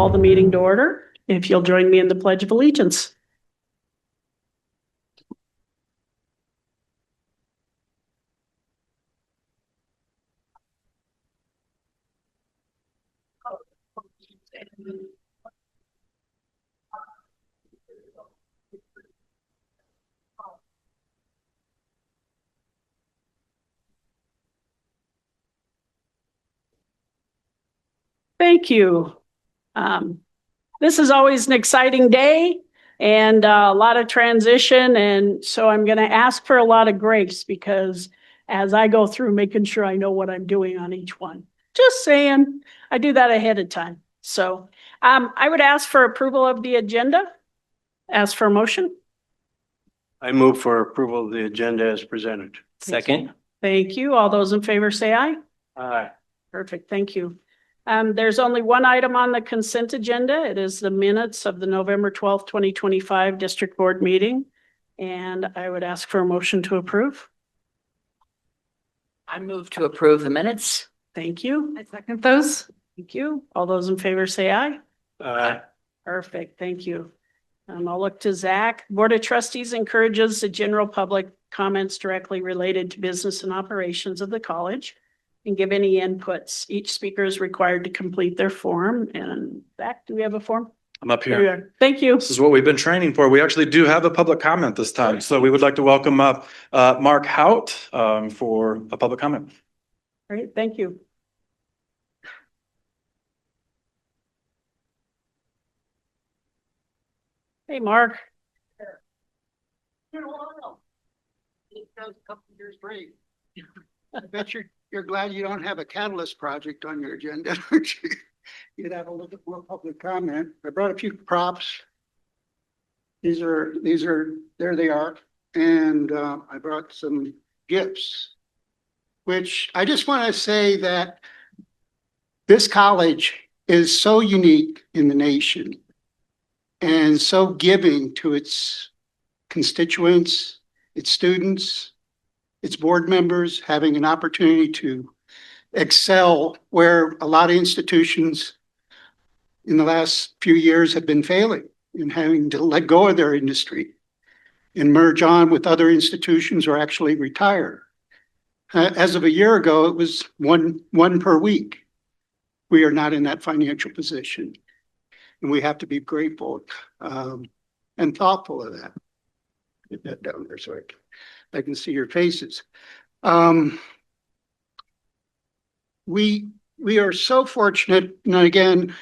call the meeting to order. If you'll join me in the Pledge of Allegiance. Thank you. This is always an exciting day and a lot of transition. And so I'm going to ask for a lot of grace because as I go through making sure I know what I'm doing on each one, just saying, I do that ahead of time. So I would ask for approval of the agenda. Ask for a motion. I move for approval of the agenda as presented. Second. Thank you. All those in favor say aye. Aye. Perfect. Thank you. There's only one item on the consent agenda. It is the minutes of the November 12th, 2025 District Board meeting. And I would ask for a motion to approve. I move to approve the minutes. Thank you. I second those. Thank you. All those in favor say aye. Aye. Perfect. Thank you. I'll look to Zach. Board of Trustees encourages the general public comments directly related to business and operations of the college and give any inputs. Each speaker is required to complete their form. And Zach, do we have a form? I'm up There we here. are. Thank you. This is what we've been training for. We actually do have a public comment this time. So we would like to welcome up Mark Hout for a public comment. Great. Thank you. Hey, Mark. Been a while. It does a couple years break. I bet you're glad you don't have a catalyst project on your agenda, aren't you? You'd have a little bit more public comment. I brought a few props. These are, there they are. And I brought some gifts, which I just want to say that this college is so unique in the nation and so giving to its constituents, its students, its board members, having an opportunity to excel where a lot of institutions in the last few years have been failing and having to let go of their industry and merge on with other institutions or actually retire. As of a year ago, it was one per week. We are not in that financial position. And we have to be grateful and thoughtful of that. Get that down there so I can see your faces. We are so fortunate, and again,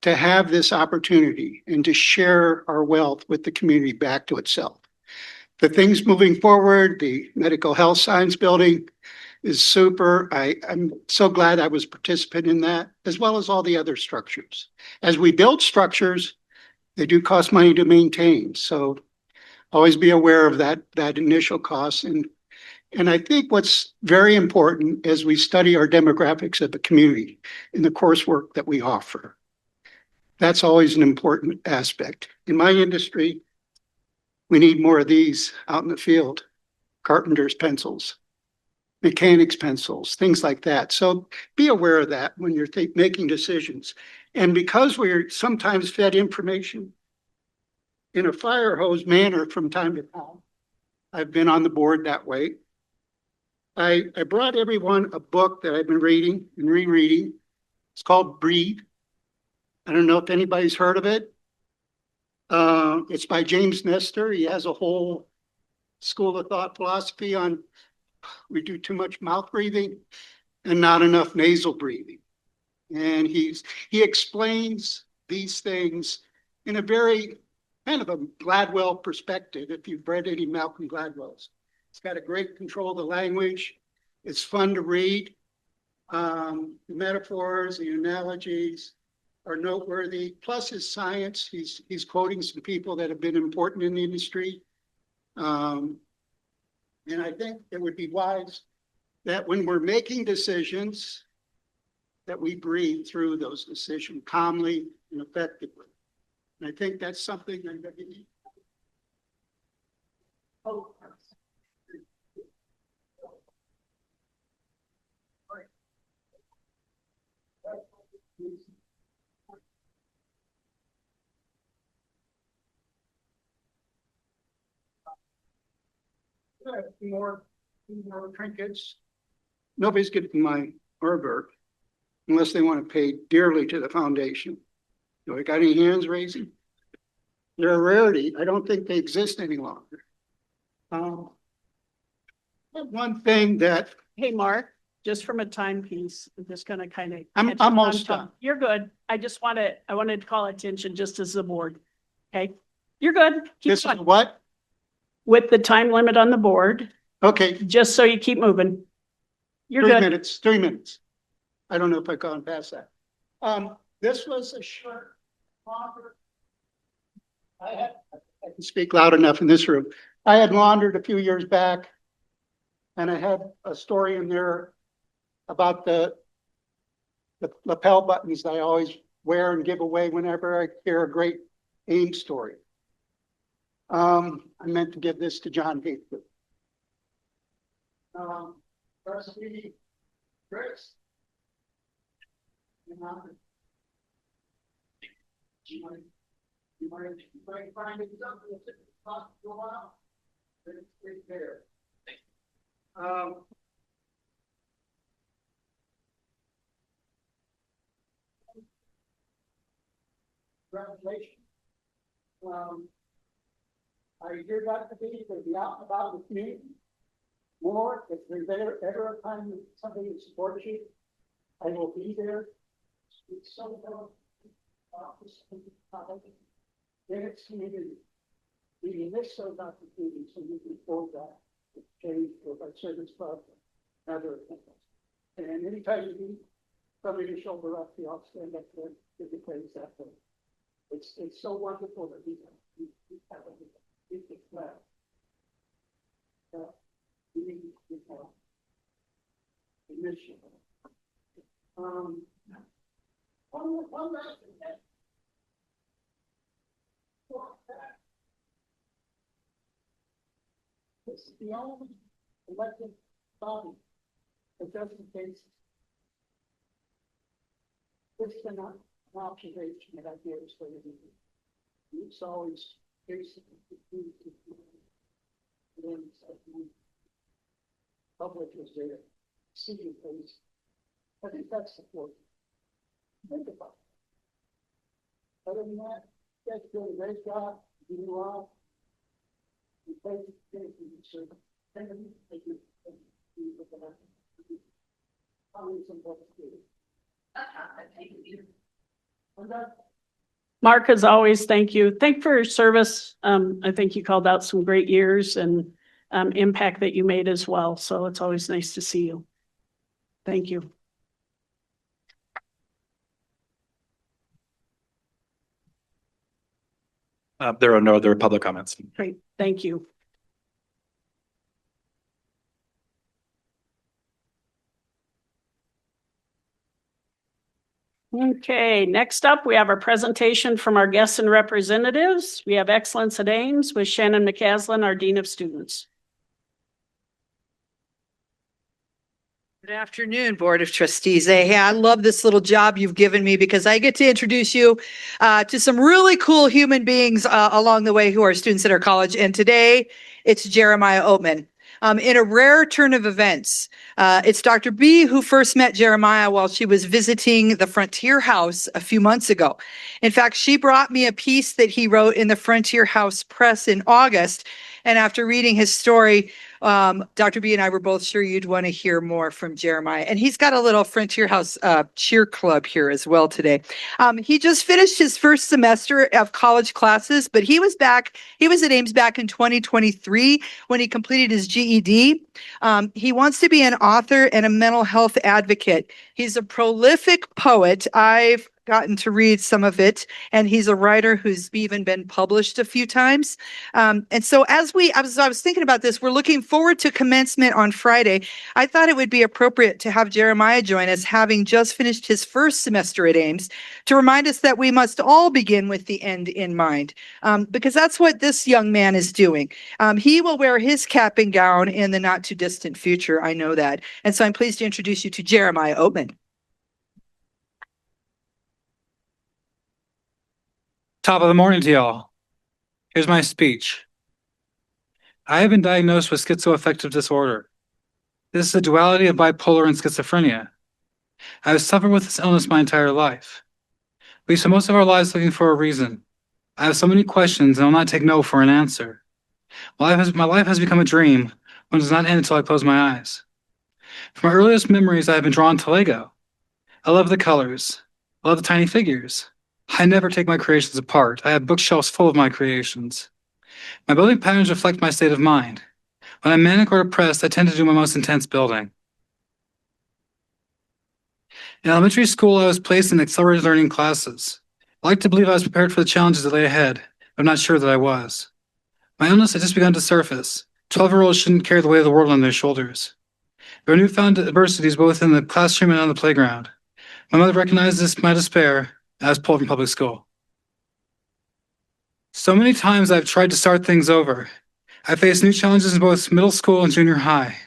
to have this opportunity and to share our wealth with the community back to itself. The things moving forward, the medical health science building is super. I'm so glad I was a participant in that, as well as all the other structures. As we build structures, they do cost money to maintain. So always be aware of that initial cost. And I think what's very important as we study our demographics of the community in the coursework that we offer. That's always an important aspect. In my industry, we need more of these out in the field. Carpenter's pencils, mechanics pencils, things like that. So be aware of that when you're making decisions. And because we're sometimes fed information in a fire hose manner from time to time, I've been on the board that way. I brought everyone a book that I've been reading and rereading. It's called Breathe. I don't know if anybody's heard of it. It's by James Nestor. He has a whole school of thought philosophy on we do too much mouth breathing and not enough nasal breathing. And he explains these things in a very kind of a Gladwell perspective, if you've read any Malcolm Gladwell's. It's got a great control of the language. It's fun to read. The metaphors, the analogies are noteworthy. Plus his science, he's quoting some people that have been important in the industry. And I think it would be wise that when we're making decisions, that we breathe through those decisions calmly and effectively. And I think that's something that you need. Oh. More trinkets. Nobody's getting my burger unless they want to pay dearly to the foundation. Do I got any hands raising? They're a rarity. I don't think they exist any longer. One thing that Hey, Mark, just from a timepiece, I'm just gonna kind of. I'm almost done. You're good. I wanted to call attention just as the board. Okay, you're good. Keep This is going. what? With the time limit on the board, Okay, just so you keep moving. You're 3 good. minutes, 3 minutes. I don't know if I've gone past that. This was a short, longer. I can speak loud enough in this room. I had laundered a few years back, and I had a story in there about the lapel buttons that I always wear and give away whenever I hear a great Aims story. I meant to give this to John Heathwood. Trustee Chris. You might find it something that's possible for a while. It's there. Congratulations. I hear about the be to be out and about in the community. More, if there's ever a time that somebody that supports you, I will be there. It's so then it's community. We miss those opportunities so we can afford that to change with our service club and other things. And anytime you need somebody to shoulder up, the I'll stand up there to the place that way. It's so wonderful that we have a plan. We need to have a mission. One last thing. This is the only elected body that doesn't face this is an observation that I hear is for you. It's always facing public is there, see your face. I think that's the point. Think about it. Other than that, you guys do a great job. You are. You play the game for you, sir. Thank you. Mark, as always, thank you. Thank you for your service. I think you called out some great years and impact that you made as well. So it's always nice to see you. Thank you. There are no other public comments. Great. Thank you. Okay, next up, we have our presentation from our guests and representatives. We have Excellence at Aims with Shannon McCaslin, our Dean of Students. Good afternoon, Board of Trustees. Hey, I love this little job you've given me because I get to introduce you to some really cool human beings along the way who are students at our college. And today it's Jeremiah Oatman. In a rare turn of events, it's Dr. B who first met Jeremiah while she was visiting the Frontier House a few months ago. In fact, she brought me a piece that he wrote in the Frontier House Press in August. And after reading his story, Dr. B and I were both sure you'd want to hear more from Jeremiah. And he's got a little Frontier House cheer club here as well today. He just finished his first semester of college classes, but he was at Aims back in 2023 when he completed his GED. He wants to be an author and a mental health advocate. He's a prolific poet. I've gotten to read some of it, and he's a writer who's even been published a few times. And so I was thinking about this, we're looking forward to commencement on Friday. I thought it would be appropriate to have Jeremiah join us, having just finished his first semester at Aims, to remind us that we must all begin with the end in mind, because that's what this young man is doing. He will wear his cap and gown in the not too distant future. I know that. And so I'm pleased to introduce you to Jeremiah Oatman. Top of the morning to y'all. Here's my speech. I have been diagnosed with schizoaffective disorder. This is a duality of bipolar and schizophrenia. I have suffered with this illness my entire life. We spend most of our lives looking for a reason. I have so many questions and will not take no for an answer. My life has become a dream when it does not end until I close my eyes. From my earliest memories, I have been drawn to Lego. I love the colors. I love the tiny figures. I never take my creations apart. I have bookshelves full of my creations. My building patterns reflect my state of mind. When I'm manic or depressed, I tend to do my most intense building. In elementary school, I was placed in accelerated learning classes. I like to believe I was prepared for the challenges that lay ahead, but I'm not sure that I was. My illness had just begun to surface. 12-year-olds shouldn't carry the weight of the world on their shoulders. There are newfound adversities both in the classroom and on the playground. My mother recognized my despair. I was pulled from public school. So many times I've tried to start things over. I faced new challenges in both middle school and junior high.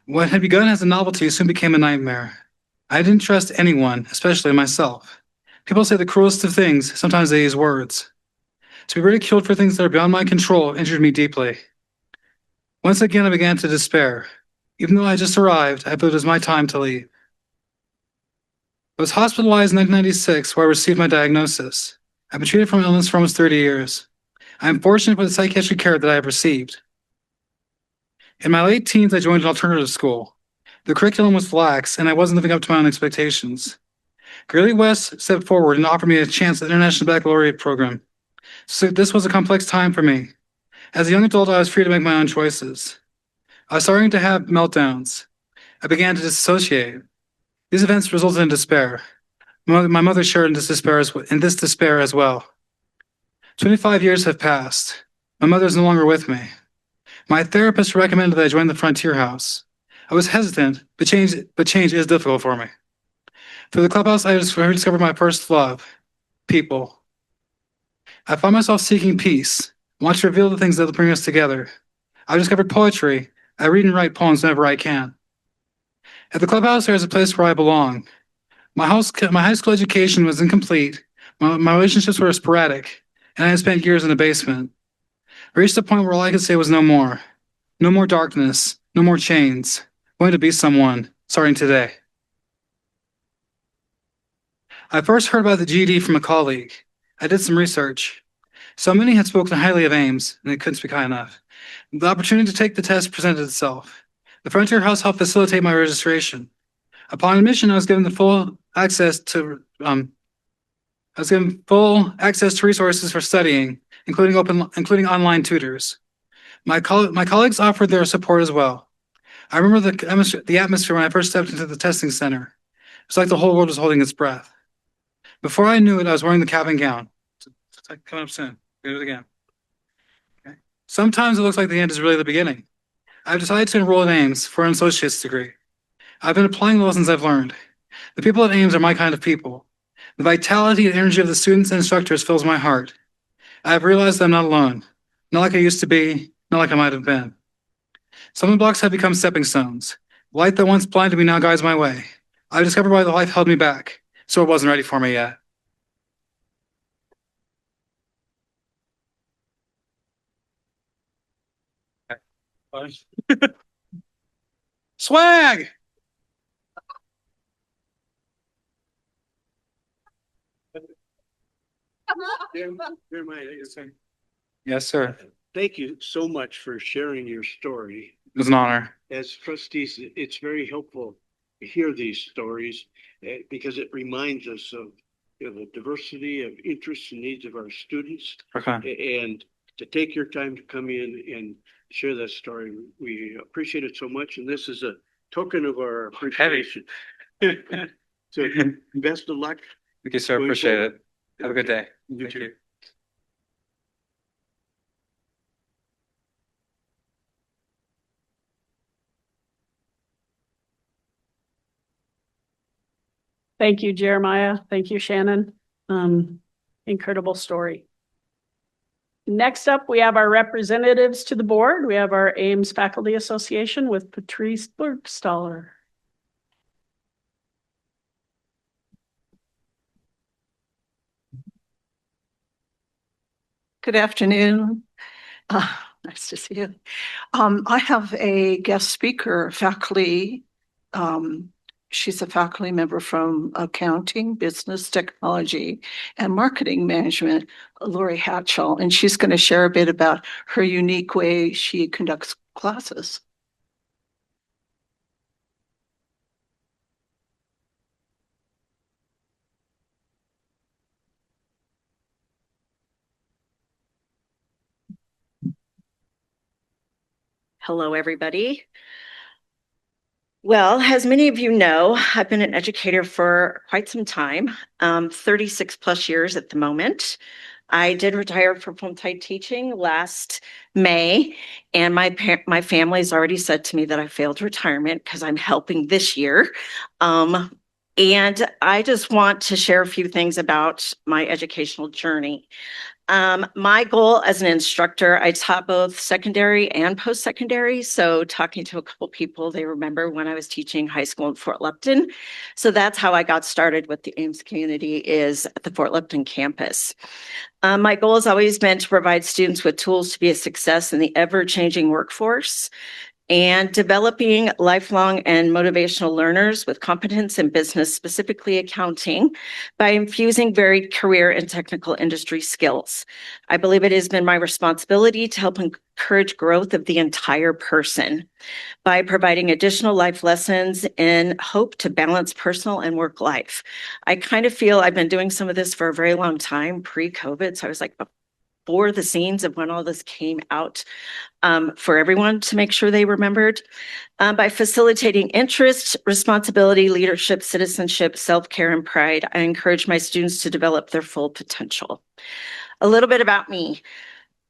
What had begun as a novelty soon became a nightmare. I didn't trust anyone, especially myself. People say the cruelest of things, sometimes they use words. To be ridiculed for things that are beyond my control injured me deeply. Once again, I began to despair. Even though I had just arrived, I thought it was my time to leave. I was hospitalized in 1996, where I received my diagnosis. I've been treated for my illness for almost 30 years. I am fortunate with the psychiatric care that I have received. In my late teens, I joined an alternative school. The curriculum was lax, and I wasn't living up to my own expectations. Greeley West stepped forward and offered me a chance at the International Baccalaureate program. So this was a complex time for me. As a young adult, I was free to make my own choices. I was starting to have meltdowns. I began to dissociate. These events resulted in despair. My mother shared in this despair as well. 25 years have passed. My mother is no longer with me. My therapist recommended that I join the Frontier House. I was hesitant, but change is difficult for me. Through the clubhouse, I rediscovered my first love, people. I found myself seeking peace. I want to reveal the things that will bring us together. I discovered poetry. I read and write poems whenever I can. At the clubhouse, there is a place where I belong. My high school education was incomplete. My relationships were sporadic, and I had spent years in the basement. I reached a point where all I could say was no more. No more darkness. No more chains. I'm going to be someone, starting today. I first heard about the GED from a colleague. I did some research. So many had spoken highly of Aims, and they couldn't speak high enough. The opportunity to take the test presented itself. The Frontier House helped facilitate my registration. Upon admission, I was given full access to resources for studying, including online tutors. My colleagues offered their support as well. I remember the atmosphere when I first stepped into the testing center. It was like the whole world was holding its breath. Before I knew it, I was wearing the cap and gown. It's like coming up soon. We'll do it again. Okay. Sometimes it looks like the end is really the beginning. I've decided to enroll at Aims for an associate's degree. I've been applying the lessons I've learned. The people at Aims are my kind of people. The vitality and energy of the students and instructors fills my heart. I have realized that I'm not alone. Not like I used to be, not like I might have been. Stumbling blocks have become stepping stones. The light that once blinded me now guides my way. I've discovered why the life held me back, so it wasn't ready for me yet. Swag! Yes, sir. Thank you so much for sharing your story. It was an honor. As trustees, it's very helpful to hear these stories because it reminds us of the diversity of interests and needs of our students. Okay. And to take your time to come in and share that story, we appreciate it so much. And this is a token of our appreciation. So best of luck. Thank you, sir. Appreciate it. Have a good day. You too. Thank you, Jeremiah. Thank you, Shannon. Incredible story. Next up, we have our representatives to the board. We have our Aims Faculty Association with Patrice Bergstaller. Good afternoon. Nice to see you. I have a guest speaker, faculty. She's a faculty member from accounting, business technology, and marketing management, Lori Hatchell, and she's going to share a bit about her unique way she conducts classes. Hello, everybody. Well, as many of you know, I've been an educator for quite some time, 36 plus years at the moment. I did retire from full-time teaching last May, and my family's already said to me that I failed retirement because I'm helping this year. And I just want to share a few things about my educational journey. My goal as an instructor, I taught both secondary and post-secondary. So talking to a couple people, they remember when I was teaching high school in Fort Lupton. So that's how I got started with the Aims community, is at the Fort Lupton campus. My goal has always been to provide students with tools to be a success in the ever-changing workforce, and developing lifelong and motivational learners with competence in business, specifically accounting, by infusing varied career and technical industry skills. I believe it has been my responsibility to help encourage growth of the entire person by providing additional life lessons in hope to balance personal and work life. I kind of feel I've been doing some of this for a very long time, pre-COVID. So I was like, before the scenes of when all this came out, for everyone to make sure they remembered, by facilitating interest, responsibility, leadership, citizenship, self-care, and pride. I encourage my students to develop their full potential. A little bit about me.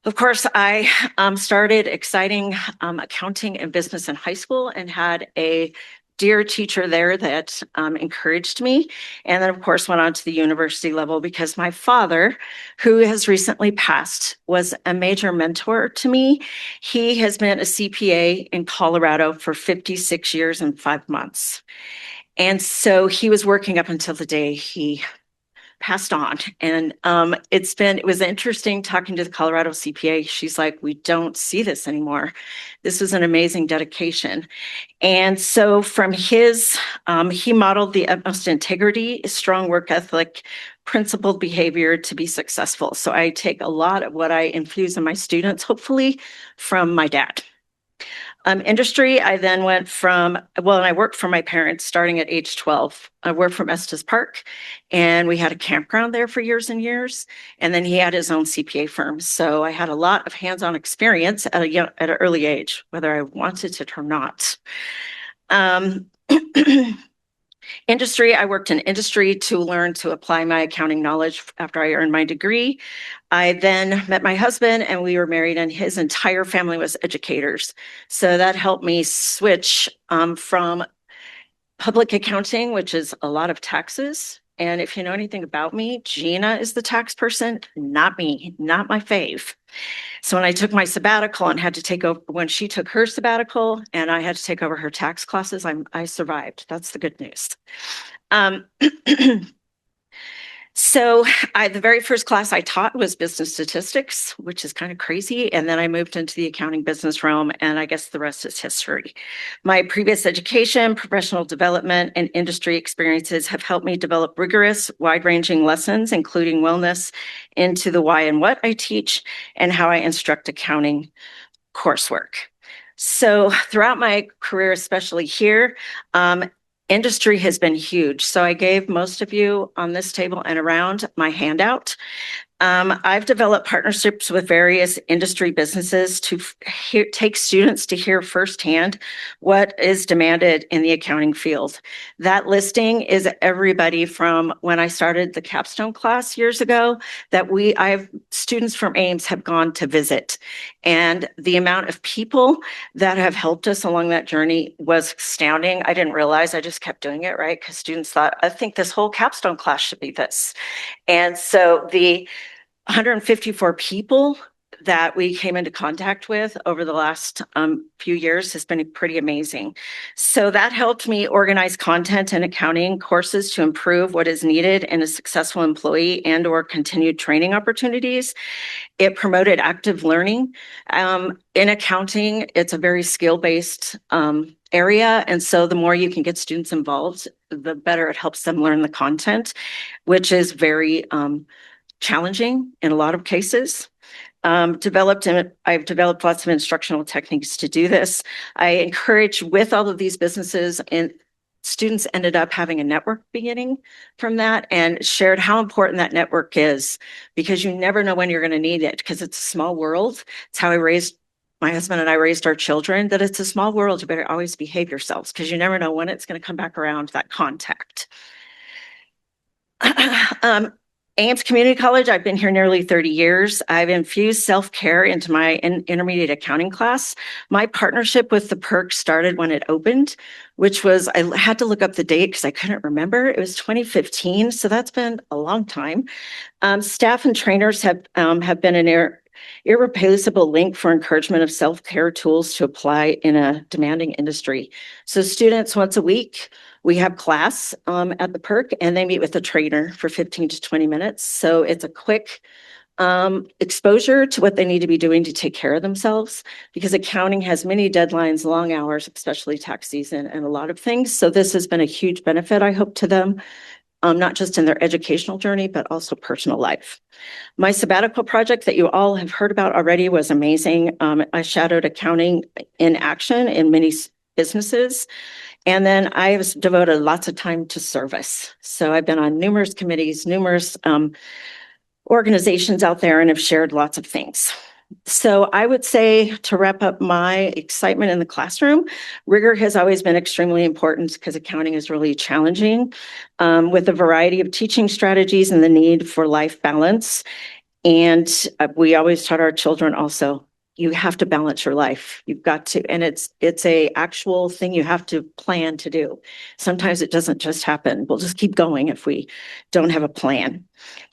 Of course, I started exciting accounting and business in high school and had a dear teacher there that encouraged me. And then, of course, went on to the university level because my father, who has recently passed, was a major mentor to me. He has been a CPA in Colorado for 56 years and 5 months. And so he was working up until the day he passed on. And it was interesting talking to the Colorado CPA. She's like, we don't see this anymore. This was an amazing dedication. And so from his, he modeled the utmost integrity, strong work ethic, principled behavior to be successful. So I take a lot of what I infuse in my students, hopefully, from my dad. Industry, I then went from, and I worked for my parents starting at age 12. I worked from Estes Park, and we had a campground there for years and years. And then he had his own CPA firm. So I had a lot of hands-on experience at an early age, whether I wanted it or not. Industry, I worked in industry to learn to apply my accounting knowledge after I earned my degree. I then met my husband and we were married, and his entire family was educators. So that helped me switch from public accounting, which is a lot of taxes. And if you know anything about me, Gina is the tax person, not me, not my fave. So when I took my sabbatical and had to take over, when she took her sabbatical and I had to take over her tax classes, I survived. That's the good news. So the very first class I taught was business statistics, which is kind of crazy. And then I moved into the accounting business realm, and I guess the rest is history. My previous education, professional development, and industry experiences have helped me develop rigorous, wide-ranging lessons, including wellness, into the why and what I teach and how I instruct accounting coursework. So throughout my career, especially here, industry has been huge. So I gave most of you on this table and around my handout. I've developed partnerships with various industry businesses to take students to hear firsthand what is demanded in the accounting field. That listing is everybody from when I started the capstone class years ago that I have students from Aims have gone to visit. And the amount of people that have helped us along that journey was astounding. I didn't realize, I just kept doing it, right? Because students thought, I think this whole capstone class should be this. And so the 154 people that we came into contact with over the last few years has been pretty amazing. So that helped me organize content and accounting courses to improve what is needed in a successful employee and or continued training opportunities. It promoted active learning. In accounting, it's a very skill-based area. And so the more you can get students involved, the better it helps them learn the content, which is very challenging in a lot of cases. I've developed lots of instructional techniques to do this. I encourage with all of these businesses, and students ended up having a network beginning from that and shared how important that network is, because you never know when you're going to need it, because it's a small world. It's how my husband and I raised our children, that it's a small world. You better always behave yourselves because you never know when it's going to come back around, that contact. Ames Community College, I've been here nearly 30 years. I've infused self-care into my intermediate accounting class. My partnership with the PERC started when it opened, which was, I had to look up the date because I couldn't remember. It was 2015, so that's been a long time. Staff and trainers have been an irreplaceable link for encouragement of self-care tools to apply in a demanding industry. So students, once a week, we have class at the PERC, and they meet with a trainer for 15 to 20 minutes. So it's a quick exposure to what they need to be doing to take care of themselves, because accounting has many deadlines, long hours, especially tax season, and a lot of things. So this has been a huge benefit, I hope, to them, not just in their educational journey, but also personal life. My sabbatical project that you all have heard about already was amazing. I shadowed accounting in action in many businesses. And then I've devoted lots of time to service. So I've been on numerous committees, numerous organizations out there, and have shared lots of things. So I would say, to wrap up my excitement in the classroom, rigor has always been extremely important because accounting is really challenging, with a variety of teaching strategies and the need for life balance. And we always taught our children also, you have to balance your life. You've got to, and it's a actual thing you have to plan to do. Sometimes it doesn't just happen. We'll just keep going if we don't have a plan.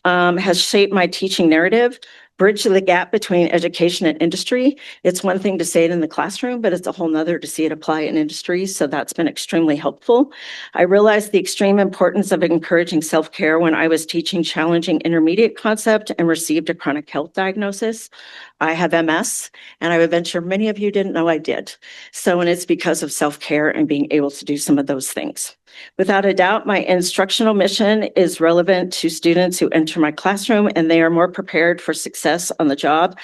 Has shaped my teaching narrative, bridge the gap between education and industry. It's one thing to say it in the classroom, but it's a whole nother to see it apply in industry. So that's been extremely helpful. I realized the extreme importance of encouraging self-care when I was teaching challenging intermediate concept and received a chronic health diagnosis. I have MS, and I would venture many of you didn't know I did. So, and it's because of self-care and being able to do some of those things. Without a doubt, my instructional mission is relevant to students who enter my classroom, and they are more prepared for success on the job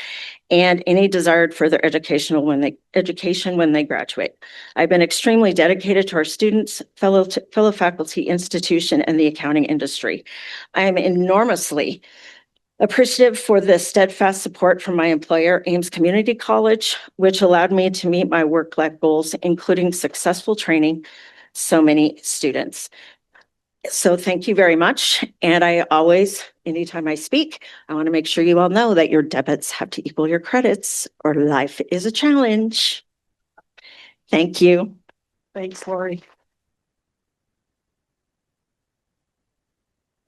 and any desired further education when they graduate. I've been extremely dedicated to our students, fellow faculty, institution, and the accounting industry. I am enormously appreciative for the steadfast support from my employer, Ames Community College, which allowed me to meet my work-life goals, including successful training so many students. So thank you very much. And I always, anytime I speak, I want to make sure you all know that your debits have to equal your credits, or life is a challenge. Thank you. Thanks, Lori.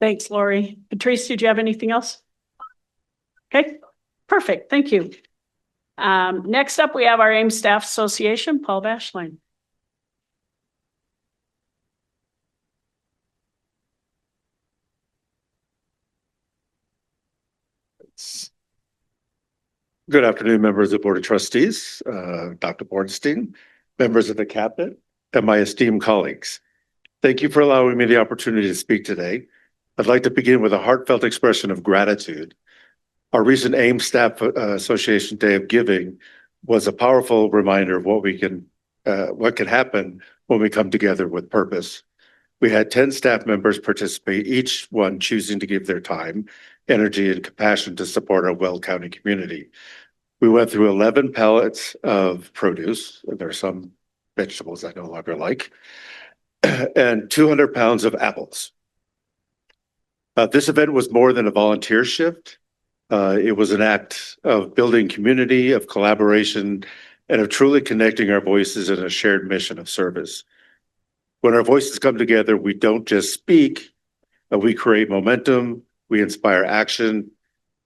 Thanks, Lori. Patrice, did you have anything else? Okay, perfect. Thank you. Next up, we have our Ames Staff Association, Paul Bashline. Good afternoon, members of the Board of Trustees, Dr. Bornstein, members of the cabinet, and my esteemed colleagues. Thank you for allowing me the opportunity to speak today. I'd like to begin with a heartfelt expression of gratitude. Our recent Ames Staff Association Day of Giving was a powerful reminder of what can happen when we come together with purpose. We had 10 staff members participate, each one choosing to give their time, energy, and compassion to support our Weld County community. We went through 11 pallets of produce, and there are some vegetables I no longer like, and 200 pounds of apples. This event was more than a volunteer shift. It was an act of building community, of collaboration, and of truly connecting our voices in a shared mission of service. When our voices come together, we don't just speak, we create momentum, we inspire action,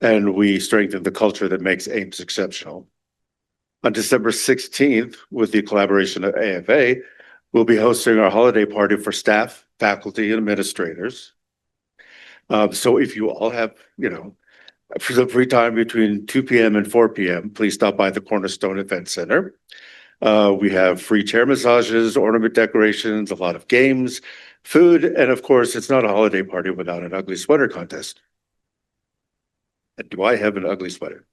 and we strengthen the culture that makes Aims exceptional. On December 16th, with the collaboration of AFA, we'll be hosting our holiday party for staff, faculty, and administrators. So if you all have, for the free time between 2 p.m. and 4 p.m., please stop by the Cornerstone Event Center. We have free chair massages, ornament decorations, a lot of games, food, and of course, it's not a holiday party without an ugly sweater contest. And do I have an ugly sweater?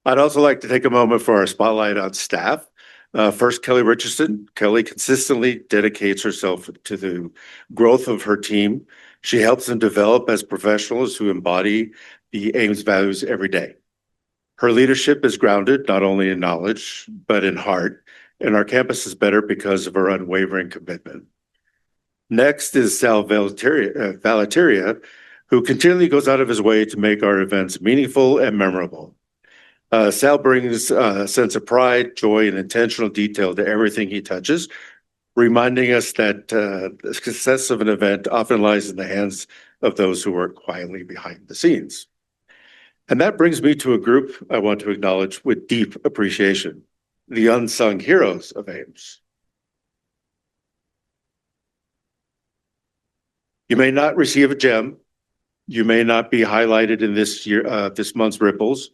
I'd also like to take a moment for our spotlight on staff. First, Kelly Richardson. Kelly consistently dedicates herself to the growth of her team. She helps them develop as professionals who embody the Aims values every day. Her leadership is grounded not only in knowledge, but in heart, and our campus is better because of her unwavering commitment. Next is Sal Valateria, who continually goes out of his way to make our events meaningful and memorable. Sal brings a sense of pride, joy, and intentional detail to everything he touches, reminding us that the success of an event often lies in the hands of those who work quietly behind the scenes. And that brings me to a group I want to acknowledge with deep appreciation, the unsung heroes of Aims. You may not receive a gem. You may not be highlighted in this month's ripples.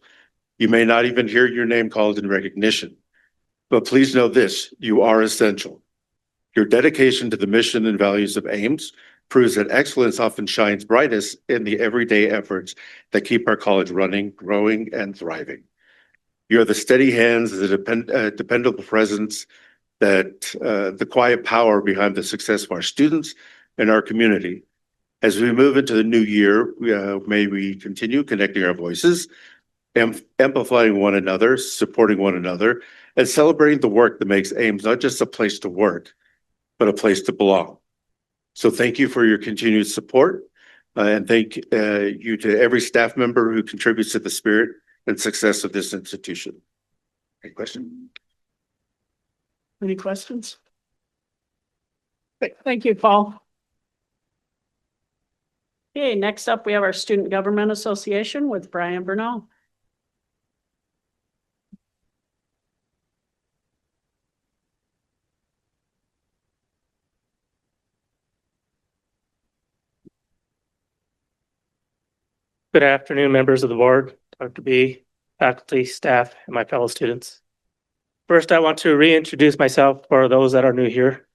You may not even hear your name called in recognition. But please know this, you are essential. Your dedication to the mission and values of Aims proves that excellence often shines brightest in the everyday efforts that keep our college running, growing, and thriving. You're the steady hands, the dependable presence, the quiet power behind the success of our students and our community. As we move into the new year, may we continue connecting our voices, amplifying one another, supporting one another, and celebrating the work that makes Aims not just a place to work, but a place to belong. So thank you for your continued support, and thank you to every staff member who contributes to the spirit and success of this institution. Any questions? Any questions? Thank you, Paul. Okay, next up, we have our Student Government Association with Brian Bernal. Good afternoon, members of the board, Dr. B, faculty, staff, and my fellow students. First, I want to reintroduce myself for those that are new here.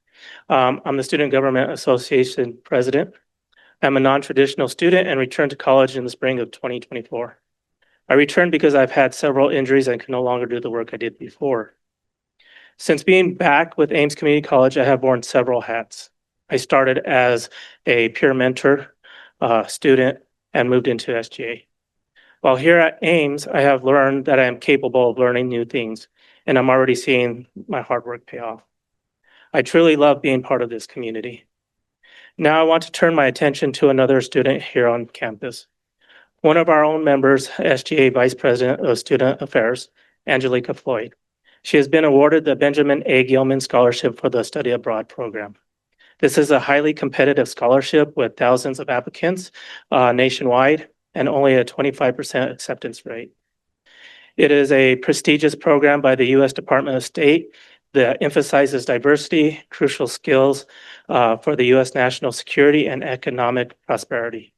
I'm the Student Government Association president. I'm a non-traditional student and returned to college in the spring of 2024. I returned because I've had several injuries and can no longer do the work I did before. Since being back with Aims Community College, I have worn several hats. I started as a peer mentor student and moved into SGA. While here at Aims, I have learned that I am capable of learning new things, and I'm already seeing my hard work pay off. I truly love being part of this community. Now I want to turn my attention to another student here on campus. One of our own members, SGA Vice President of Student Affairs, Angelica Floyd. She has been awarded the Benjamin A. Gilman Scholarship for the Study Abroad program. This is a highly competitive scholarship with thousands of applicants nationwide and only a 25% acceptance rate. It is a prestigious program by the U.S. Department of State that emphasizes diversity, crucial skills for the U.S. national security and economic prosperity.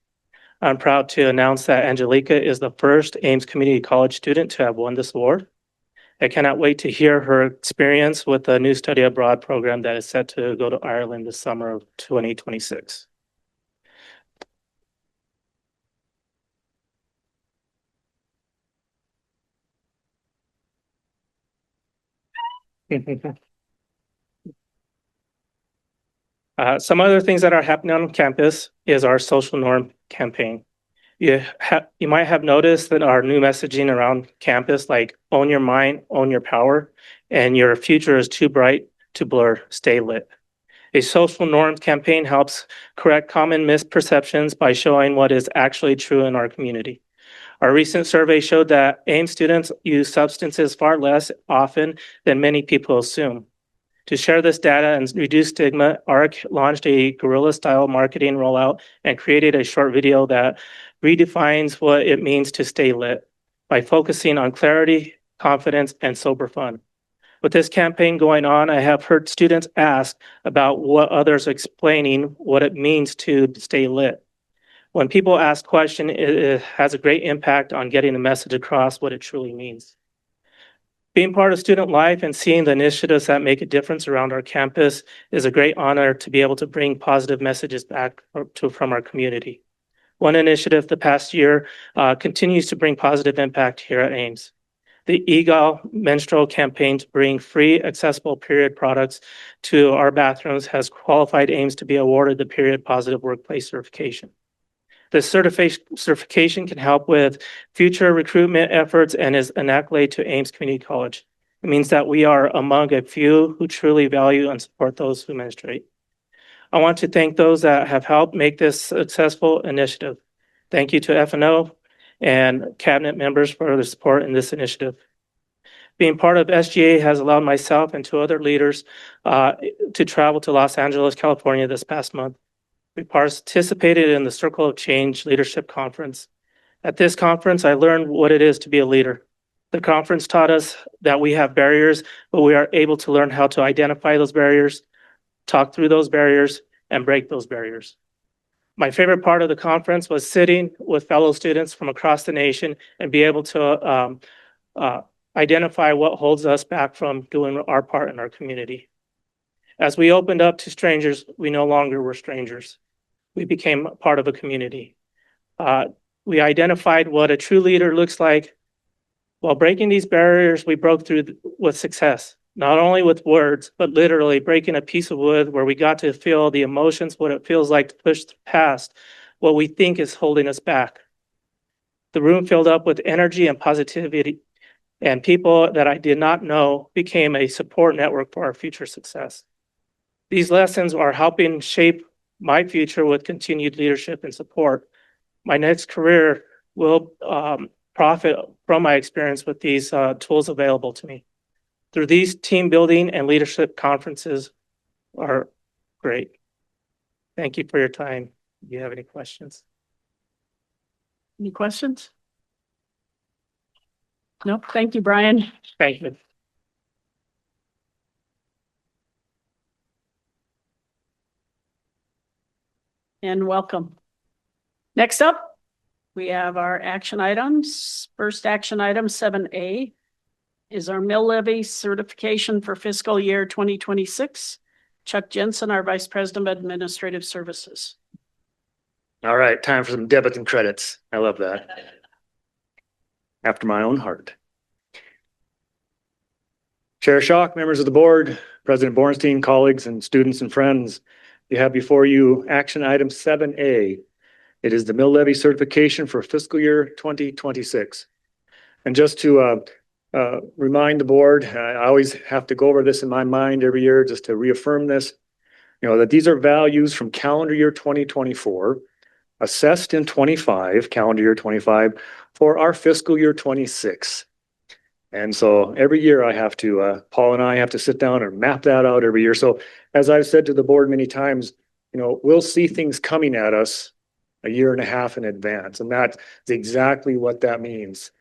I'm proud to announce that Angelica is the first Aims Community College student to have won this award. I cannot wait to hear her experience with the new study abroad program that is set to go to Ireland this summer of 2026. Some other things that are happening on campus is our social norm campaign. You might have noticed that our new messaging around campus, like own your mind, own your power, and your future is too bright to blur, stay lit. A social norms campaign helps correct common misperceptions by showing what is actually true in our community. Our recent survey showed that Aims students use substances far less often than many people assume. To share this data and reduce stigma, ARC launched a guerrilla-style marketing rollout and created a short video that redefines what it means to stay lit by focusing on clarity, confidence, and sober fun. With this campaign going on, I have heard students ask about what others are explaining what it means to stay lit. When people ask questions, it has a great impact on getting the message across what it truly means. Being part of student life and seeing the initiatives that make a difference around our campus is a great honor to be able to bring positive messages back from our community. One initiative the past year continues to bring positive impact here at Aims. The Eagle menstrual campaign to bring free accessible period products to our bathrooms has qualified Aims to be awarded the Period Positive Workplace certification. This certification can help with future recruitment efforts and is an accolade to Aims Community College. It means that we are among a few who truly value and support those who menstruate. I want to thank those that have helped make this successful initiative. Thank you to F&O and cabinet members for their support in this initiative. Being part of SGA has allowed myself and two other leaders to travel to Los Angeles, California this past month. We participated in the Circle of Change Leadership Conference. At this conference, I learned what it is to be a leader. The conference taught us that we have barriers, but we are able to learn how to identify those barriers, talk through those barriers, and break those barriers. My favorite part of the conference was sitting with fellow students from across the nation and be able to identify what holds us back from doing our part in our community. As we opened up to strangers, we no longer were strangers. We became part of a community. We identified what a true leader looks like. While breaking these barriers, we broke through with success, not only with words, but literally breaking a piece of wood where we got to feel the emotions, what it feels like to push past what we think is holding us back. The room filled up with energy and positivity, and people that I did not know became a support network for our future success. These lessons are helping shape my future with continued leadership and support. My next career will profit from my experience with these tools available to me. Through these team building and leadership conferences are great. Thank you for your time. Do you have any questions? Any questions? Nope. Thank you, Brian. Thank you. And welcome. Next up, we have our action items. First action item 7A is our mill levy certification for fiscal year 2026. Chuck Jensen, our Vice President of Administrative Services. All right, time for some debits and credits. I love that. After my own heart. Chair Schock, members of the board, President Bornstein, colleagues and students and friends, you have before you action item 7A. It is the mill levy certification for fiscal year 2026. And just to remind the board, I always have to go over this in my mind every year just to reaffirm this, that these are values from calendar year 2024, assessed in 25, calendar year 25, for our fiscal year 26. And so every year I have to, Paul and I have to sit down and map that out every year. So as I've said to the board many times, we'll see things coming at us a year and a half in advance. And that's exactly what that means,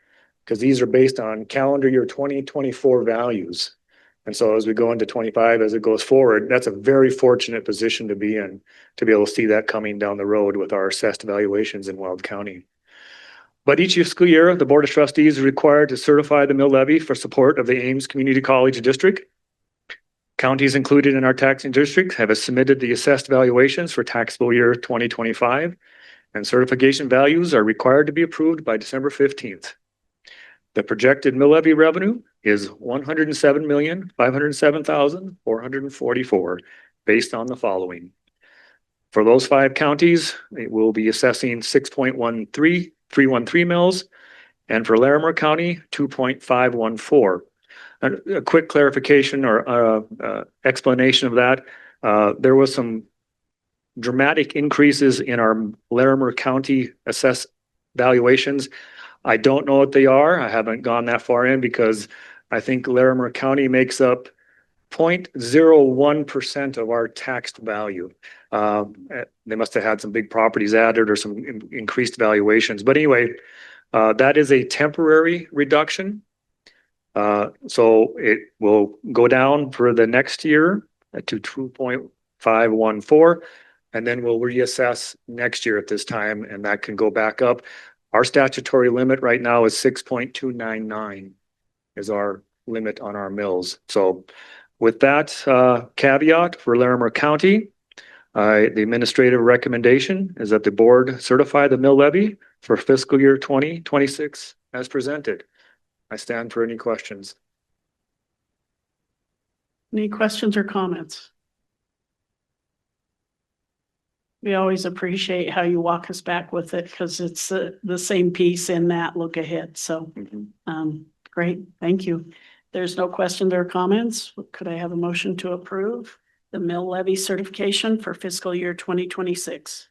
because these are based on calendar year 2024 values. And so as we go into 25, as it goes forward, that's a very fortunate position to be in, to be able to see that coming down the road with our assessed evaluations in Weld County. But each fiscal year, the Board of Trustees is required to certify the mill levy for support of the Aims Community College District. Counties included in our taxing district have submitted the assessed valuations for taxable year 2025, and certification values are required to be approved by December 15th. The projected mill levy revenue is $107,507,444 based on the following. For those 5 counties, it will be assessing 6.13 mills, and for Larimer County, 2.514. A quick clarification or explanation of that. There was some dramatic increases in our Larimer County assessed valuations. I don't know what they are. I haven't gone that far in because I think Larimer County makes up 0.01% of our taxed value. They must have had some big properties added or some increased valuations. But anyway, that is a temporary reduction. So it will go down for the next year to 2.514, and then we'll reassess next year at this time, and that can go back up. Our statutory limit right now is 6.299 is our limit on our mills. So with that caveat for Larimer County, the administrative recommendation is that the board certify the mill levy for fiscal year 2026 as presented. I stand for any questions. Any questions or comments? We always appreciate how you walk us back with it because it's the same piece in that look ahead. So, great. Thank you. There's no questions or comments. Could I have a motion to approve the mill levy certification for fiscal year 2026?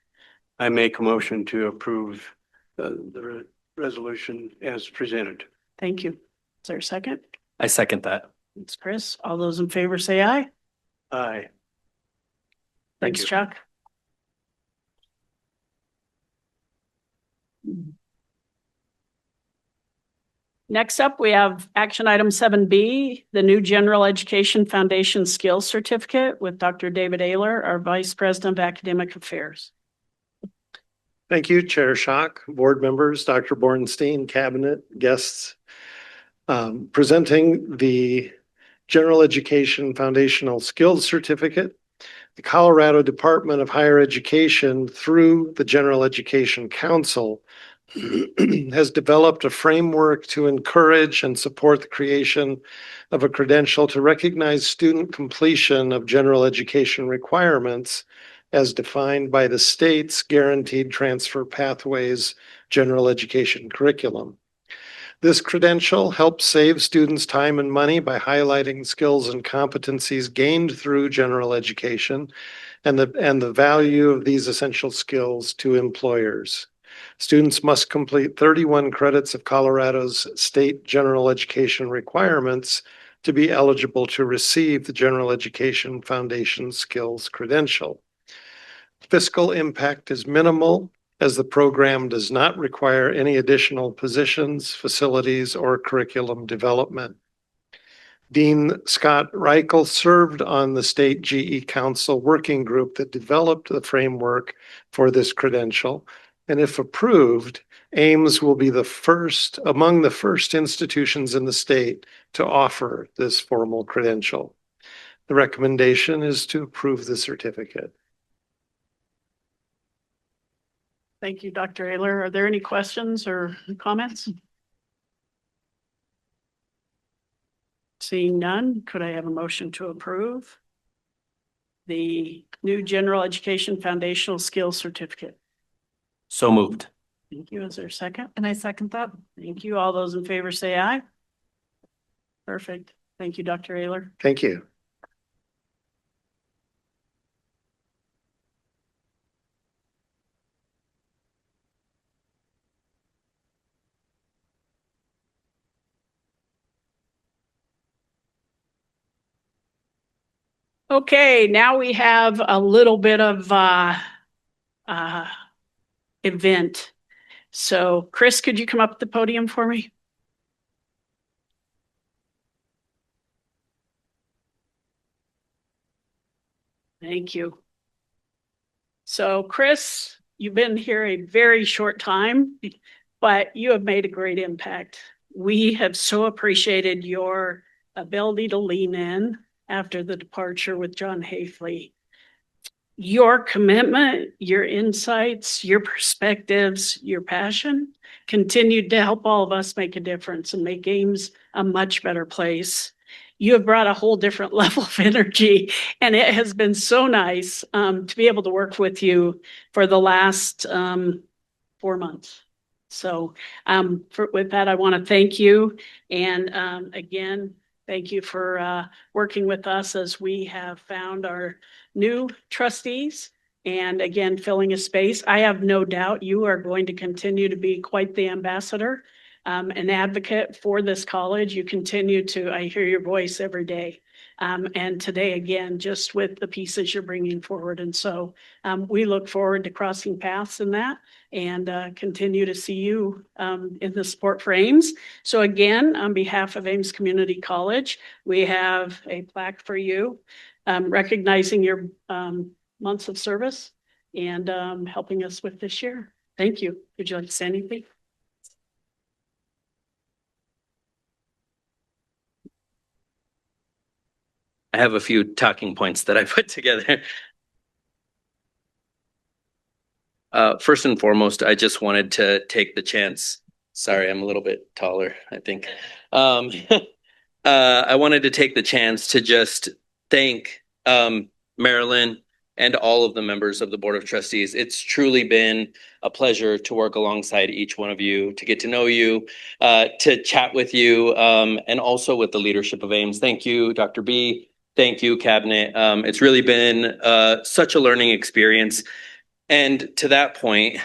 I make a motion to approve the resolution as presented. Thank you. Is there a second? I second that. It's Chris. All those in favor say aye. Aye. Thanks, you. Chuck. Next up, we have action item 7B, the new General Education Foundation Skills Certificate with Dr. David Ayler, our Vice President of Academic Affairs. Thank you, Chair Schock, board members, Dr. Bornstein, cabinet guests. Presenting the General Education Foundational Skills Certificate. The Colorado Department of Higher Education, through the General Education Council, has developed a framework to encourage and support the creation of a credential to recognize student completion of general education requirements as defined by the state's Guaranteed Transfer Pathways general education curriculum. This credential helps save students time and money by highlighting skills and competencies gained through general education and the value of these essential skills to employers. Students must complete 31 credits of Colorado's state general education requirements to be eligible to receive the General Education Foundation Skills Credential. Fiscal impact is minimal, as the program does not require any additional positions, facilities, or curriculum development. Dean Scott Reichel served on the State GE Council working group that developed the framework for this credential, and if approved, Aims will be among the first institutions in the state to offer this formal credential. The recommendation is to approve the certificate. Thank you, Dr. Ayler. Are there any questions or comments? Seeing none, could I have a motion to approve the new General Education Foundational Skills Certificate? So moved. Thank you. Is there a second? And I second that. Thank you. All those in favor say aye. Perfect. Thank you, Dr. Ayler. Thank you. Okay, now we have a little bit of event. So Chris, could you come up to the podium for me? Thank you. So Chris, you've been here a very short time, but you have made a great impact. We have so appreciated your ability to lean in after the departure with John Hafley. Your commitment, your insights, your perspectives, your passion continued to help all of us make a difference and make Aims a much better place. You have brought a whole different level of energy, and it has been so nice to be able to work with you for the last 4 months. So with that, I want to thank you. And again, thank you for working with us as we have found our new trustees and again, filling a space. I have no doubt you are going to continue to be quite the ambassador, an advocate for this college. You continue to, I hear your voice every day. And today, again, just with the pieces you're bringing forward. And so we look forward to crossing paths in that and continue to see you in the support for Aims. So again, on behalf of Aims Community College, we have a plaque for you recognizing your months of service and helping us with this year. Thank you. Would you like to say anything? I have a few talking points that I put together. First and foremost, I just wanted to take the chance. Sorry, I'm a little bit taller, I think. I wanted to take the chance to just thank Marilyn and all of the members of the Board of Trustees. It's truly been a pleasure to work alongside each one of you, to get to know you, to chat with you, and also with the leadership of Aims. Thank you, Dr. B. Thank you, Cabinet. It's really been such a learning experience. And to that point,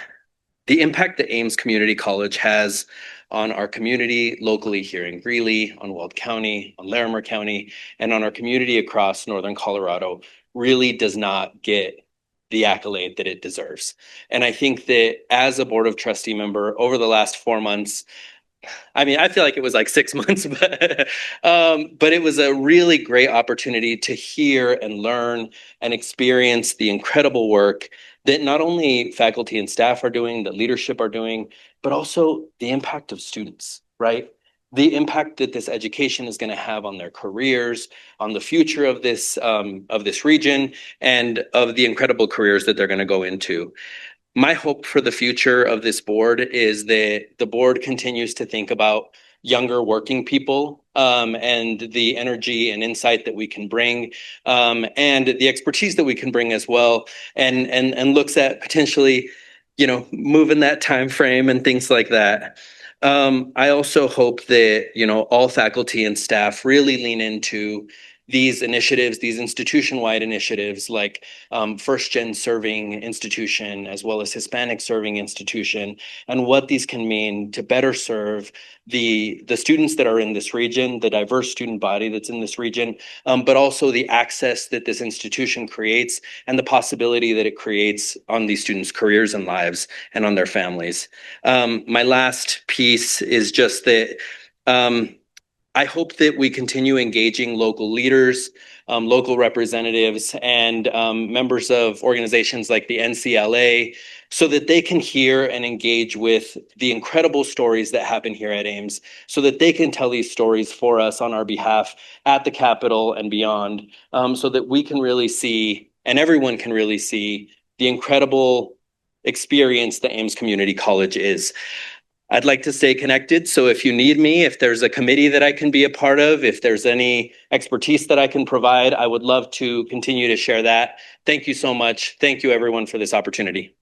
the impact that Aims Community College has on our community locally here in Greeley, on Weld County, on Larimer County, and on our community across Northern Colorado really does not get the accolade that it deserves. And I think that as a Board of Trustee member over the last 4 months, I mean, I feel like it was like 6 months, but it was a really great opportunity to hear and learn and experience the incredible work that not only faculty and staff are doing, that leadership are doing, but also the impact of students, right? The impact that this education is going to have on their careers, on the future of this region, and of the incredible careers that they're going to go into. My hope for the future of this board is that the board continues to think about younger working people and the energy and insight that we can bring and the expertise that we can bring as well, and looks at potentially, you know, moving that time frame and things like that. I also hope that, you know, all faculty and staff really lean into these initiatives, these institution-wide initiatives like First Gen Serving Institution, as well as Hispanic Serving Institution, and what these can mean to better serve the students that are in this region, the diverse student body that's in this region, but also the access that this institution creates and the possibility that it creates on these students' careers and lives and on their families. My last piece is just that I hope that we continue engaging local leaders, local representatives, and members of organizations like the NCLA so that they can hear and engage with the incredible stories that happen here at Aims, so that they can tell these stories for us on our behalf at the Capitol and beyond, so that we can really see, and everyone can really see, the incredible experience that Aims Community College is. I'd like to stay connected. So if you need me, if there's a committee that I can be a part of, if there's any expertise that I can provide, I would love to continue to share that. Thank you so much. Thank you, everyone, for this opportunity.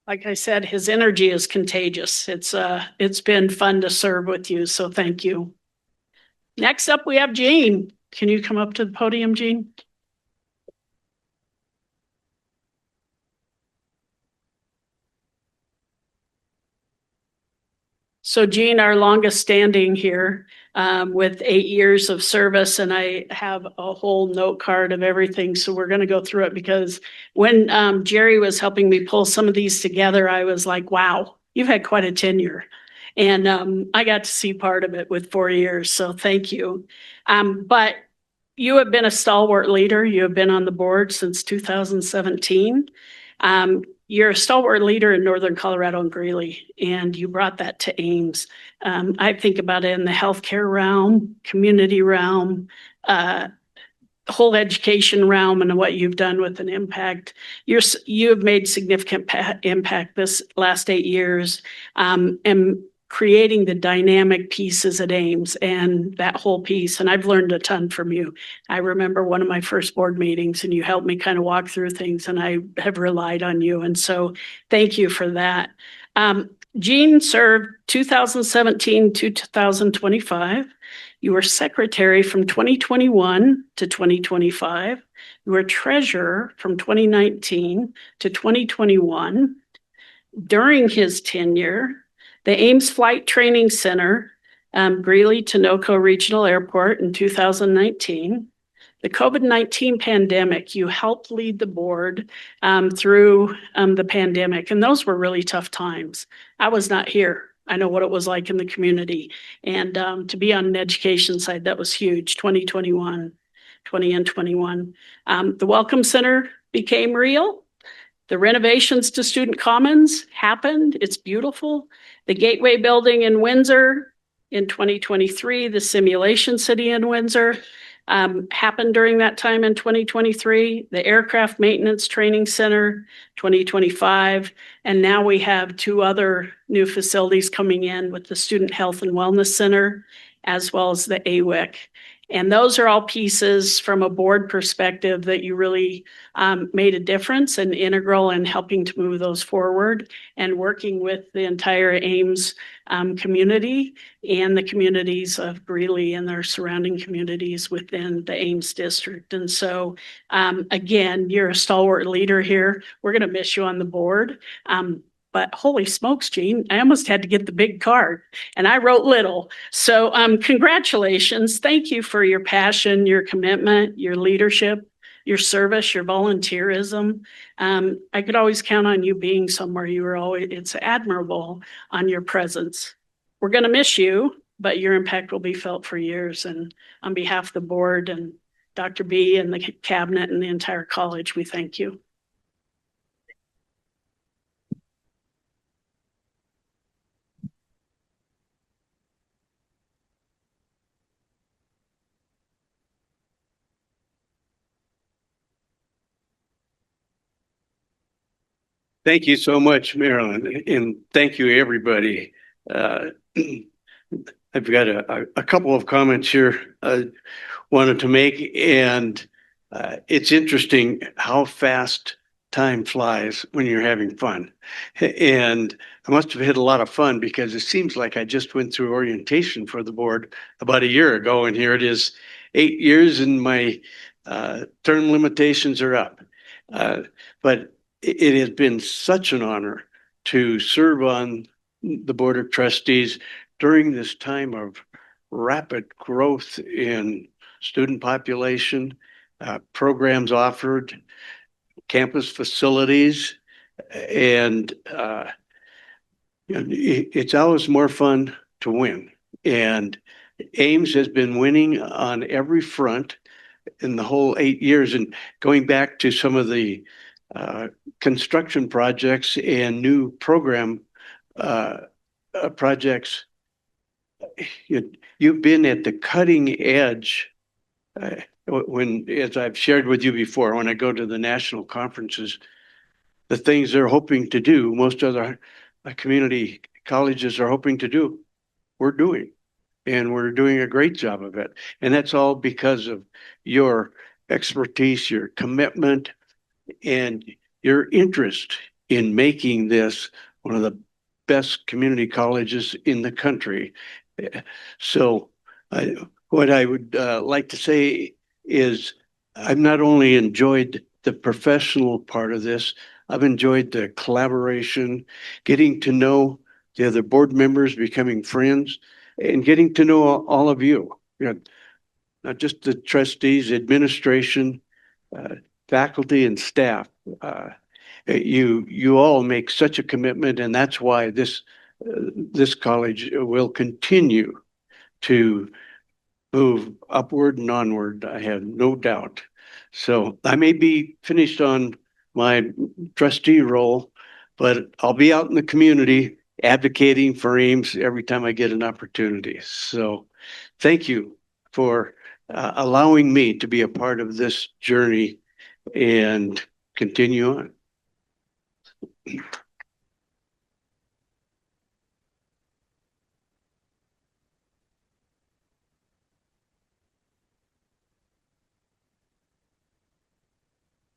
Like I said, his energy is contagious. It's been fun to serve with you, so thank you. Next up, we have Jean. Can you come up to the podium, Jean? So Jean, our longest standing here with 8 years of service, and I have a whole note card of everything. So we're going to go through it because when Jerry was helping me pull some of these together, I was like, wow, you've had quite a tenure. And I got to see part of it with 4 years. So thank you. But you have been a stalwart leader. You have been on the board since 2017. You're a stalwart leader in Northern Colorado and Greeley, and you brought that to Aims. I think about it in the healthcare realm, community realm, whole education realm, and what you've done with an impact. You have made significant impact this last 8 years, and creating the dynamic pieces at Aims and that whole piece. And I've learned a ton from you. I remember one of my first board meetings and you helped me kind of walk through things, and I have relied on you. And so thank you for that. Jean served 2017 to 2025. You were secretary from 2021 to 2025. You were treasurer from 2019 to 2021. during his tenure, the Ames Flight Training Center, Greeley Tinoco Regional Airport in 2019. The COVID-19 pandemic, you helped lead the board through the pandemic, and those were really tough times. I was not here. I know what it was like in the community, and to be on an education side, that was huge. 2021, 20 and 21. The Welcome Center became real. The renovations to Student Commons happened. It's beautiful. The Gateway Building in Windsor in 2023, the Simulation City in Windsor happened during that time in 2023, the Aircraft Maintenance Training Center, 2025, and now we have 2 other new facilities coming in with the Student Health and Wellness Center, as well as the AWIC. And those are all pieces from a board perspective that you really made a difference and integral in helping to move those forward and working with the entire Ames community and the communities of Greeley and their surrounding communities within the Ames district. And so, again, you're a stalwart leader here. We're going to miss you on the board. But holy smokes, Gene, I almost had to get the big card and I wrote little. So congratulations. Thank you for your passion, your commitment, your leadership, your service, your volunteerism. I could always count on you being somewhere. You were always, it's admirable on your presence. We're going to miss you, but your impact will be felt for years. And on behalf of the board and Dr. B and the cabinet and the entire college, we thank you. Thank you so much, Marilyn, and thank you, everybody. I've got a couple of comments here I wanted to make, and it's interesting how fast time flies when you're having fun. And I must have had a lot of fun because it seems like I just went through orientation for the board about a year ago, and here it is 8 years and my term limitations are up. But it has been such an honor to serve on the Board of Trustees during this time of rapid growth in student population, programs offered, campus facilities, and it's always more fun to win. And Ames has been winning on every front in the whole 8 years. And going back to some of the construction projects and new program projects, you've been at the cutting edge. When, as I've shared with you before, when I go to the national conferences, the things they're hoping to do, most other community colleges are hoping to do, we're doing. And we're doing a great job of it. And that's all because of your expertise, your commitment, and your interest in making this one of the best community colleges in the country. So what I would like to say is I've not only enjoyed the professional part of this, I've enjoyed the collaboration, getting to know the other board members, becoming friends, and getting to know all of you. Not just the trustees, administration, faculty and staff. You all make such a commitment, and that's why this college will continue to move upward and onward. I have no doubt. So I may be finished on my trustee role, but I'll be out in the community advocating for Ames every time I get an opportunity. So thank you for allowing me to be a part of this journey and continue on.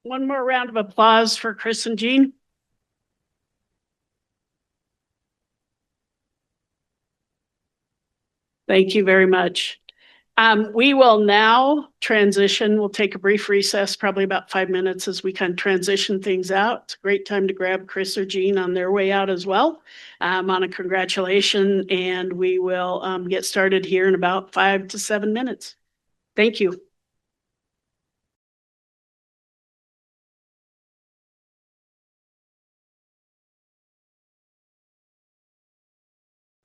One more round of applause for Chris and Jean. Thank you very much. We will now transition. We'll take a brief recess, probably about 5 minutes as we kind of transition things out. It's a great time to grab Chris or Jean on their way out as well. On a congratulation, and we will get started here in about 5 to 7 minutes. Thank you.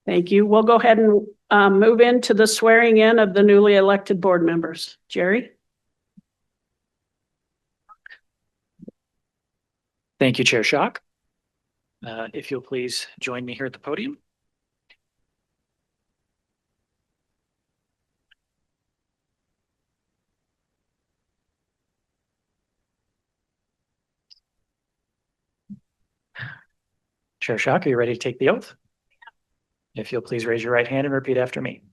Thank you. We'll go ahead and move into the swearing in of the newly elected board members. Jerry? Thank you, Chair Schock. If you'll please join me here at the podium. Chair Schock, are you ready to take the oath? If you'll please raise your right hand and repeat after me.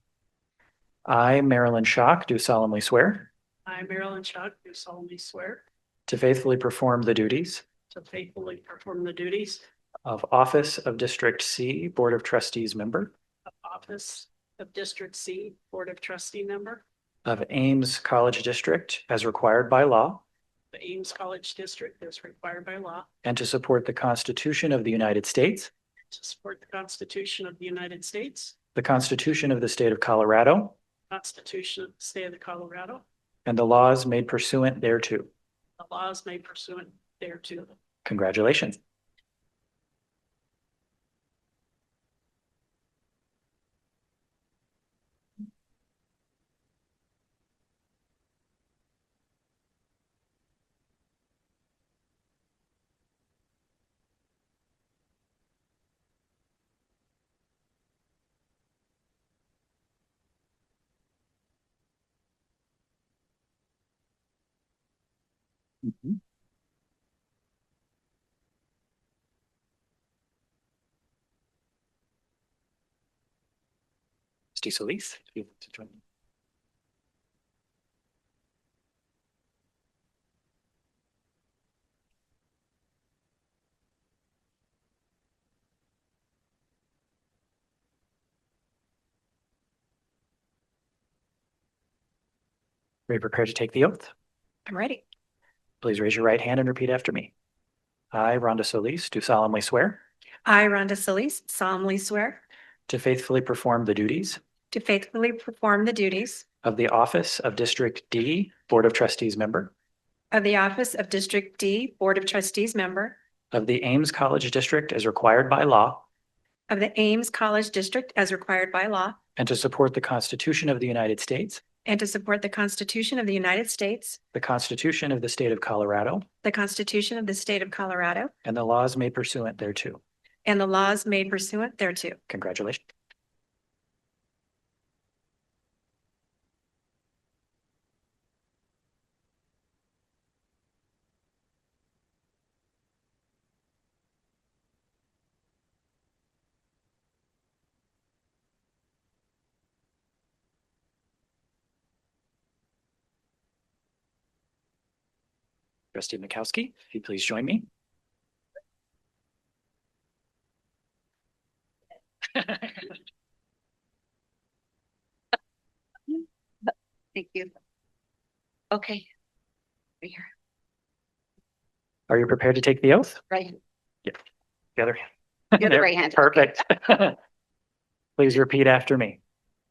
I, Marilyn Schock, do solemnly swear I, Marilyn Schock, do solemnly swear to faithfully perform the duties to faithfully perform the duties of Office of District C, Board of Trustees member of Office of District C, Board of Trustee member of Aims College District as required by law, the Ames College District as required by law, and to support the Constitution of the United States, to support the Constitution of the United States, the Constitution of the State of Colorado, Constitution of the State of Colorado, and the laws made pursuant thereto. the laws made pursuant thereto. Congratulations. Trustee Solis, if you'd like to join me. Are you prepared to take the oath? I'm ready. Please raise your right hand and repeat after me. I, Rhonda Solis, do solemnly swear I, Rhonda Solis, solemnly swear to faithfully perform the duties to faithfully perform the duties of the Office of District D, Board of Trustees member of the Office of District D, Board of Trustees member of the Ames College District as required by law, of the Ames College District as required by law, and to support the Constitution of the United States, and to support the Constitution of the United States, the Constitution of the State of Colorado, the Constitution of the State of Colorado, and the laws made pursuant thereto. and the laws made pursuant thereto. Congratulations. Trustee Mieczkowski, if you please join me. Thank you. Okay. Right here. Are you prepared to take the oath? Right. The other hand. The other There. right hand. Perfect. Please repeat after me.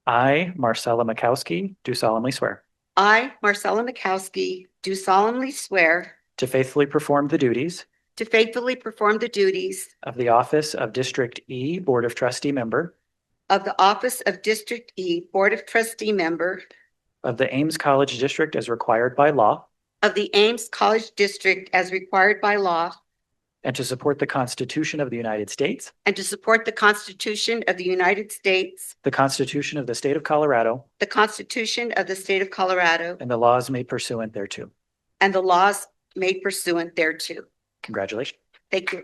I, Marcella Mieczkowski, do solemnly swear I, Marcella Mieczkowski, do solemnly swear to faithfully perform the duties to faithfully perform the duties of the Office of District E, Board of Trustee member of the Office of District E, Board of Trustee member of the Ames College District as required by law, of the Ames College District as required by law, and to support the Constitution of the United States, and to support the Constitution of the United States, the Constitution of the State of Colorado, the Constitution of the State of Colorado, and the laws made pursuant thereto. and the laws made pursuant thereto. Congratulations. Thank you.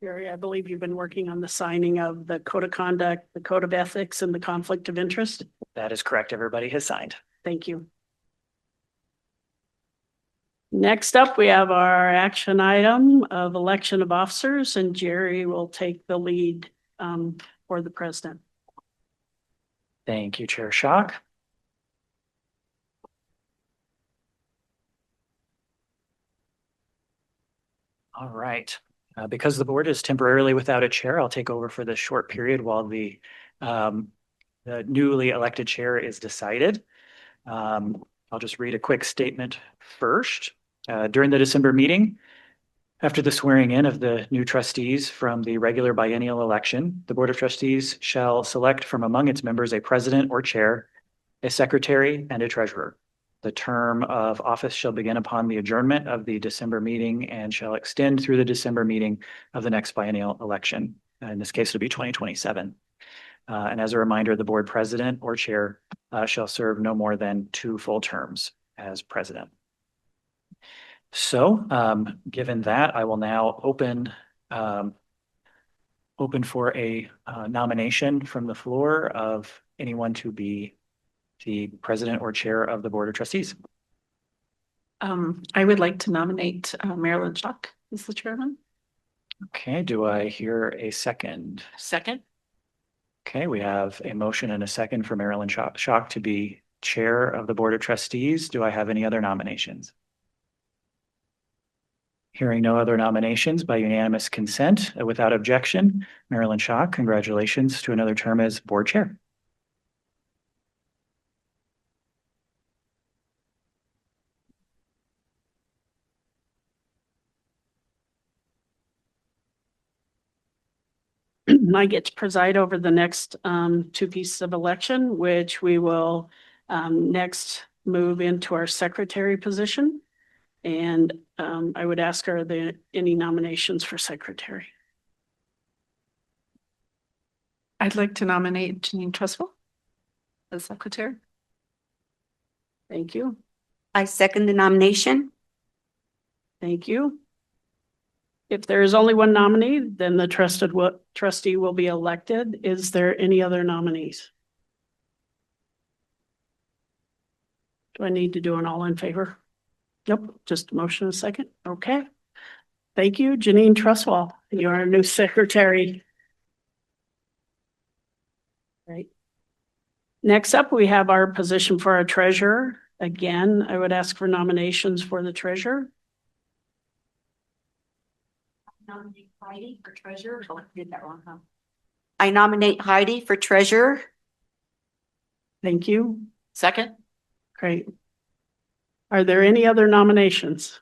Jerry, I believe you've been working on the signing of the code of conduct, the code of ethics, and the conflict of interest. That is correct. Everybody has signed. Thank you. Next up, we have our action item of election of officers, and Jerry will take the lead for the president. Thank you, Chair Schock. All right. Because the board is temporarily without a chair, I'll take over for this short period while the newly elected chair is decided. I'll just read a quick statement first. During the December meeting, after the swearing in of the new trustees from the regular biennial election, the Board of Trustees shall select from among its members a president or chair, a secretary, and a treasurer. The term of office shall begin upon the adjournment of the December meeting and shall extend through the December meeting of the next biennial election. In this case, it'll be 2027. And as a reminder, the board president or chair shall serve no more than 2 full terms as president. So, given that, I will now open for a nomination from the floor of anyone to be the president or chair of the Board of Trustees. I would like to nominate Marilyn Schock as the chairman. Okay, do I hear a second? Second. Okay, we have a motion and a second for Marilyn Schock to be chair of the Board of Trustees. Do I have any other nominations? Hearing no other nominations, by unanimous consent, without objection, Marilyn Schock, congratulations to another term as board chair. I get to preside over the next 2 pieces of election, which we will next move into our secretary position. And I would ask, are there any nominations for secretary? I'd like to nominate Janine Trustwell as secretary. Thank you. I second the nomination. Thank you. If there is only one nominee, then the trustee will be elected. Is there any other nominees? Do I need to do an all in favor? Nope, just a motion and a second. Okay. Thank you, Janine Trustwell. You are our new secretary. Right. Next up, we have our position for our treasurer. Again, I would ask for nominations for the treasurer. Nominate Heidi for treasurer. Oh, I did that wrong, huh? I nominate Heidi for treasurer. Thank you. Second. Great. Are there any other nominations?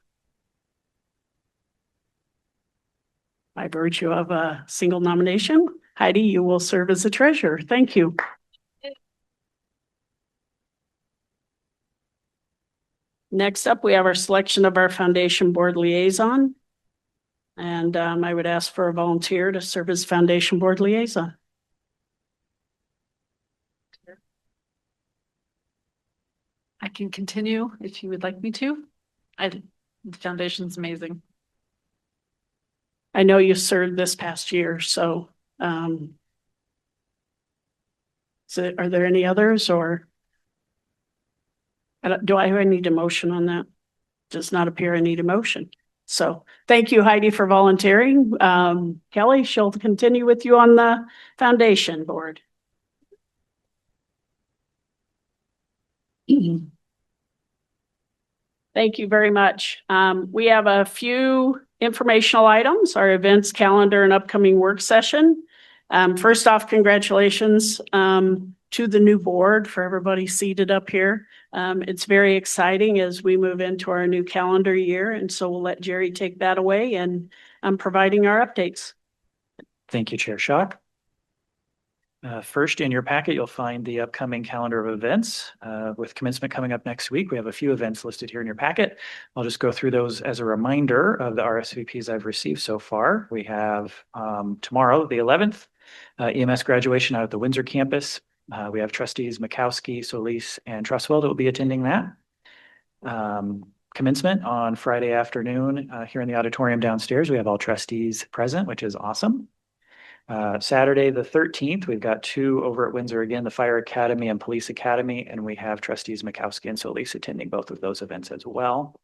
By virtue of a single nomination, Heidi, you will serve as a treasurer. Thank you. Next up, we have our selection of our foundation board liaison. And I would ask for a volunteer to serve as foundation board liaison. I can continue if you would like me to. The foundation's amazing. I know you served this past year, so are there any others, or do I need a motion on that? Does not appear I need a motion. So thank you, Heidi, for volunteering. Kelly, she'll continue with you on the foundation board. Thank you very much. We have a few informational items, our events calendar and upcoming work session. First off, congratulations to the new board for everybody seated up here. It's very exciting as we move into our new calendar year. And so we'll let Jerry take that away and providing our updates. Thank you, Chair Schock. First, in your packet, you'll find the upcoming calendar of events. With commencement coming up next week, we have a few events listed here in your packet. I'll just go through those as a reminder of the RSVPs I've received so far. We have tomorrow, the 11th, EMS graduation out at the Windsor campus. We have trustees Mieczkowski, Solis, and Trustwell that will be attending that. commencement on Friday afternoon here in the auditorium downstairs. We have all trustees present, which is awesome. Saturday, the 13th, we've got 2 over at Windsor again, the Fire Academy and Police Academy, and we have trustees Mieczkowski and Solis attending both of those events as well.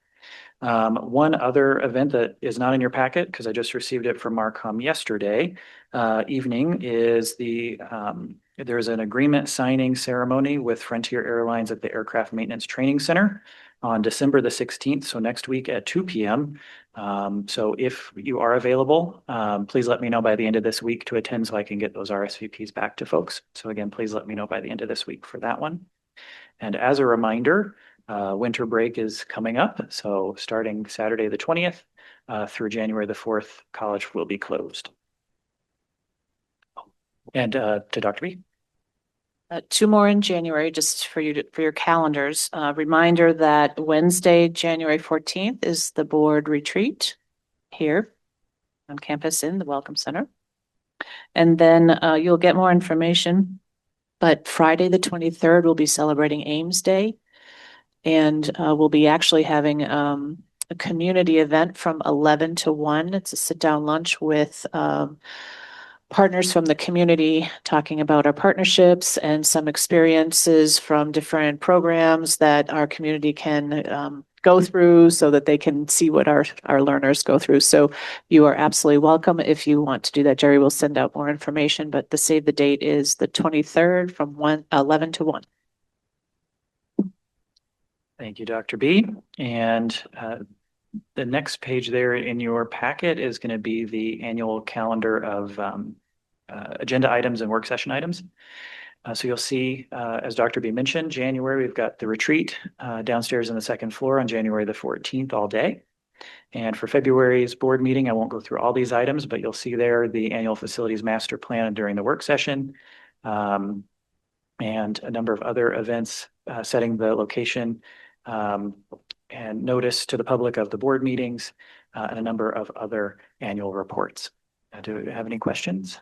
One other event that is not in your packet, because I just received it from Marcom yesterday evening, is there's an agreement signing ceremony with Frontier Airlines at the Aircraft Maintenance Training Center on December the 16th, so next week at 2 p.m. So if you are available, please let me know by the end of this week to attend so I can get those RSVPs back to folks. So again, please let me know by the end of this week for that one. And as a reminder, winter break is coming up. So starting Saturday the 20th through January the 4th, college will be closed. And to Dr. B. 2 more in January, just for your calendars. Reminder that Wednesday, January 14th is the board retreat here on campus in the Welcome Center. And then you'll get more information, but Friday, the 23rd, we'll be celebrating Aims Day. And we'll be actually having a community event from 11 to 1. It's a sit-down lunch with partners from the community, talking about our partnerships and some experiences from different programs that our community can go through so that they can see what our learners go through. So you are absolutely welcome if you want to do that. Jerry will send out more information, but the save the date is the 23rd from 11 to 1. Thank you, Dr. B. And the next page there in your packet is going to be the annual calendar of agenda items and work session items. So you'll see, as Dr. B mentioned, January, we've got the retreat downstairs on the 2nd floor on January the 14th all day. And for February's board meeting, I won't go through all these items, but you'll see there the annual facilities master plan during the work session and a number of other events setting the location and notice to the public of the board meetings and a number of other annual reports. Do you have any questions?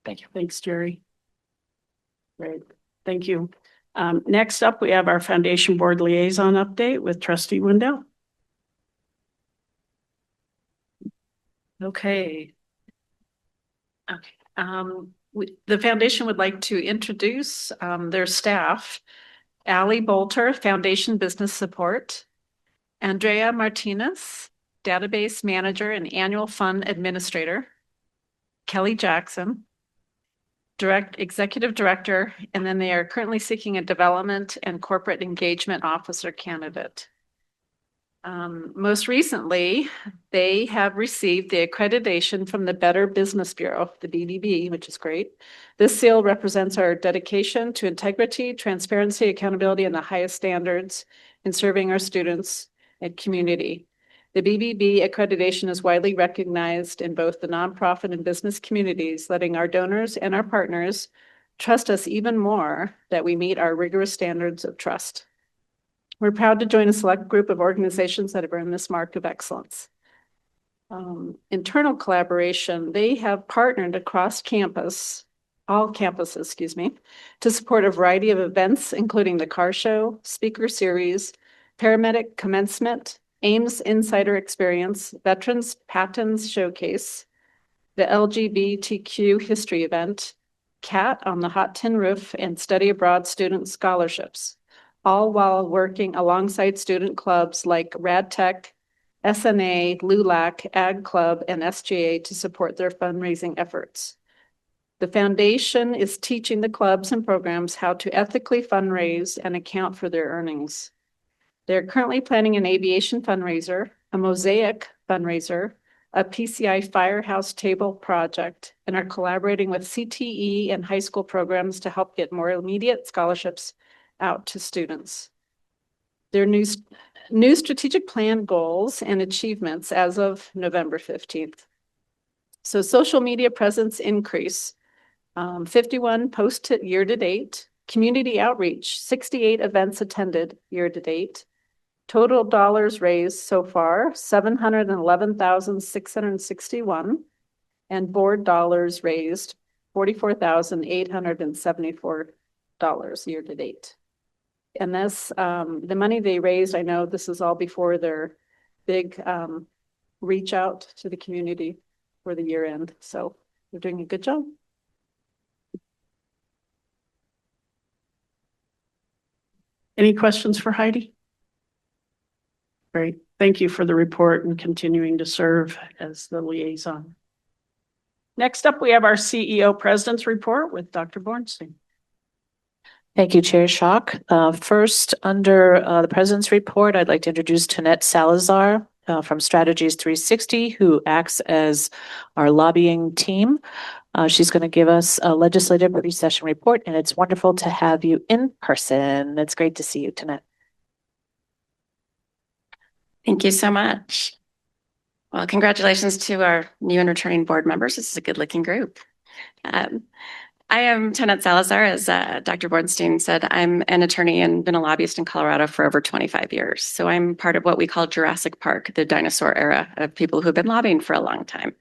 Thank you. Thanks, Jerry. Great. Thank you. Next up, we have our Foundation Board Liaison update with Trustee Wendell. Okay. The foundation would like to introduce their staff. Allie Bolter, Foundation Business Support. Andrea Martinez, Database Manager and Annual Fund Administrator. Kelly Jackson, Executive Director, and then they are currently seeking a Development and Corporate Engagement Officer candidate. Most recently, they have received the accreditation from the Better Business Bureau, the BBB, which is great. This seal represents our dedication to integrity, transparency, accountability, and the highest standards in serving our students and community. The BBB accreditation is widely recognized in both the nonprofit and business communities, letting our donors and our partners trust us even more that we meet our rigorous standards of trust. We're proud to join a select group of organizations that have earned this mark of excellence. Internal collaboration, they have partnered across campus, all campuses, to support a variety of events, including the car show, speaker series, paramedic commencement, Aims Insider Experience, Veterans Patents Showcase, the LGBTQ History Event, CAT on the Hot Tin Roof, and Study Abroad Student Scholarships, all while working alongside student clubs like RadTech, SNA, LULAC, Ag Club, and SGA to support their fundraising efforts. The foundation is teaching the clubs and programs how to ethically fundraise and account for their earnings. They're currently planning an aviation fundraiser, a mosaic fundraiser, a PCI firehouse table project, and are collaborating with CTE and high school programs to help get more immediate scholarships out to students. Their new strategic plan goals and achievements as of November 15th. So social media presence increase, 51 posts year to date, community outreach, 68 events attended year to date. Total dollars raised so far, $711,661, and board dollars raised, $44,874 year to date. And this, the money they raised, I know this is all before their big reach out to the community for the year end. So they're doing a good job. Any questions for Heidi? Great. Thank you for the report and continuing to serve as the liaison. Next up, we have our CEO President's Report with Dr. Bornstein. Thank you, Chair Schock. First, under the President's Report, I'd like to introduce Tonette Salazar from Strategies 360, who acts as our lobbying team. She's going to give us a legislative pre-session report, and it's wonderful to have you in person. It's great to see you, Tonette. Thank you so much. Well, congratulations to our new and returning board members. This is a good-looking group. I am Tonette Salazar, as Dr. Bornstein said. I'm an attorney and been a lobbyist in Colorado for over 25 years. So I'm part of what we call Jurassic Park, the dinosaur era of people who've been lobbying for a long time.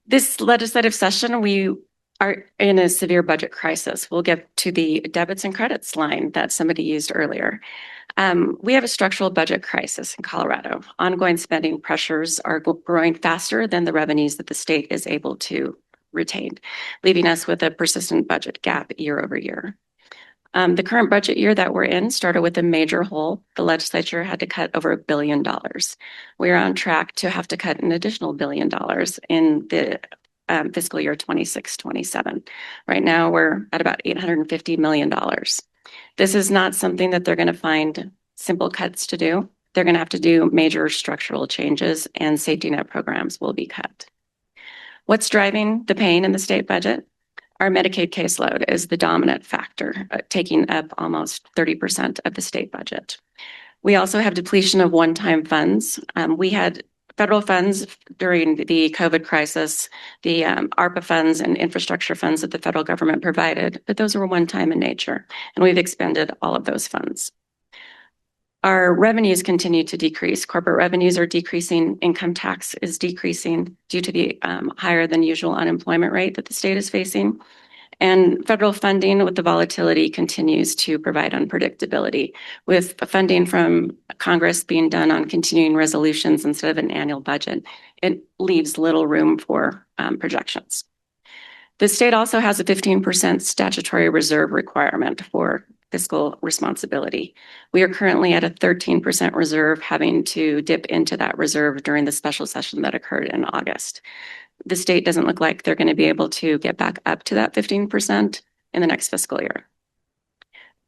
This legislative session, we are in a severe budget crisis. We'll get to the debits and credits line that somebody used earlier. We have a structural budget crisis in Colorado. Ongoing spending pressures are growing faster than the revenues that the state is able to retain, leaving us with a persistent budget gap year over year. The current budget year that we're in started with a major hole. The legislature had to cut over $1 billion. We are on track to have to cut an additional $1 billion in the fiscal year 26-27. Right now, we're at about $850 million. This is not something that they're going to find simple cuts to do. They're going to have to do major structural changes, and safety net programs will be cut. What's driving the pain in the state budget? Our Medicaid caseload is the dominant factor, taking up almost 30% of the state budget. We also have depletion of one-time funds. We had federal funds during the COVID crisis, the ARPA funds and infrastructure funds that the federal government provided, but those were one-time in nature, and we've expended all of those funds. Our revenues continue to decrease. Corporate revenues are decreasing. Income tax is decreasing due to the higher than usual unemployment rate that the state is facing. And federal funding with the volatility continues to provide unpredictability, with funding from Congress being done on continuing resolutions instead of an annual budget. It leaves little room for projections. The state also has a 15% statutory reserve requirement for fiscal responsibility. We are currently at a 13% reserve, having to dip into that reserve during the special session that occurred in August. The state doesn't look like they're going to be able to get back up to that 15% in the next fiscal year.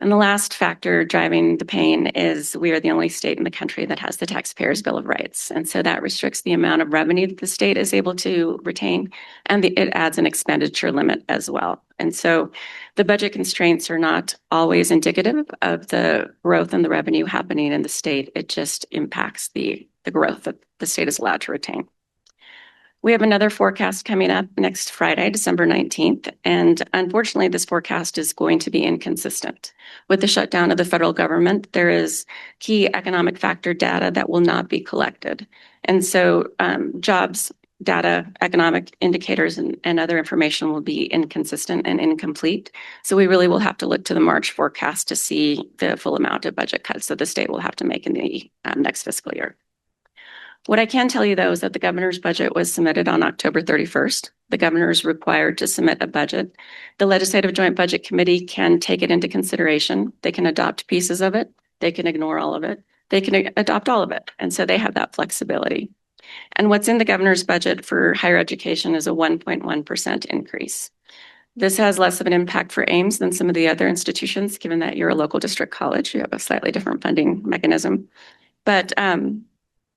And the last factor driving the pain is we are the only state in the country that has the Taxpayers' Bill of Rights. And so that restricts the amount of revenue that the state is able to retain, and it adds an expenditure limit as well. And so the budget constraints are not always indicative of the growth and the revenue happening in the state. It just impacts the growth that the state is allowed to retain. We have another forecast coming up next Friday, December 19th, and unfortunately, this forecast is going to be inconsistent. With the shutdown of the federal government, there is key economic factor data that will not be collected. And so jobs data, economic indicators, and other information will be inconsistent and incomplete. So we really will have to look to the March forecast to see the full amount of budget cuts that the state will have to make in the next fiscal year. What I can tell you, though, is that the governor's budget was submitted on October 31st. The governor is required to submit a budget. The Legislative Joint Budget Committee can take it into consideration. They can adopt pieces of it. They can ignore all of it. They can adopt all of it. And so they have that flexibility. And what's in the governor's budget for higher education is a 1.1% increase. This has less of an impact for Aims than some of the other institutions, given that you're a local district college. You have a slightly different funding mechanism. But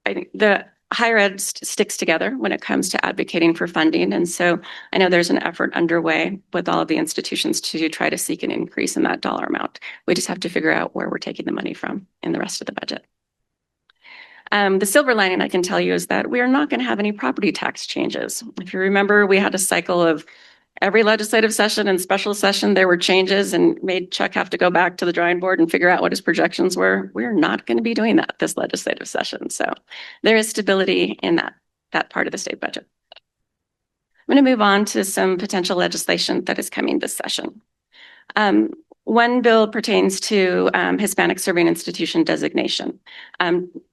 I think the higher ed sticks together when it comes to advocating for funding. And so I know there's an effort underway with all of the institutions to try to seek an increase in that dollar amount. We just have to figure out where we're taking the money from in the rest of the budget. The silver lining I can tell you is that we are not going to have any property tax changes. If you remember, we had a cycle of every legislative session and special session, there were changes and made Chuck have to go back to the drawing board and figure out what his projections were. We're not going to be doing that this legislative session. So there is stability in that part of the state budget. I'm going to move on to some potential legislation that is coming this session. One bill pertains to Hispanic serving institution designation.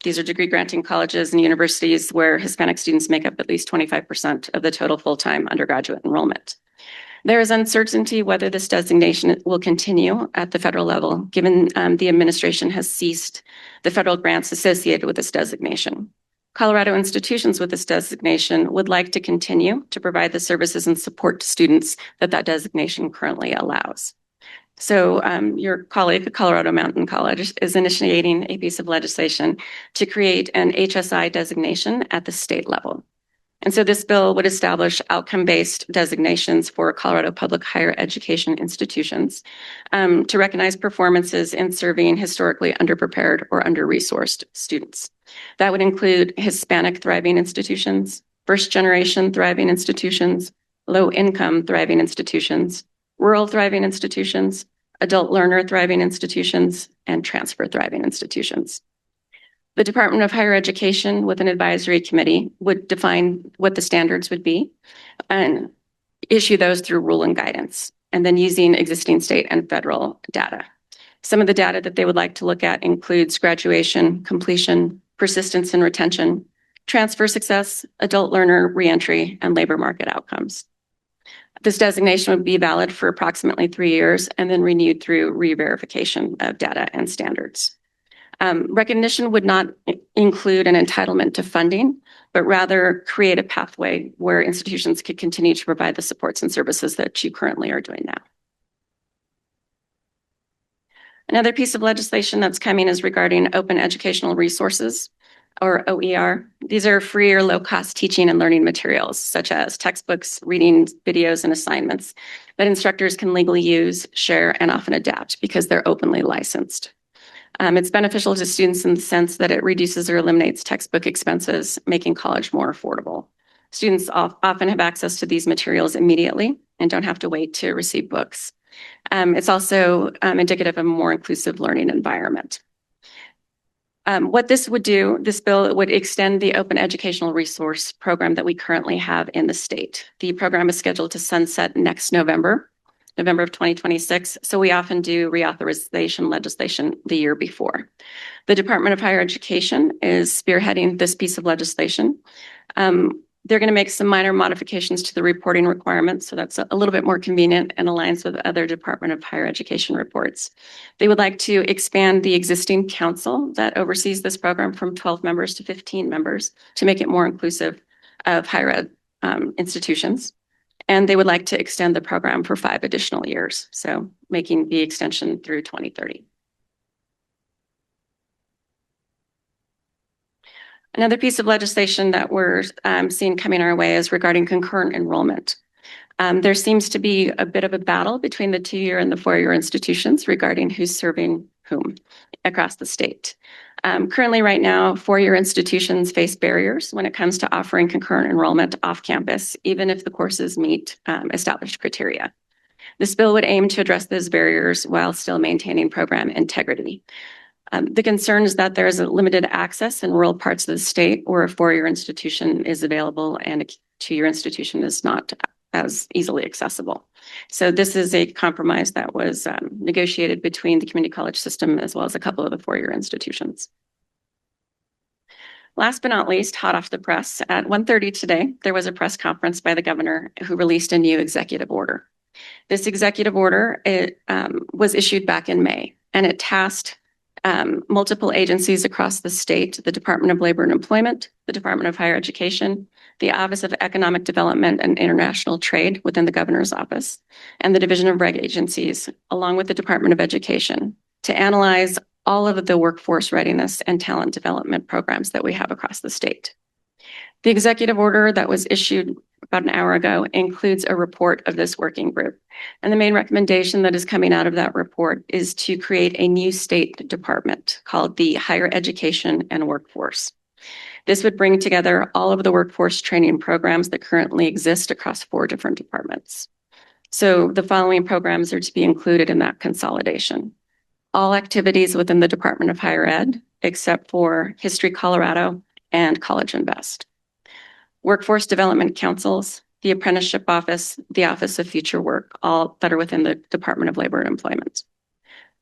These are degree granting colleges and universities where Hispanic students make up at least 25% of the total full-time undergraduate enrollment. There is uncertainty whether this designation will continue at the federal level, given the administration has ceased the federal grants associated with this designation. Colorado institutions with this designation would like to continue to provide the services and support to students that that designation currently allows. So your colleague, Colorado Mountain College, is initiating a piece of legislation to create an HSI designation at the state level. And so this bill would establish outcome-based designations for Colorado public higher education institutions to recognize performances in serving historically underprepared or under-resourced students. That would include Hispanic thriving institutions, first-generation thriving institutions, low-income thriving institutions, rural thriving institutions, adult learner thriving institutions, and transfer thriving institutions. The Department of Higher Education, with an advisory committee, would define what the standards would be and issue those through rule and guidance, and then using existing state and federal data. Some of the data that they would like to look at includes graduation, completion, persistence and retention, transfer success, adult learner reentry, and labor market outcomes. This designation would be valid for approximately 3 years and then renewed through re-verification of data and standards. Recognition would not include an entitlement to funding, but rather create a pathway where institutions could continue to provide the supports and services that you currently are doing now. Another piece of legislation that's coming is regarding open educational resources, or OER. These are free or low-cost teaching and learning materials, such as textbooks, reading, videos, and assignments that instructors can legally use, share, and often adapt because they're openly licensed. It's beneficial to students in the sense that it reduces or eliminates textbook expenses, making college more affordable. Students often have access to these materials immediately and don't have to wait to receive books. It's also indicative of a more inclusive learning environment. What this would do, this bill would extend the open educational resource program that we currently have in the state. The program is scheduled to sunset next November of 2026. So we often do reauthorization legislation the year before. The Department of Higher Education is spearheading this piece of legislation. They're going to make some minor modifications to the reporting requirements, so that's a little bit more convenient and aligns with other Department of Higher Education reports. They would like to expand the existing council that oversees this program from 12 members to 15 members to make it more inclusive of higher ed institutions. And they would like to extend the program for 5 additional years, so making the extension through 2030. Another piece of legislation that we're seeing coming our way is regarding concurrent enrollment. There seems to be a bit of a battle between the 2-year and the 4-year institutions regarding who's serving whom across the state. Currently, right now, 4-year institutions face barriers when it comes to offering concurrent enrollment off campus, even if the courses meet established criteria. This bill would aim to address those barriers while still maintaining program integrity. The concern is that there is a limited access in rural parts of the state where a 4-year institution is available and a 2-year institution is not as easily accessible. So this is a compromise that was negotiated between the community college system as well as a couple of the 4-year institutions. Last but not least, hot off the press, at 1:30 today, there was a press conference by the governor who released a new executive order. This executive order was issued back in May, and it tasked multiple agencies across the state, the Department of Labor and Employment, the Department of Higher Education, the Office of Economic Development and International Trade within the governor's office, and the Division of Reg Agencies, along with the Department of Education, to analyze all of the workforce readiness and talent development programs that we have across the state. The executive order that was issued about an hour ago includes a report of this working group. And the main recommendation that is coming out of that report is to create a new state department called the Higher Education and Workforce. This would bring together all of the workforce training programs that currently exist across 4 different departments. So the following programs are to be included in that consolidation. All activities within the Department of Higher Ed, except for History Colorado and College Invest. Workforce Development Councils, the Apprenticeship Office, the Office of Future Work, all that are within the Department of Labor and Employment.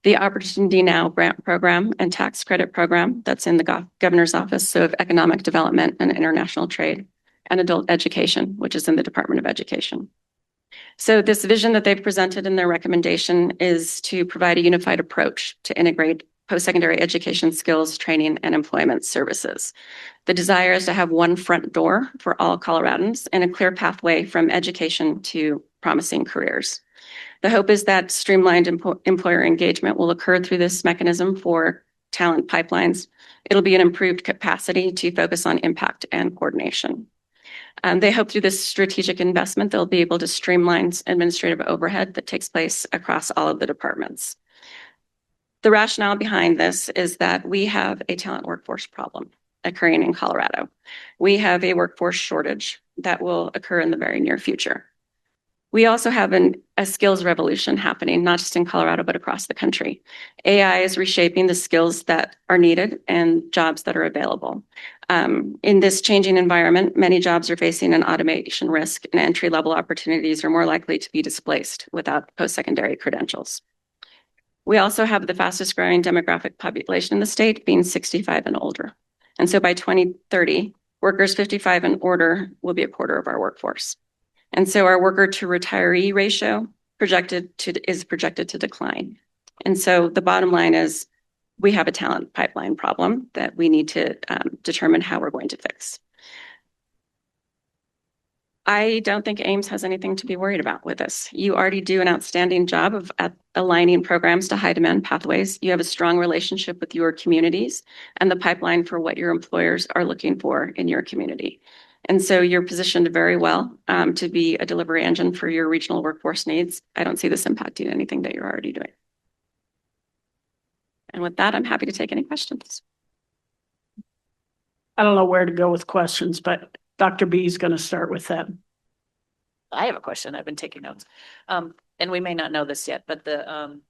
the Opportunity Now grant program and tax credit program that's in the Governor's Office of Economic Development and International Trade, and adult education, which is in the Department of Education. So this vision that they've presented in their recommendation is to provide a unified approach to integrate post-secondary education skills, training, and employment services. The desire is to have one front door for all Coloradans and a clear pathway from education to promising careers. The hope is that streamlined employer engagement will occur through this mechanism for talent pipelines. It'll be an improved capacity to focus on impact and coordination. They hope through this strategic investment, they'll be able to streamline administrative overhead that takes place across all of the departments. The rationale behind this is that we have a talent workforce problem occurring in Colorado. We have a workforce shortage that will occur in the very near future. We also have a skills revolution happening, not just in Colorado, but across the country. AI is reshaping the skills that are needed and jobs that are available. In this changing environment, many jobs are facing an automation risk, and entry-level opportunities are more likely to be displaced without post-secondary credentials. We also have the fastest growing demographic population in the state, being 65 and older. And so by 2030, workers 55 and older will be a quarter of our workforce. And so our worker to retiree ratio is projected to decline. And so the bottom line is we have a talent pipeline problem that we need to determine how we're going to fix. I don't think Aims has anything to be worried about with this. You already do an outstanding job of aligning programs to high demand pathways. You have a strong relationship with your communities and the pipeline for what your employers are looking for in your community. And so you're positioned very well to be a delivery engine for your regional workforce needs. I don't see this impacting anything that you're already doing. And with that, I'm happy to take any questions. I don't know where to go with questions, but Dr. B is going to start with that. I have a question. I've been taking notes. And we may not know this yet, but the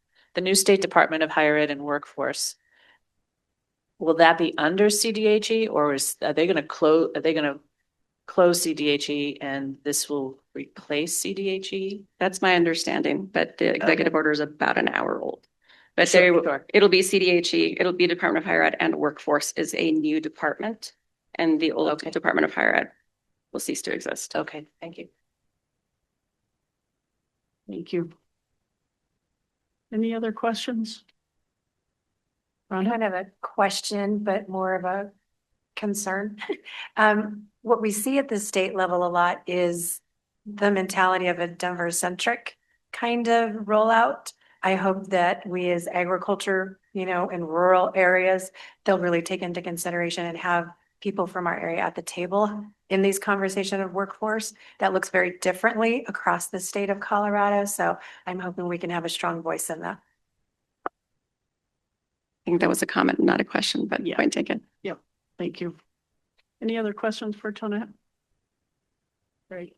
new State Department of Higher Ed and Workforce, will that be under CDHE, or are they going to close CDHE and this will replace CDHE? That's my understanding, but the executive order is about an hour old. But Sure. It'll be CDHE, it'll be Department of Higher Ed, and Workforce is a new department, and the old Department of Higher Ed will cease to exist. Okay, thank you. Thank you. Any other questions? Kind of a question, but more of a concern. What we see at the state level a lot is the mentality of a Denver-centric kind of rollout. I hope that we as agriculture, in rural areas, they'll really take into consideration and have people from our area at the table in these conversations of workforce that looks very differently across the state of Colorado. So I'm hoping we can have a strong voice in that. I think that was a comment, not a question, but Yeah. point taken. Yep. Thank you. Any other questions for Tonette? Great.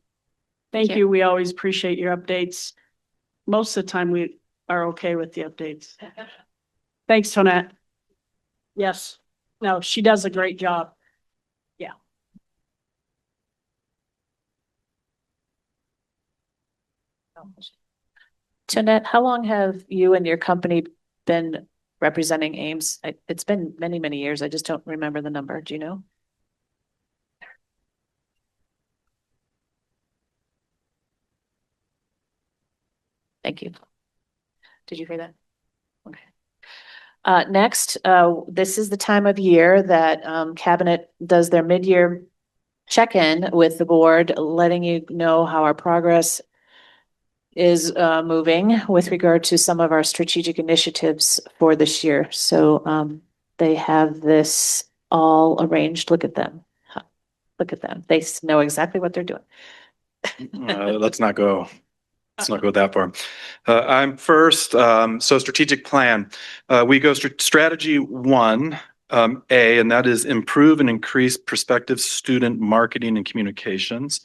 Thank you. We always appreciate your updates. Most of the time we are okay with the updates. Thanks, Tonette. Yes. No, she does a great job. Yeah. Jeanette, how long have you and your company been representing Aims? It's been many, many years. I just don't remember the number. Do you know? Thank you. Did you hear that? Okay. Next, this is the time of year that Cabinet does their mid-year check-in with the board, letting you know how our progress is moving with regard to some of our strategic initiatives for this year. So they have this all arranged. Look at them. Look at them. They know exactly what they're doing. Let's not go that far. I'm first. So strategic plan. We go strategy 1, A, and that is improve and increase prospective student marketing and communications.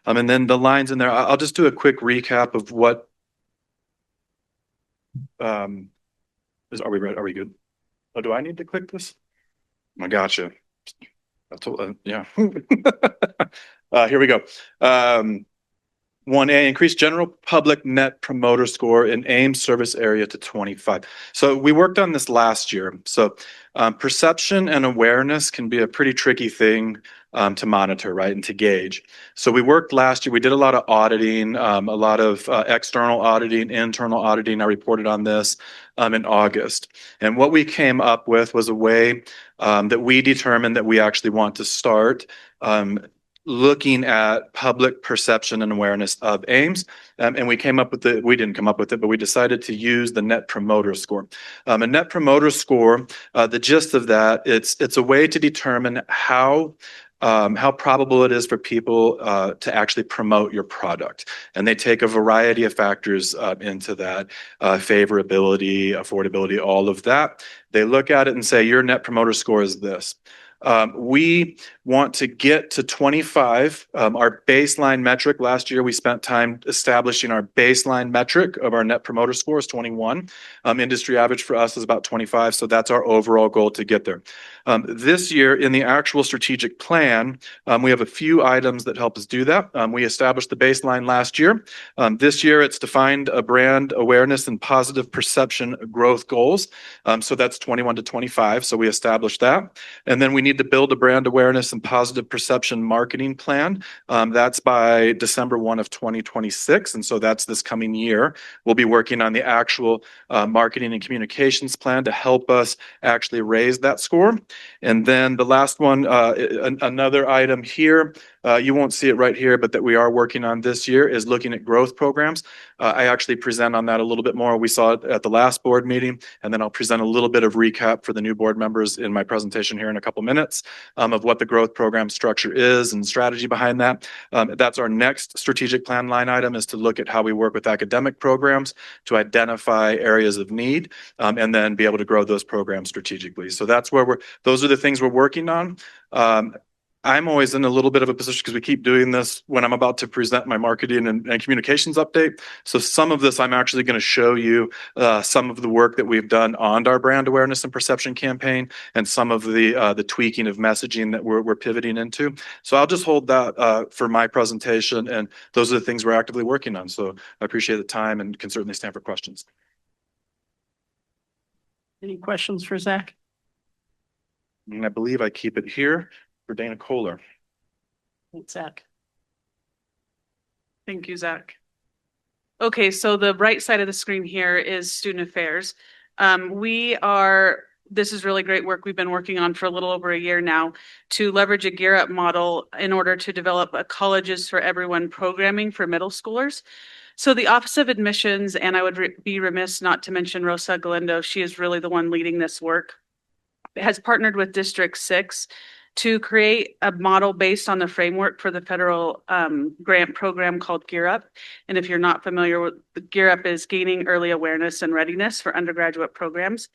And then the lines in there, I'll just do a quick recap of what. Are we ready? Are we good? Oh, do I need to click this? I gotcha. Yeah. Here we go. 1A, increase general public net promoter score in Ames service area to 25. So we worked on this last year. So perception and awareness can be a pretty tricky thing to monitor, right, and to gauge. So we worked last year. We did a lot of auditing, a lot of external auditing, internal auditing. I reported on this in August. And what we came up with was a way that we determined that we actually want to start looking at public perception and awareness of Ames. And we came up with we didn't come up with it, but we decided to use the Net Promoter Score. A Net Promoter Score, the gist of that, it's a way to determine how probable it is for people to actually promote your product. And they take a variety of factors into that, favorability, affordability, all of that. They look at it and say, your Net Promoter Score is this. We want to get to 25. Our baseline metric last year, we spent time establishing our baseline metric of our Net Promoter Score is 21. Industry average for us is about 25. So that's our overall goal to get there. This year in the actual strategic plan, we have a few items that help us do that. We established the baseline last year. This year it's defined a brand awareness and positive perception growth goals. So that's 21 to 25. So we established that. And then we need to build a brand awareness and positive perception marketing plan. That's by December 1 of 2026. And so that's this coming year. We'll be working on the actual marketing and communications plan to help us actually raise that score. And then the last one, another item here, you won't see it right here, but that we are working on this year is looking at growth programs. I actually present on that a little bit more. We saw it at the last board meeting, and then I'll present a little bit of recap for the new board members in my presentation here in a couple minutes of what the growth program structure is and strategy behind that. That's our next strategic plan line item, is to look at how we work with academic programs to identify areas of need and then be able to grow those programs strategically. So that's where those are the things we're working on. I'm always in a little bit of a position because we keep doing this when I'm about to present my marketing and communications update. So some of this, I'm actually going to show you some of the work that we've done on our brand awareness and perception campaign and some of the tweaking of messaging that we're pivoting into. So I'll just hold that for my presentation. And those are the things we're actively working on. So I appreciate the time and can certainly stand for questions. Any questions for Zach? And I believe I keep it here for Dana Kohler. Thanks, Zach. Thank you, Zach. Okay, so the right side of the screen here is student affairs. This is really great work we've been working on for a little over a year now to leverage a Gear Up model in order to develop a Colleges for Everyone programming for middle schoolers. So the Office of Admissions, and I would be remiss not to mention Rosa Galindo, she is really the one leading this work, has partnered with District 6 to create a model based on the framework for the federal grant program called Gear Up. And if you're not familiar with Gear Up, is gaining early awareness and readiness for undergraduate programs.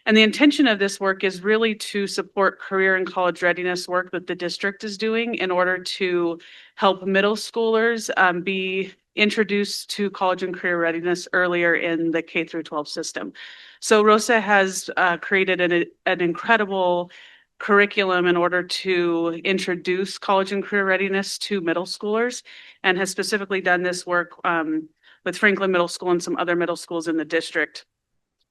And the intention of this work is really to support career and college readiness work that the district is doing in order to help middle schoolers be introduced to college and career readiness earlier in the K through 12 system. So Rosa has created an incredible curriculum in order to introduce college and career readiness to middle schoolers, and has specifically done this work with Franklin Middle School and some other middle schools in the district.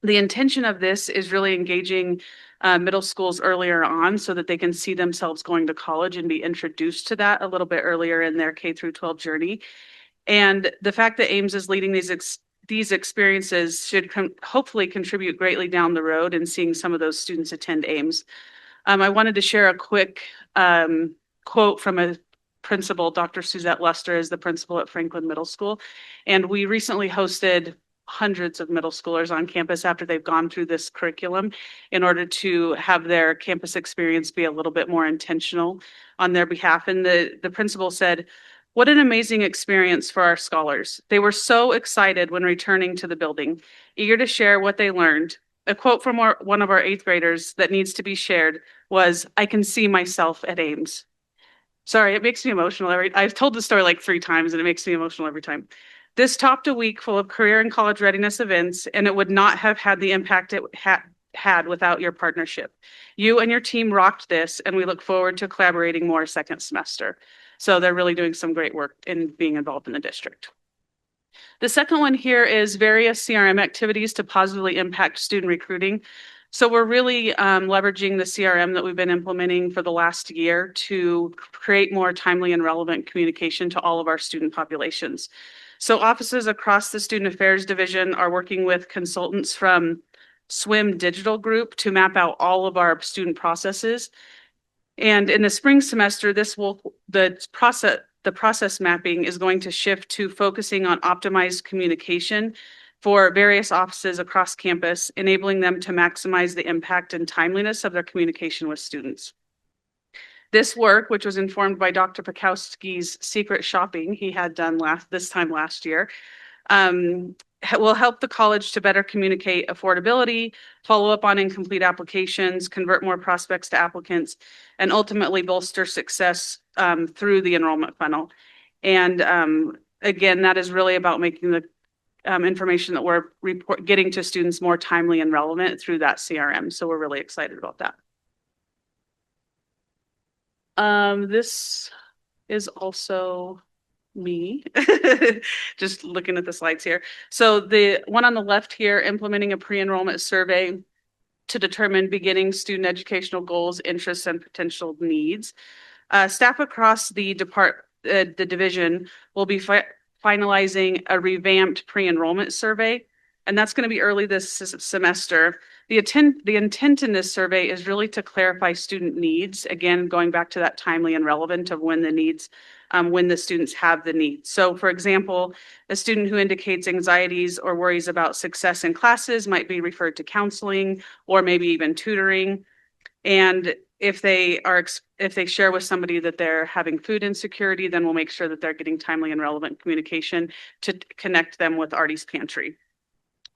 The intention of this is really engaging middle schools earlier on so that they can see themselves going to college and be introduced to that a little bit earlier in their K through 12 journey. And the fact that Ames is leading these experiences should hopefully contribute greatly down the road in seeing some of those students attend Ames. I wanted to share a quick quote from a principal. Dr. Suzette Lester is the principal at Franklin Middle School. And we recently hosted hundreds of middle schoolers on campus after they've gone through this curriculum in order to have their campus experience be a little bit more intentional on their behalf. And the principal said, "What an amazing experience for our scholars. They were so excited when returning to the building, eager to share what they learned. A quote from one of our 8th graders that needs to be shared was, 'I can see myself at Ames.'" Sorry, it makes me emotional. I've told the story like 3 times and it makes me emotional every time. "This topped a week full of career and college readiness events, and it would not have had the impact it had without your partnership. You and your team rocked this, and we look forward to collaborating more second semester." So they're really doing some great work in being involved in the district. The second one here is various CRM activities to positively impact student recruiting. So we're really leveraging the CRM that we've been implementing for the last year to create more timely and relevant communication to all of our student populations. So offices across the Student Affairs Division are working with consultants from SWIM Digital Group to map out all of our student processes. And in the spring semester, the process mapping is going to shift to focusing on optimized communication for various offices across campus, enabling them to maximize the impact and timeliness of their communication with students. This work, which was informed by Dr. Mieczkowski's secret shopping he had done this time last year, will help the college to better communicate affordability, follow up on incomplete applications, convert more prospects to applicants, and ultimately bolster success through the enrollment funnel. And again, that is really about making the information that we're getting to students more timely and relevant through that CRM. So we're really excited about that. This is also me, just looking at the slides here. So the one on the left here, implementing a pre-enrollment survey to determine beginning student educational goals, interests, and potential needs. Staff across the division will be finalizing a revamped pre-enrollment survey, and that's going to be early this semester. The intent in this survey is really to clarify student needs, again, going back to that timely and relevant of when the needs, when the students have the needs. So for example, a student who indicates anxieties or worries about success in classes might be referred to counseling or maybe even tutoring. And if they share with somebody that they're having food insecurity, then we'll make sure that they're getting timely and relevant communication to connect them with Artie's Pantry.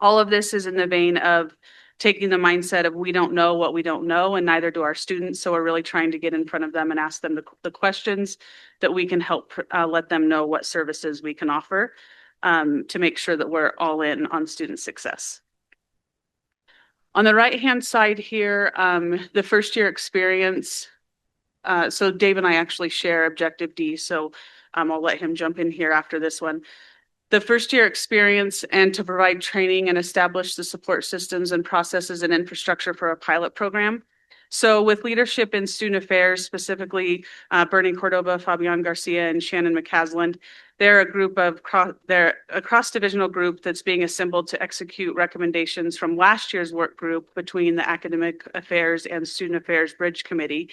All of this is in the vein of taking the mindset of we don't know what we don't know, and neither do our students. So we're really trying to get in front of them and ask them the questions that we can help let them know what services we can offer to make sure that we're all in on student success. On the right-hand side here, the first year experience. So Dave and I actually share Objective D, so I'll let him jump in here after this one. The first year experience and to provide training and establish the support systems and processes and infrastructure for a pilot program. So with leadership in student affairs, specifically Bernie Cordoba, Fabian Garcia, and Shannon McCasland, they're a group of a cross-divisional group that's being assembled to execute recommendations from last year's work group between the Academic Affairs and Student Affairs Bridge Committee.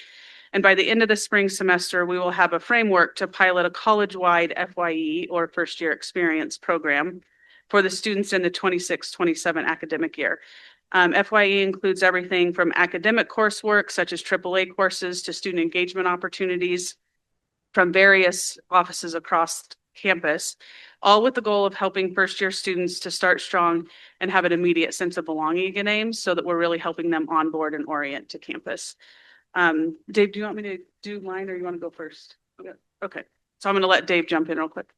And by the end of the spring semester, we will have a framework to pilot a college-wide FYE or first year experience program for the students in the 26-27 academic year. FYE includes everything from academic coursework, such as AAA courses, to student engagement opportunities from various offices across campus, all with the goal of helping first year students to start strong and have an immediate sense of belonging at Aims, so that we're really helping them onboard and orient to campus. Dave, do you want me to do mine or you want to go first? Okay. So I'm going to let Dave jump in real quick.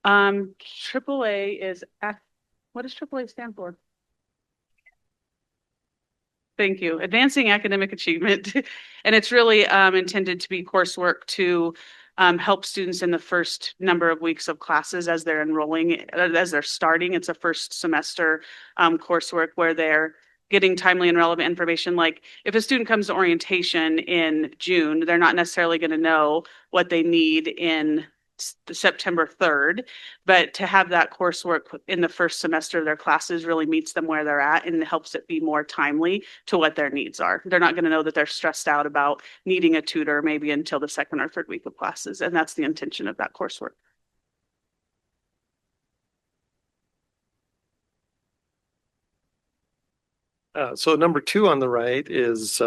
AAA is, what does AAA stand for? Thank you. Advancing Academic Achievement. And it's really intended to be coursework to help students in the first number of weeks of classes as they're enrolling, as they're starting. It's a first semester coursework where they're getting timely and relevant information. Like if a student comes to orientation in June, they're not necessarily going to know what they need in September 3rd, but to have that coursework in the first semester of their classes really meets them where they're at and helps it be more timely to what their needs are. They're not going to know that they're stressed out about needing a tutor maybe until the second or third week of classes. And that's the intention of that coursework. So number 2 on the right is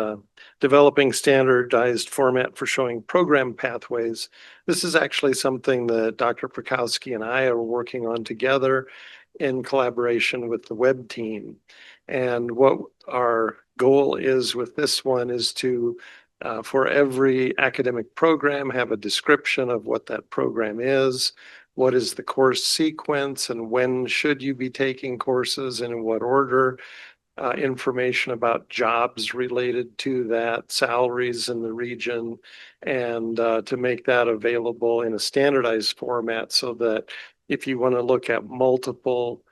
developing standardized format for showing program pathways. This is actually something that Dr. Mieczkowski and I are working on together in collaboration with the web team. And what our goal is with this one is to, for every academic program, have a description of what that program is, what is the course sequence, and when should you be taking courses and in what order. information about jobs related to that, salaries in the region, and to make that available in a standardized format so that if you want to look at multiple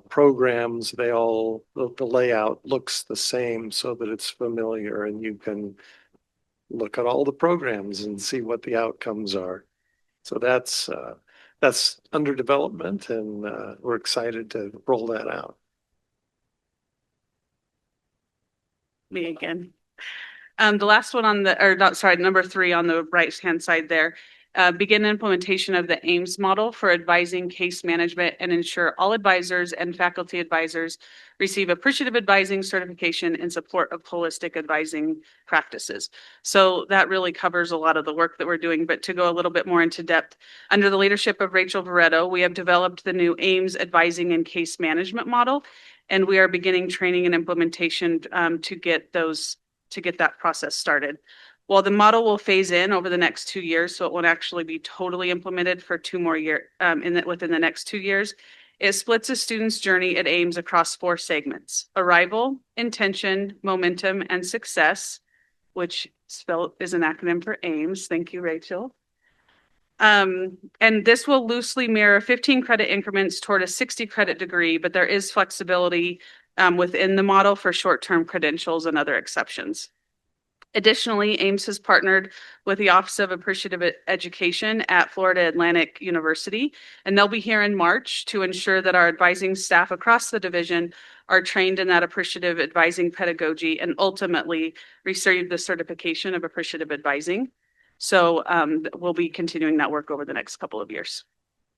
programs, the layout looks the same so that it's familiar and you can look at all the programs and see what the outcomes are. So that's under development, and we're excited to roll that out. Me again. The last one on the, or not, sorry, number 3 on the right-hand side there. Begin implementation of the Aims model for advising case management and ensure all advisors and faculty advisors receive appreciative advising certification in support of holistic advising practices. So that really covers a lot of the work that we're doing, but to go a little bit more into depth, under the leadership of Rachel Veretto, we have developed the new Aims advising and case management model, and we are beginning training and implementation to get that process started. While the model will phase in over the next 2 years, so it won't actually be totally implemented for 2 more years within the next 2 years, it splits a student's journey at Aims across 4 segments: arrival, intention, momentum, and success, which is an acronym for Aims. Thank you, Rachel. And this will loosely mirror 15 credit increments toward a 60 credit degree, but there is flexibility within the model for short-term credentials and other exceptions. Additionally, Aims has partnered with the Office of Appreciative Education at Florida Atlantic University, and they'll be here in March to ensure that our advising staff across the division are trained in that appreciative advising pedagogy and ultimately receive the certification of appreciative advising. So we'll be continuing that work over the next couple of years.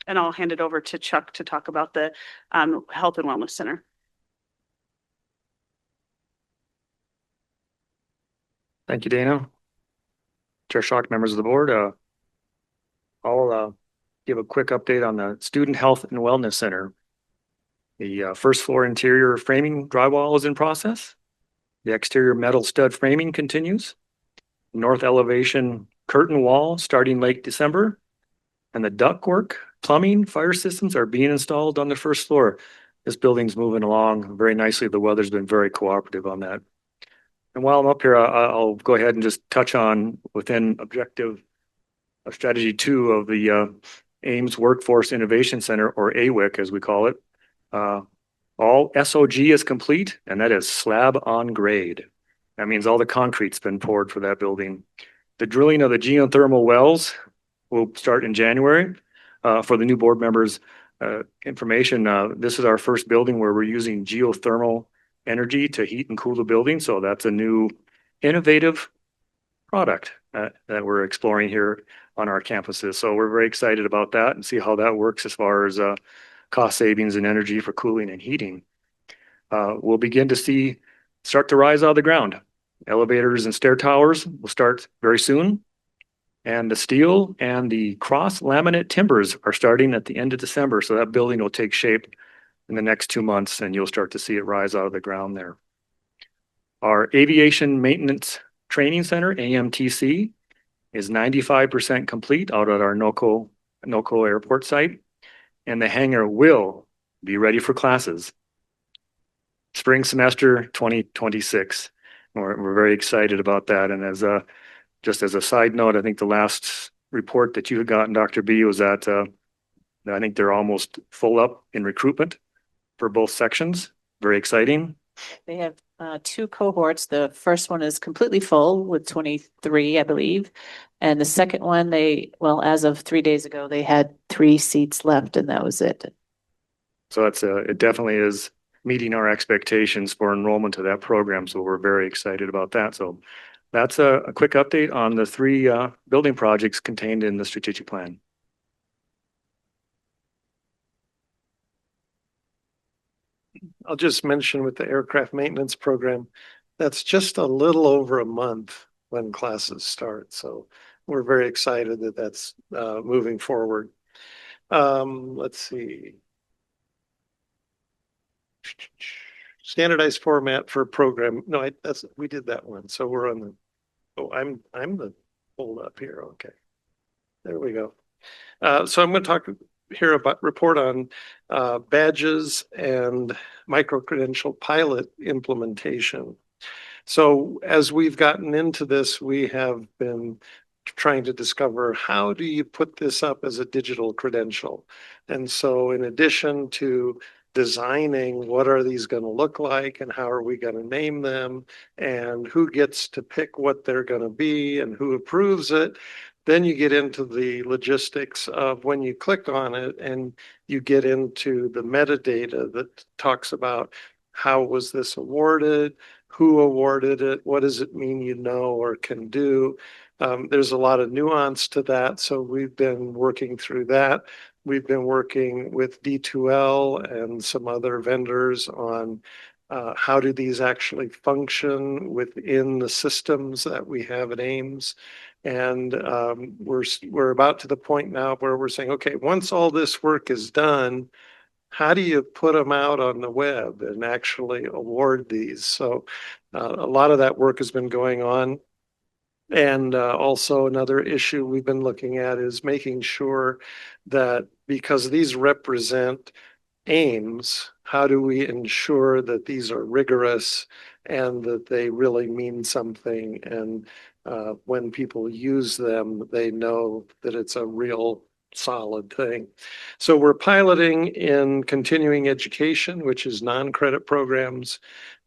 And I'll hand it over to Chuck to talk about the Health and Wellness Center. Thank you, Dana. Chair Schock, members of the board. I'll give a quick update on the Student Health and Wellness Center. The first floor interior framing drywall is in process. The exterior metal stud framing continues. North elevation curtain wall starting late December. And the ductwork, plumbing, fire systems are being installed on the first floor. This building's moving along very nicely. The weather's been very cooperative on that. And while I'm up here, I'll go ahead and just touch on within objective of strategy 2 of the Aims Workforce Innovation Center, or AWIC as we call it. All SOG is complete, and that is slab on grade. That means all the concrete's been poured for that building. The drilling of the geothermal wells will start in January. For the new board members' information, this is our first building where we're using geothermal energy to heat and cool the building. So that's a new innovative product that we're exploring here on our campuses. So we're very excited about that and see how that works as far as cost savings and energy for cooling and heating. We'll begin to start to rise out of the ground. Elevators and stair towers will start very soon. And the steel and the cross laminate timbers are starting at the end of December. So that building will take shape in the next 2 months, and you'll start to see it rise out of the ground there. Our Aviation Maintenance Training Center, AMTC, is 95% complete out at our NOCO airport site, and the hangar will be ready for classes. Spring semester 2026. We're very excited about that. And just as a side note, I think the last report that you had gotten, Dr. B, was that I think they're almost full up in recruitment for both sections. Very exciting. They have 2 cohorts. The first one is completely full with 23, I believe. And the second one, as of 3 days ago, they had 3 seats left, and that was it. So it definitely is meeting our expectations for enrollment to that program. So we're very excited about that. So that's a quick update on the 3 building projects contained in the strategic plan. I'll just mention with the aircraft maintenance program, that's just a little over a month when classes start. So we're very excited that that's moving forward. Let's see. Standardized format for program. No, we did that one. So we're on the, I'm the hold up here. Okay. There we go. So I'm going to talk hear about report on badges and micro-credential pilot implementation. So as we've gotten into this, we have been trying to discover, how do you put this up as a digital credential? And so in addition to designing what are these going to look like and how are we going to name them and who gets to pick what they're going to be and who approves it, then you get into the logistics of when you click on it and you get into the metadata that talks about how was this awarded, who awarded it, what does it mean you know or can do. There's a lot of nuance to that, so we've been working through that. We've been working with D2L and some other vendors on how do these actually function within the systems that we have at Aims. And we're about to the point now where we're saying, okay, once all this work is done, how do you put them out on the web and actually award these? So a lot of that work has been going on. And also another issue we've been looking at is making sure that, because these represent aims, how do we ensure that these are rigorous and that they really mean something? And when people use them, they know that it's a real solid thing. So we're piloting in continuing education, which is non-credit programs,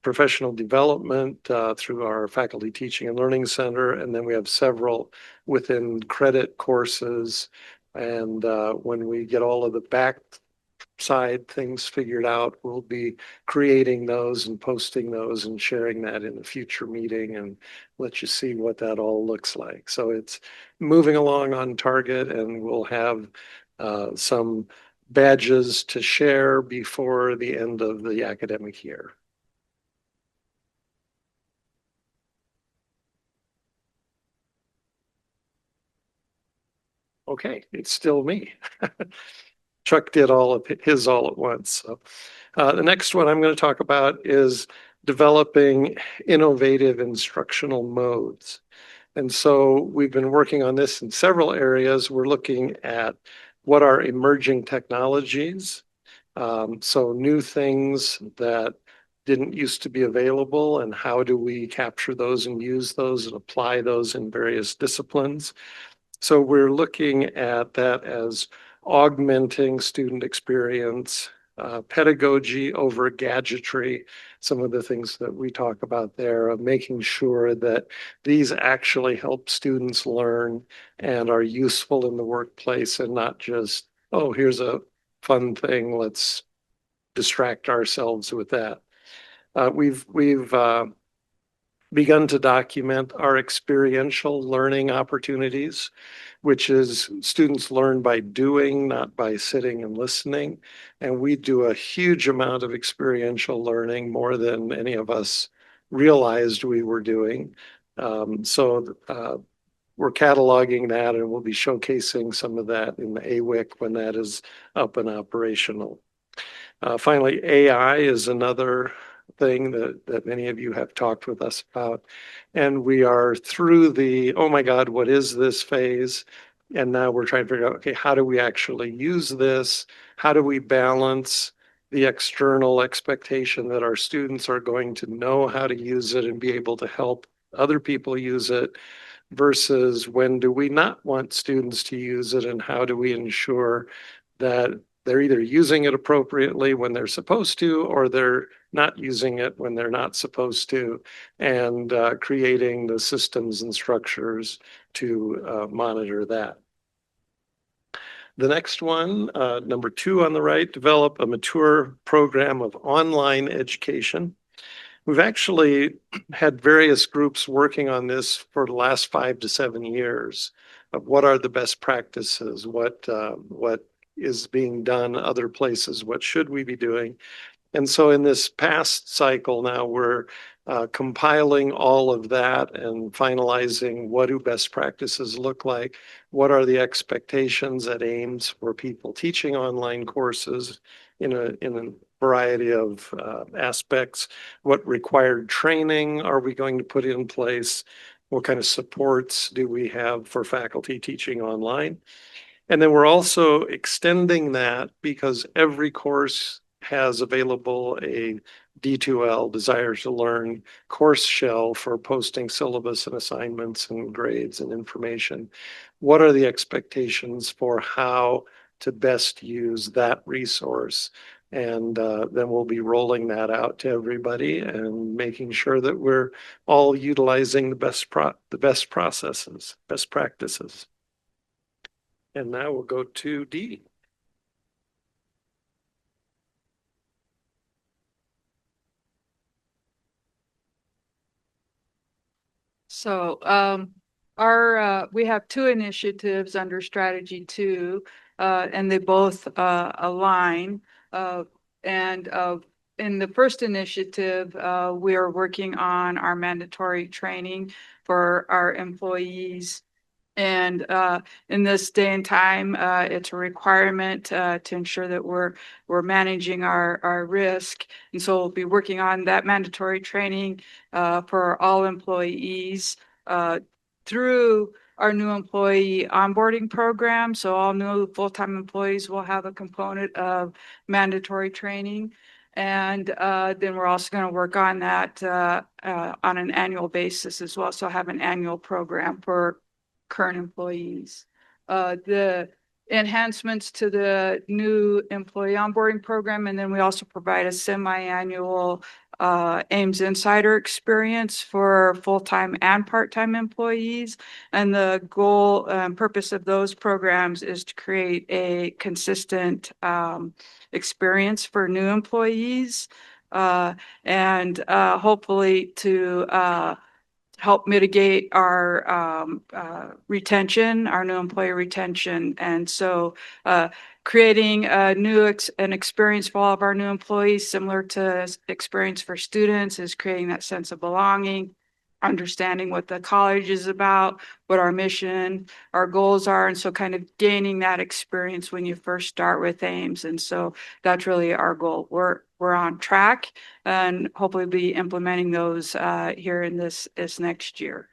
professional development through our Faculty Teaching and Learning Center, and then we have several within credit courses. And when we get all of the back side things figured out, we'll be creating those and posting those and sharing that in a future meeting and let you see what that all looks like. So it's moving along on target, and we'll have some badges to share before the end of the academic year. Okay, it's still me. Chuck did all of his all at once. So, the next one I'm going to talk about is developing innovative instructional modes. And so we've been working on this in several areas. We're looking at what are emerging technologies. So new things that didn't used to be available, and how do we capture those and use those and apply those in various disciplines. So we're looking at that as augmenting student experience, pedagogy over gadgetry, some of the things that we talk about there, of making sure that these actually help students learn and are useful in the workplace, and not just, oh, here's a fun thing, let's distract ourselves with that. We've begun to document our experiential learning opportunities, which is students learn by doing, not by sitting and listening. And we do a huge amount of experiential learning, more than any of us realized we were doing. So we're cataloging that, and we'll be showcasing some of that in the AWIC when that is up and operational. Finally, AI is another thing that many of you have talked with us about. And we are through the, oh my God, what is this phase? And now we're trying to figure out, okay, how do we actually use this? How do we balance the external expectation that our students are going to know how to use it and be able to help other people use it, versus when do we not want students to use it, and how do we ensure that they're either using it appropriately when they're supposed to, or they're not using it when they're not supposed to, and creating the systems and structures to monitor that. The next one, number 2 on the right, develop a mature program of online education. We've actually had various groups working on this for the last 5 to 7 years of what are the best practices, what is being done other places, what should we be doing. And so in this past cycle now, we're compiling all of that and finalizing what do best practices look like, what are the expectations at Aims for people teaching online courses in a variety of aspects, what required training are we going to put in place, what kind of supports do we have for faculty teaching online. And then we're also extending that because every course has available a D2L, Desire to Learn, course shell for posting syllabus and assignments and grades and information. What are the expectations for how to best use that resource? And then we'll be rolling that out to everybody and making sure that we're all utilizing the best processes, best practices. And now we'll go to D. So we have two initiatives under strategy 2, and they both align. In the first initiative, we are working on our mandatory training for our employees. And in this day and time, it's a requirement to ensure that we're managing our risk. And so we'll be working on that mandatory training for all employees through our new employee onboarding program. So all new full-time employees will have a component of mandatory training. And then we're also going to work on that on an annual basis as well. So have an annual program for current employees. The enhancements to the new employee onboarding program, and then we also provide a semi-annual Aims Insider experience for full-time and part-time employees. And the goal and purpose of those programs is to create a consistent experience for new employees and hopefully to help mitigate our retention, our new employee retention. And so creating an experience for all of our new employees, similar to experience for students, is creating that sense of belonging, understanding what the college is about, what our mission, our goals are. And so kind of gaining that experience when you first start with Aims. And so that's really our goal. We're on track and hopefully be implementing those here in this next year.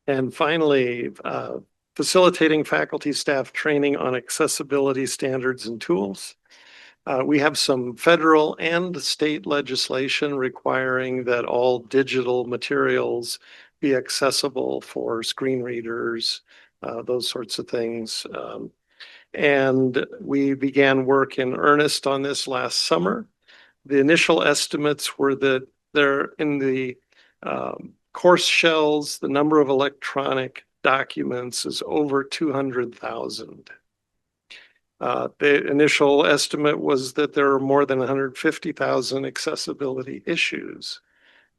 And finally, facilitating faculty staff training on accessibility standards and tools. We have some federal and state legislation requiring that all digital materials be accessible for screen readers, those sorts of things. And we began work in earnest on this last summer. The initial estimates were that there in the course shells, the number of electronic documents is over 200,000. The initial estimate was that there are more than 150,000 accessibility issues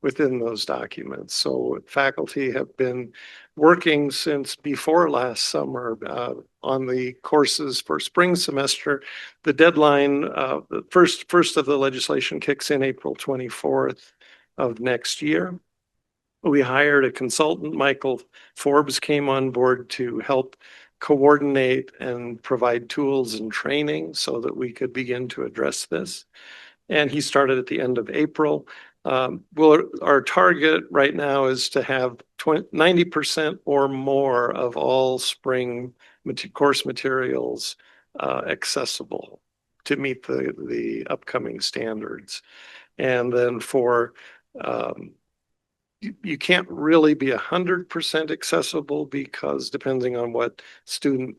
within those documents. So faculty have been working since before last summer on the courses for spring semester. The deadline, the first of the legislation kicks in April 24th of next year. We hired a consultant. Michael Forbes came on board to help coordinate and provide tools and training so that we could begin to address this. And he started at the end of April. Our target right now is to have 90% or more of all spring course materials accessible to meet the upcoming standards. And then for you can't really be 100% accessible because depending on what student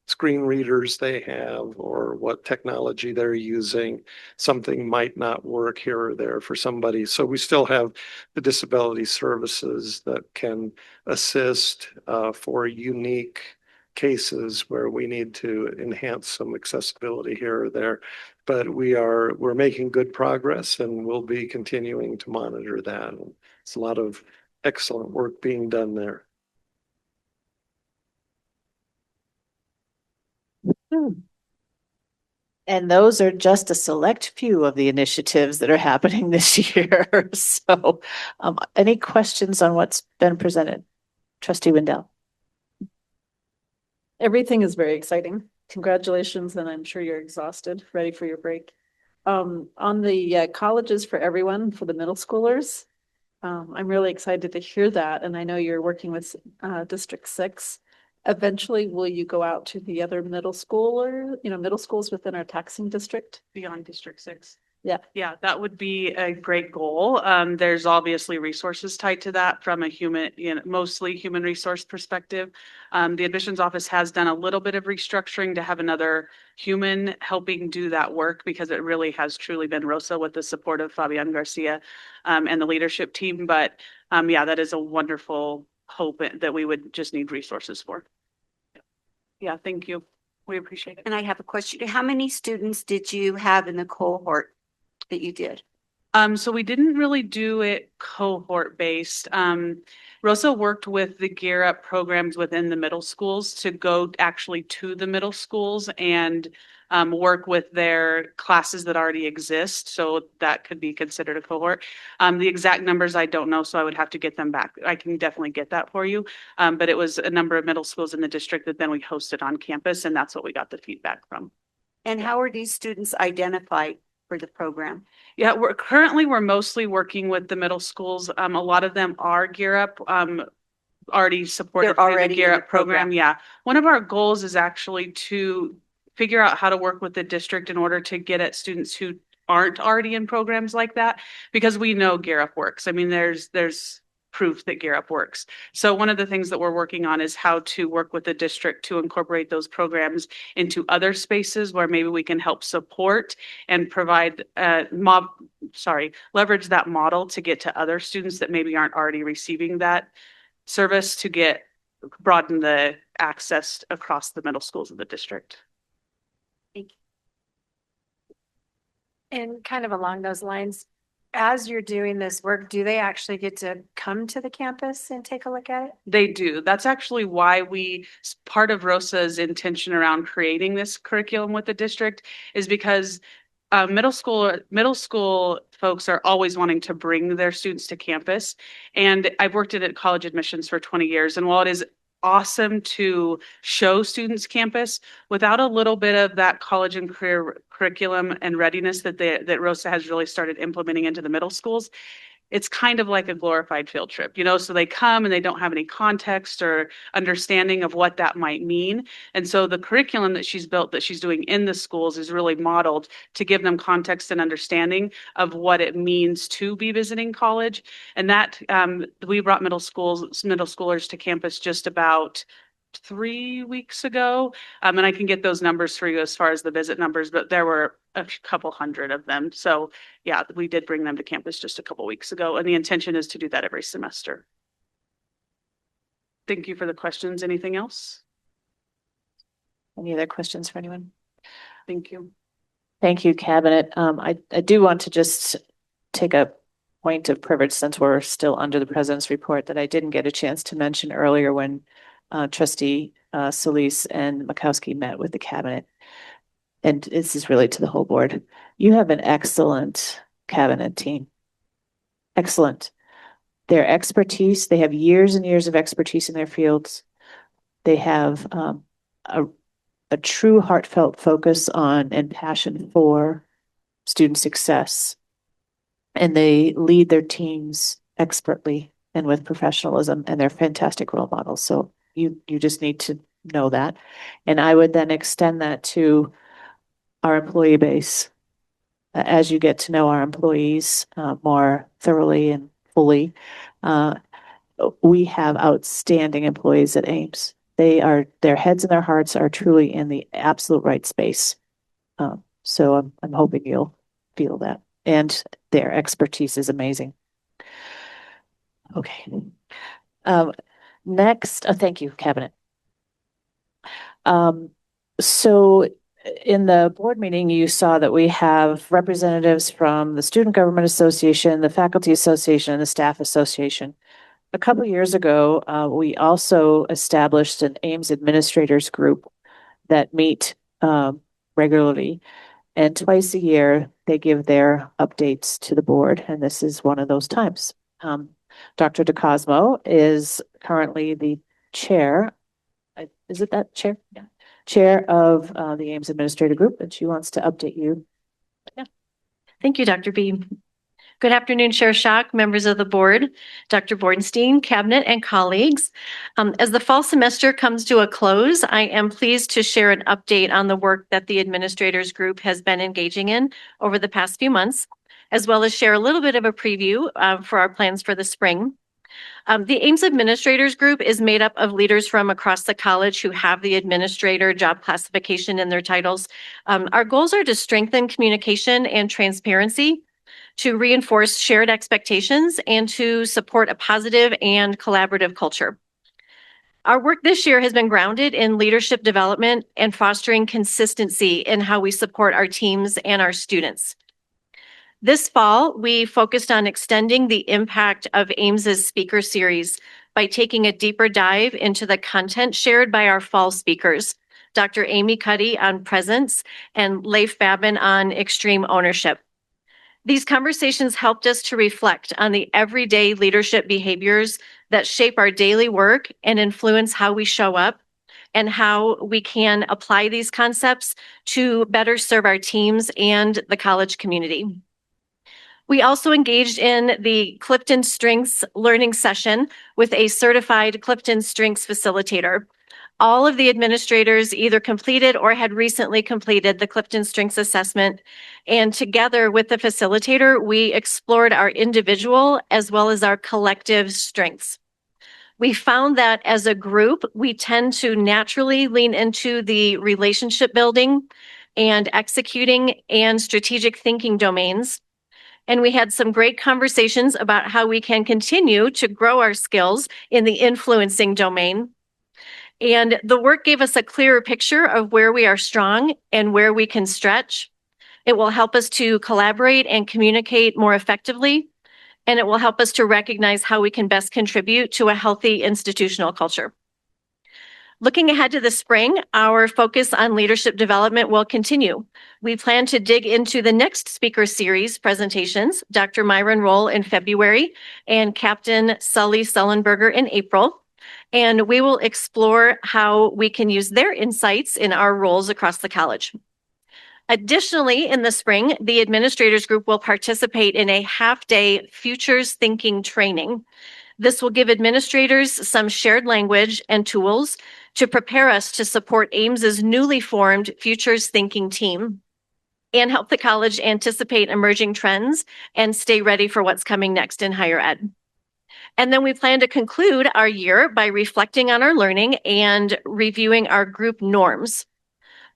screen readers they have or what technology they're using, something might not work here or there for somebody. So we still have the disability services that can assist for unique cases where we need to enhance some accessibility here or there. But we're making good progress and we'll be continuing to monitor that. It's a lot of excellent work being done there. And those are just a select few of the initiatives that are happening this year. So any questions on what's been presented? Trustee Wendell. Everything is very exciting. Congratulations, and I'm sure you're exhausted, ready for your break. On the colleges for everyone, for the middle schoolers, I'm really excited to hear that, and I know you're working with District 6. Eventually, will you go out to the other middle schools within our taxing district? Beyond District 6. Yeah. Yeah, that would be a great goal. There's obviously resources tied to that from a human, mostly human resource perspective. The admissions office has done a little bit of restructuring to have another human helping do that work, because it really has truly been Rosa with the support of Fabian Garcia and the leadership team. But yeah, that is a wonderful hope that we would just need resources for. Yeah, thank you. We appreciate it. And I have a question. How many students did you have in the cohort that you did? So we didn't really do it cohort based. Rosa worked with the Gear Up programs within the middle schools to go actually to the middle schools and work with their classes that already exist. So that could be considered a cohort. The exact numbers I don't know, so I would have to get them back. I can definitely get that for you. But it was a number of middle schools in the district that then we hosted on campus, and that's what we got the feedback from. And how are these students identified for the program? Yeah, we're mostly working with the middle schools. A lot of them are Gear Up, already supported through the Gear Up program. Yeah. One of our goals is actually to figure out how to work with the district in order to get at students who aren't already in programs like that, because we know Gear Up works. I mean, there's proof that Gear Up works. So one of the things that we're working on is how to work with the district to incorporate those programs into other spaces where maybe we can help support and provide leverage that model to get to other students that maybe aren't already receiving that service, to broaden the access across the middle schools of the district. Thank you. And kind of along those lines, as you're doing this work, do they actually get to come to the campus and take a look at it? They do. That's actually why part of Rosa's intention around creating this curriculum with the district is because middle school folks are always wanting to bring their students to campus. And I've worked at college admissions for 20 years. And while it is awesome to show students campus, without a little bit of that college and career curriculum and readiness that Rosa has really started implementing into the middle schools, it's kind of like a glorified field trip, so they come and they don't have any context or understanding of what that might mean. And so the curriculum that she's built, that she's doing in the schools, is really modeled to give them context and understanding of what it means to be visiting college. And that we brought middle schoolers to campus just about 3 weeks ago. And I can get those numbers for you as far as the visit numbers, but there were a couple hundred of them. So yeah, we did bring them to campus just a couple weeks ago. And the intention is to do that every semester. Thank you for the questions. Anything else? Any other questions for anyone? Thank you. Thank you, Cabinet. I do want to just take a point of privilege, since we're still under the President's report, that I didn't get a chance to mention earlier when Trustee Solis and Mieczkowski met with the Cabinet. And this is really to the whole board. You have an excellent Cabinet team. Excellent. Their expertise, they have years and years of expertise in their fields. They have a true heartfelt focus on and passion for student success. And they lead their teams expertly and with professionalism, and they're fantastic role models. So you just need to know that. And I would then extend that to our employee base. As you get to know our employees more thoroughly and fully, we have outstanding employees at Aims. Their heads and their hearts are truly in the absolute right space. So I'm hoping you'll feel that. And their expertise is amazing. Okay. Next, thank you, Cabinet. So in the board meeting, you saw that we have representatives from the Student Government Association, the Faculty Association, and the Staff Association. A couple of years ago, we also established an Aims Administrators Group that meet regularly. And twice a year, they give their updates to the board. And this is one of those times. Dr. DeCosmo is currently the chair. Is it that chair? Yeah. Chair of the Aims Administrative Group, and she wants to update you. Yeah. Thank you, Dr. B. Good afternoon, Chair Schock, members of the board, Dr. Bornstein, cabinet, and colleagues. As the fall semester comes to a close, I am pleased to share an update on the work that the administrators group has been engaging in over the past few months, as well as share a little bit of a preview for our plans for the spring. The Aims Administrators Group is made up of leaders from across the college who have the administrator job classification in their titles. Our goals are to strengthen communication and transparency, to reinforce shared expectations, and to support a positive and collaborative culture. Our work this year has been grounded in leadership development and fostering consistency in how we support our teams and our students. This fall, we focused on extending the impact of Aims's speaker series by taking a deeper dive into the content shared by our fall speakers, Dr. Amy Cuddy on presence and Leif Babin on extreme ownership. These conversations helped us to reflect on the everyday leadership behaviors that shape our daily work and influence how we show up and how we can apply these concepts to better serve our teams and the college community. We also engaged in the Clifton Strengths learning session with a certified Clifton Strengths facilitator. All of the administrators either completed or had recently completed the Clifton Strengths assessment. And together with the facilitator, we explored our individual as well as our collective strengths. We found that as a group, we tend to naturally lean into the relationship building and executing and strategic thinking domains. And we had some great conversations about how we can continue to grow our skills in the influencing domain. And the work gave us a clearer picture of where we are strong and where we can stretch. It will help us to collaborate and communicate more effectively, and it will help us to recognize how we can best contribute to a healthy institutional culture. Looking ahead to the spring, our focus on leadership development will continue. We plan to dig into the next speaker series presentations, Dr. Myron Roll in February and Captain Sully Sullenberger in April. And we will explore how we can use their insights in our roles across the college. Additionally, in the spring, the administrators group will participate in a half-day futures thinking training. This will give administrators some shared language and tools to prepare us to support Aims's newly formed futures thinking team and help the college anticipate emerging trends and stay ready for what's coming next in higher ed. And then we plan to conclude our year by reflecting on our learning and reviewing our group norms.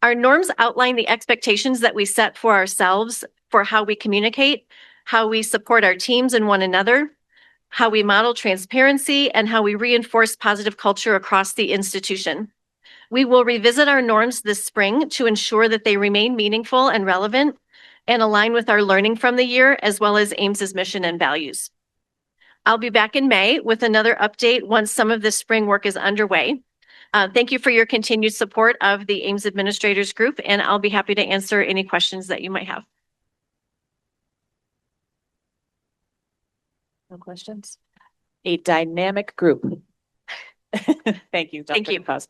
Our norms outline the expectations that we set for ourselves for how we communicate, how we support our teams and one another, how we model transparency, and how we reinforce positive culture across the institution. We will revisit our norms this spring to ensure that they remain meaningful and relevant and align with our learning from the year, as well as Aims's mission and values. I'll be back in May with another update once some of this spring work is underway. Thank you for your continued support of the Aims Administrators Group, and I'll be happy to answer any questions that you might have. No questions? A dynamic group. Thank you, Dr. Thank you. Mieczkowski.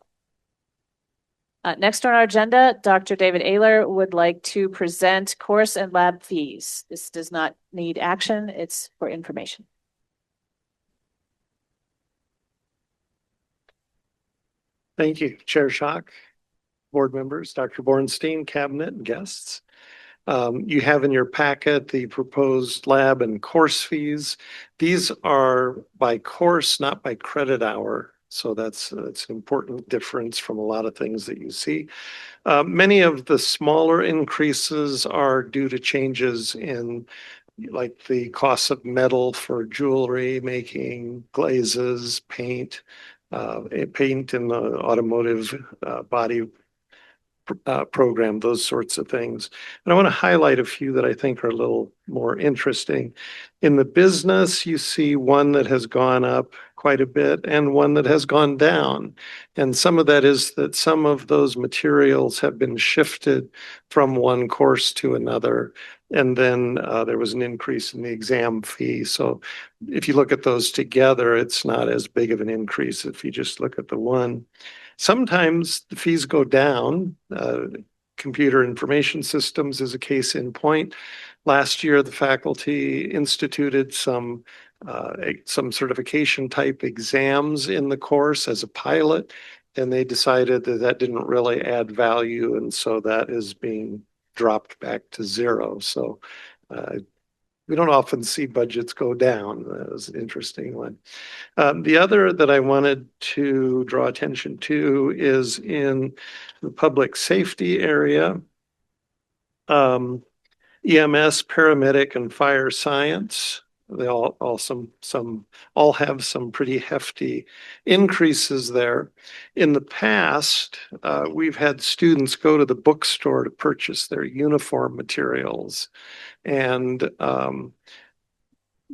Next on our agenda, Dr. David Ayler would like to present course and lab fees. This does not need action, it's for information. Thank you, Chair Schock, board members, Dr. Bornstein, cabinet, and guests. You have in your packet the proposed lab and course fees. These are by course, not by credit hour. So that's an important difference from a lot of things that you see. Many of the smaller increases are due to changes in like the cost of metal for jewelry making, glazes, paint in the automotive body program, those sorts of things. And I want to highlight a few that I think are a little more interesting. In the business, you see one that has gone up quite a bit and one that has gone down. And some of that is that some of those materials have been shifted from one course to another. And then there was an increase in the exam fee. So if you look at those together, it's not as big of an increase if you just look at the one. Sometimes the fees go down. Computer information systems is a case in point. Last year, the faculty instituted some certification type exams in the course as a pilot, and they decided that that didn't really add value, and so that is being dropped back to zero. So we don't often see budgets go down. That was an interesting one. The other that I wanted to draw attention to is in the public safety area. EMS, paramedic, and fire science. They all have some pretty hefty increases there. In the past, we've had students go to the bookstore to purchase their uniform materials, and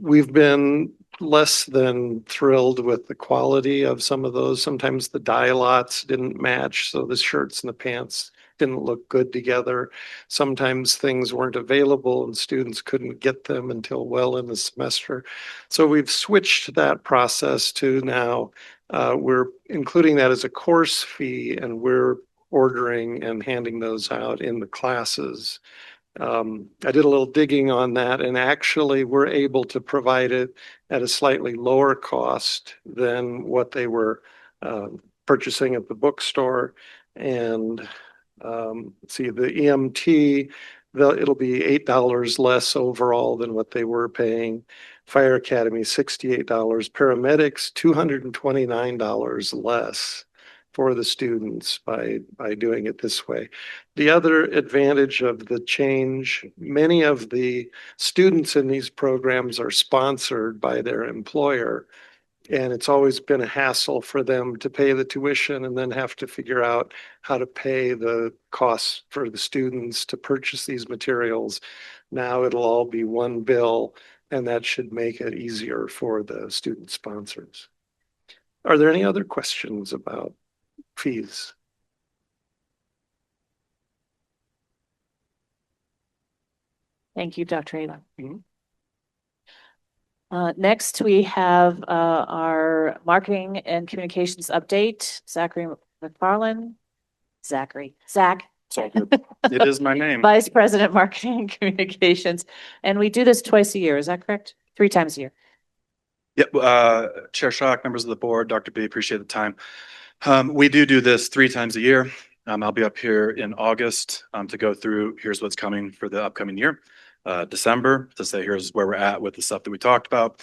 we've been less than thrilled with the quality of some of those. Sometimes the dye lots didn't match, so the shirts and the pants didn't look good together. Sometimes things weren't available and students couldn't get them until well in the semester. So we've switched that process to now we're including that as a course fee, and we're ordering and handing those out in the classes. I did a little digging on that, and actually we're able to provide it at a slightly lower cost than what they were purchasing at the bookstore. And see, the EMT, it'll be $8 less overall than what they were paying. Fire Academy, $68. Paramedics, $229 less for the students by doing it this way. The other advantage of the change, many of the students in these programs are sponsored by their employer, and it's always been a hassle for them to pay the tuition and then have to figure out how to pay the costs for the students to purchase these materials. Now it'll all be one bill, and that should make it easier for the student sponsors. Are there any other questions about fees? Thank you, Dr. Ayla. Next, we have our marketing and communications update. Zach. It is my name. Vice President, Marketing and Communications. And we do this twice a year. Is that correct? 3 times a year. Yep. Chair Schock, members of the board, Dr. B, appreciate the time. We do this 3 times a year. I'll be up here in August to go through, here's what's coming for the upcoming year. December to say, here's where we're at with the stuff that we talked about.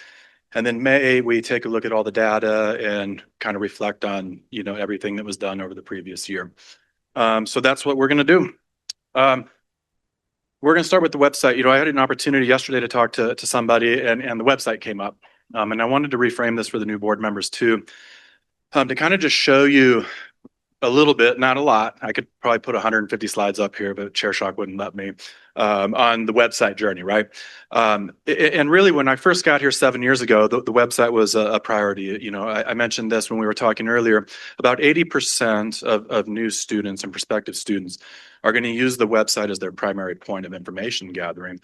And then May, we take a look at all the data and kind of reflect on, everything that was done over the previous year. So that's what we're going to do. We're going to start with the website. I had an opportunity yesterday to talk to somebody, and the website came up. And I wanted to reframe this for the new board members too, to kind of just show you a little bit, not a lot. I could probably put 150 slides up here, but Chair Schock wouldn't let me, on the website journey, right? And really, when I first got here 7 years ago, the website was a priority. I mentioned this when we were talking earlier. About 80% of new students and prospective students are going to use the website as their primary point of information gathering.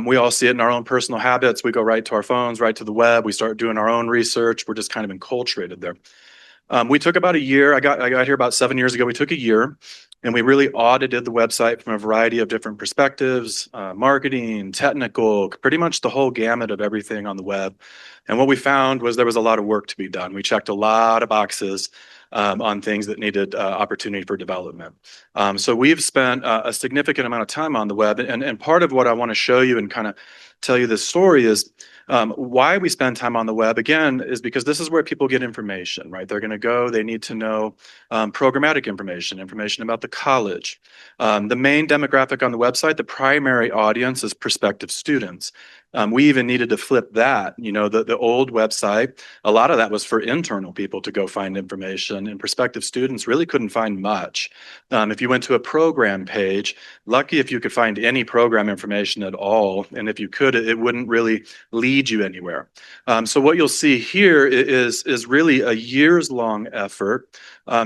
We all see it in our own personal habits. We go right to our phones, right to the web. We start doing our own research. We're just kind of enculturated there. We took about a year. I got here about 7 years ago. We took a year and we really audited the website from a variety of different perspectives, marketing, technical, pretty much the whole gamut of everything on the web. And what we found was there was a lot of work to be done. We checked a lot of boxes on things that needed opportunity for development. So we've spent a significant amount of time on the web. And part of what I want to show you and kind of tell you this story is why we spend time on the web, again, is because this is where people get information, right? They're going to go, they need to know programmatic information about the college. The main demographic on the website, the primary audience is prospective students. We even needed to flip that, the old website, a lot of that was for internal people to go find information, and prospective students really couldn't find much. If you went to a program page, lucky if you could find any program information at all, and if you could, could, it wouldn't really lead you anywhere. So what you'll see here is really a years-long effort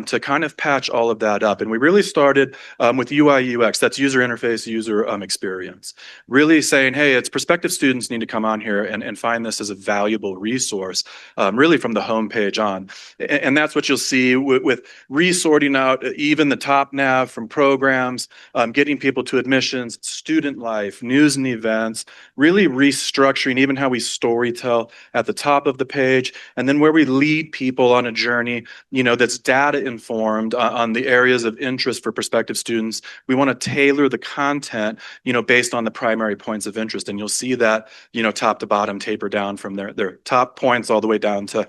to kind of patch all of that up. And we really started with UI UX, that's user interface, user experience. Really saying, hey, it's prospective students need to come on here and find this as a valuable resource, really from the homepage on. And that's what you'll see with resorting out even the top nav from programs, getting people to admissions, student life, news and events, really restructuring even how we storytell at the top of the page, and then where we lead people on a journey, that's data informed on the areas of interest for prospective students. We want to tailor the content, based on the primary points of interest. And you'll see that, top to bottom taper down from their top points all the way down to,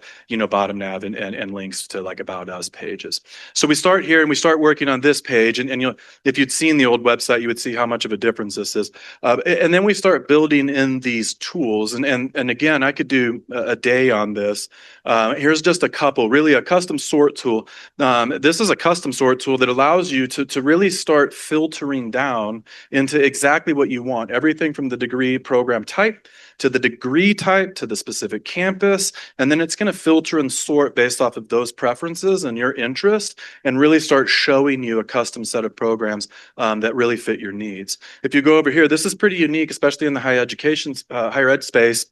bottom nav and links to like About Us pages. So we start here and we start working on this page. And if you'd seen the old website, you would see how much of a difference this is. And then we start building in these tools. And again, I could do a day on this. Here's just a couple, really a custom sort tool. This is a custom sort tool that allows you to really start filtering down into exactly what you want. Everything from the degree program type to the degree type to the specific campus. And then it's going to filter and sort based off of those preferences and your interest and really start showing you a custom set of programs that really fit your needs. If you go over here, this is pretty unique, especially in the higher ed space.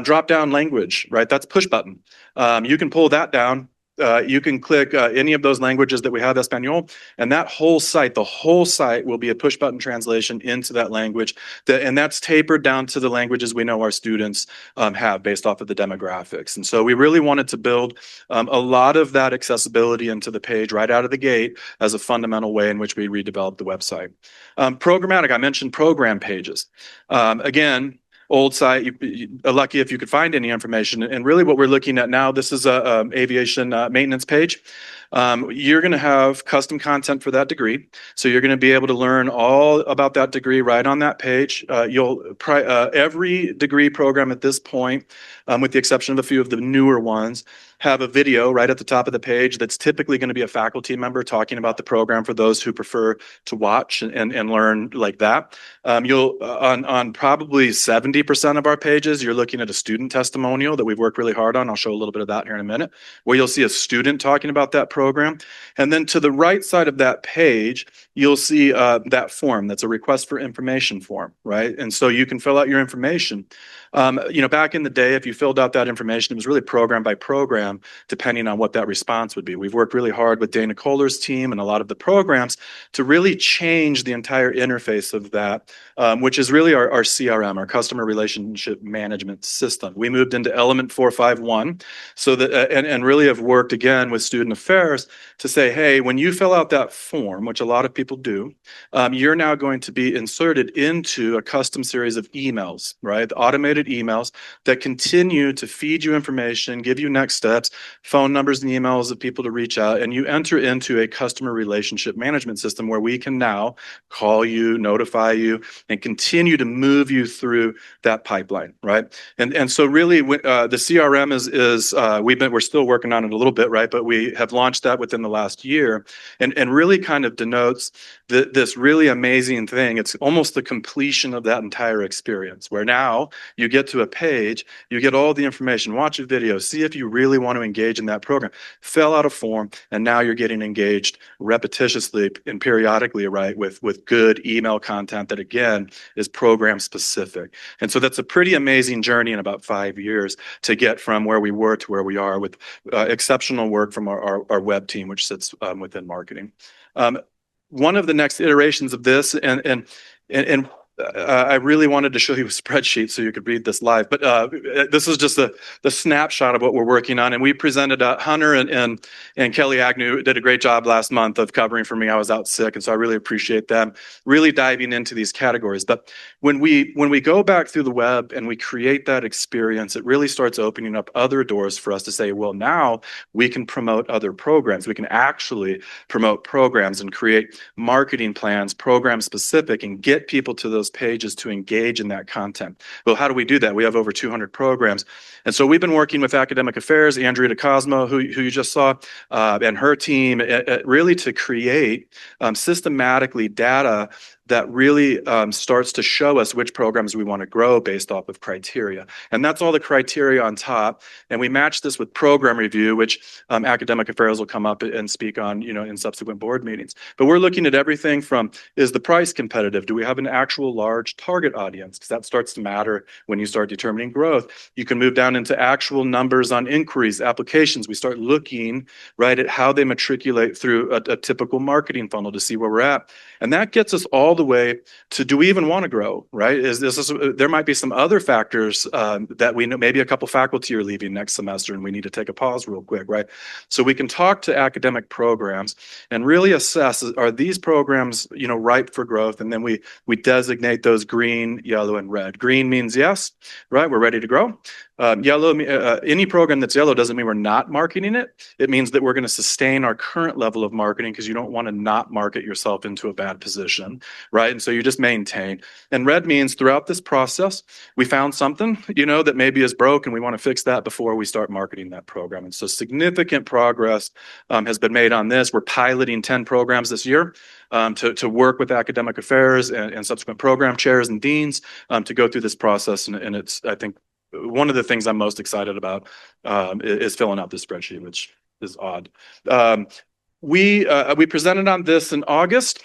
Drop down language, right? That's push button. You can pull that down. You can click any of those languages that we have, Espanol, and that whole site, the whole site will be a push button translation into that language. And that's tapered down to the languages we know our students have based off of the demographics. And so we really wanted to build a lot of that accessibility into the page right out of the gate as a fundamental way in which we redeveloped the website. Programmatic, I mentioned program pages. Again, old site, you're lucky if you could find any information. And really what we're looking at now, this is a aviation maintenance page. You're going to have custom content for that degree. So you're going to be able to learn all about that degree right on that page. Every degree program at this point, with the exception of a few of the newer ones, have a video right at the top of the page that's typically going to be a faculty member talking about the program for those who prefer to watch and learn like that. On probably 70% of our pages, you're looking at a student testimonial that we've worked really hard on. I'll show a little bit of that here in a minute, where you'll see a student talking about that program. And then to the right side of that page, you'll see that form. That's a request for information form, right? And so you can fill out your information. Back in the day, if you filled out that information, it was really program by program, depending on what that response would be. We've worked really hard with Dana Kohler's team and a lot of the programs to really change the entire interface of that, which is really our CRM, our Customer Relationship Management System. We moved into Element 451, so that and really have worked again with student affairs to say, hey, when you fill out that form, which a lot of people do, you're now going to be inserted into a custom series of emails, right? The automated emails that continue to feed you information, give you next steps, phone numbers and emails of people to reach out, and you enter into a customer relationship management system where we can now call you, notify you, and continue to move you through that pipeline, right? And so really the CRM we're still working on it a little bit, right? But we have launched that within the last year and really kind of denotes this really amazing thing. It's almost the completion of that entire experience where now you get to a page, you get all the information, watch a video, see if you really want to engage in that program, fill out a form, and now you're getting engaged repetitiously and periodically, right, with good email content that, again, is program specific. And so that's a pretty amazing journey in about 5 years to get from where we were to where we are with exceptional work from our web team, which sits within marketing. One of the next iterations of this, and I really wanted to show you a spreadsheet so you could read this live, but this is just the snapshot of what we're working on. And we presented Hunter and Kelly Agnew did a great job last month of covering for me. I was out sick, and so I really appreciate them really diving into these categories. But when we go back through the web and we create that experience, it really starts opening up other doors for us to say, well, now we can promote other programs. We can actually promote programs and create marketing plans, program specific, and get people to those pages to engage in that content. Well, how do we do that? We have over 200 programs. And so we've been working with Academic Affairs, Andrea DeCosmo, who you just saw, and her team really to create systematically data that really starts to show us which programs we want to grow based off of criteria. And that's all the criteria on top. And we match this with program review, which academic affairs will come up and speak on, in subsequent board meetings. But we're looking at everything from, is the price competitive? Do we have an actual large target audience? Because that starts to matter when you start determining growth. You can move down into actual numbers on inquiries, applications. We start looking right at how they matriculate through a typical marketing funnel to see where we're at. And that gets us all the way to, do we even want to grow, right? There might be some other factors that we know, maybe a couple faculty are leaving next semester and we need to take a pause real quick, right? So we can talk to academic programs and really assess, are these programs, ripe for growth? And then we designate those green, yellow, and red. Green means yes, right? We're ready to grow. Yellow, any program that's yellow doesn't mean we're not marketing it. It means that we're going to sustain our current level of marketing because you don't want to not market yourself into a bad position, right? And so you just maintain. And red means throughout this process, we found something, that maybe is broke and we want to fix that before we start marketing that program. And so significant progress has been made on this. We're piloting 10 programs this year to work with academic affairs and subsequent program chairs and deans to go through this process. And it's, I think, one of the things I'm most excited about is filling out this spreadsheet, which is odd. We presented on this in August.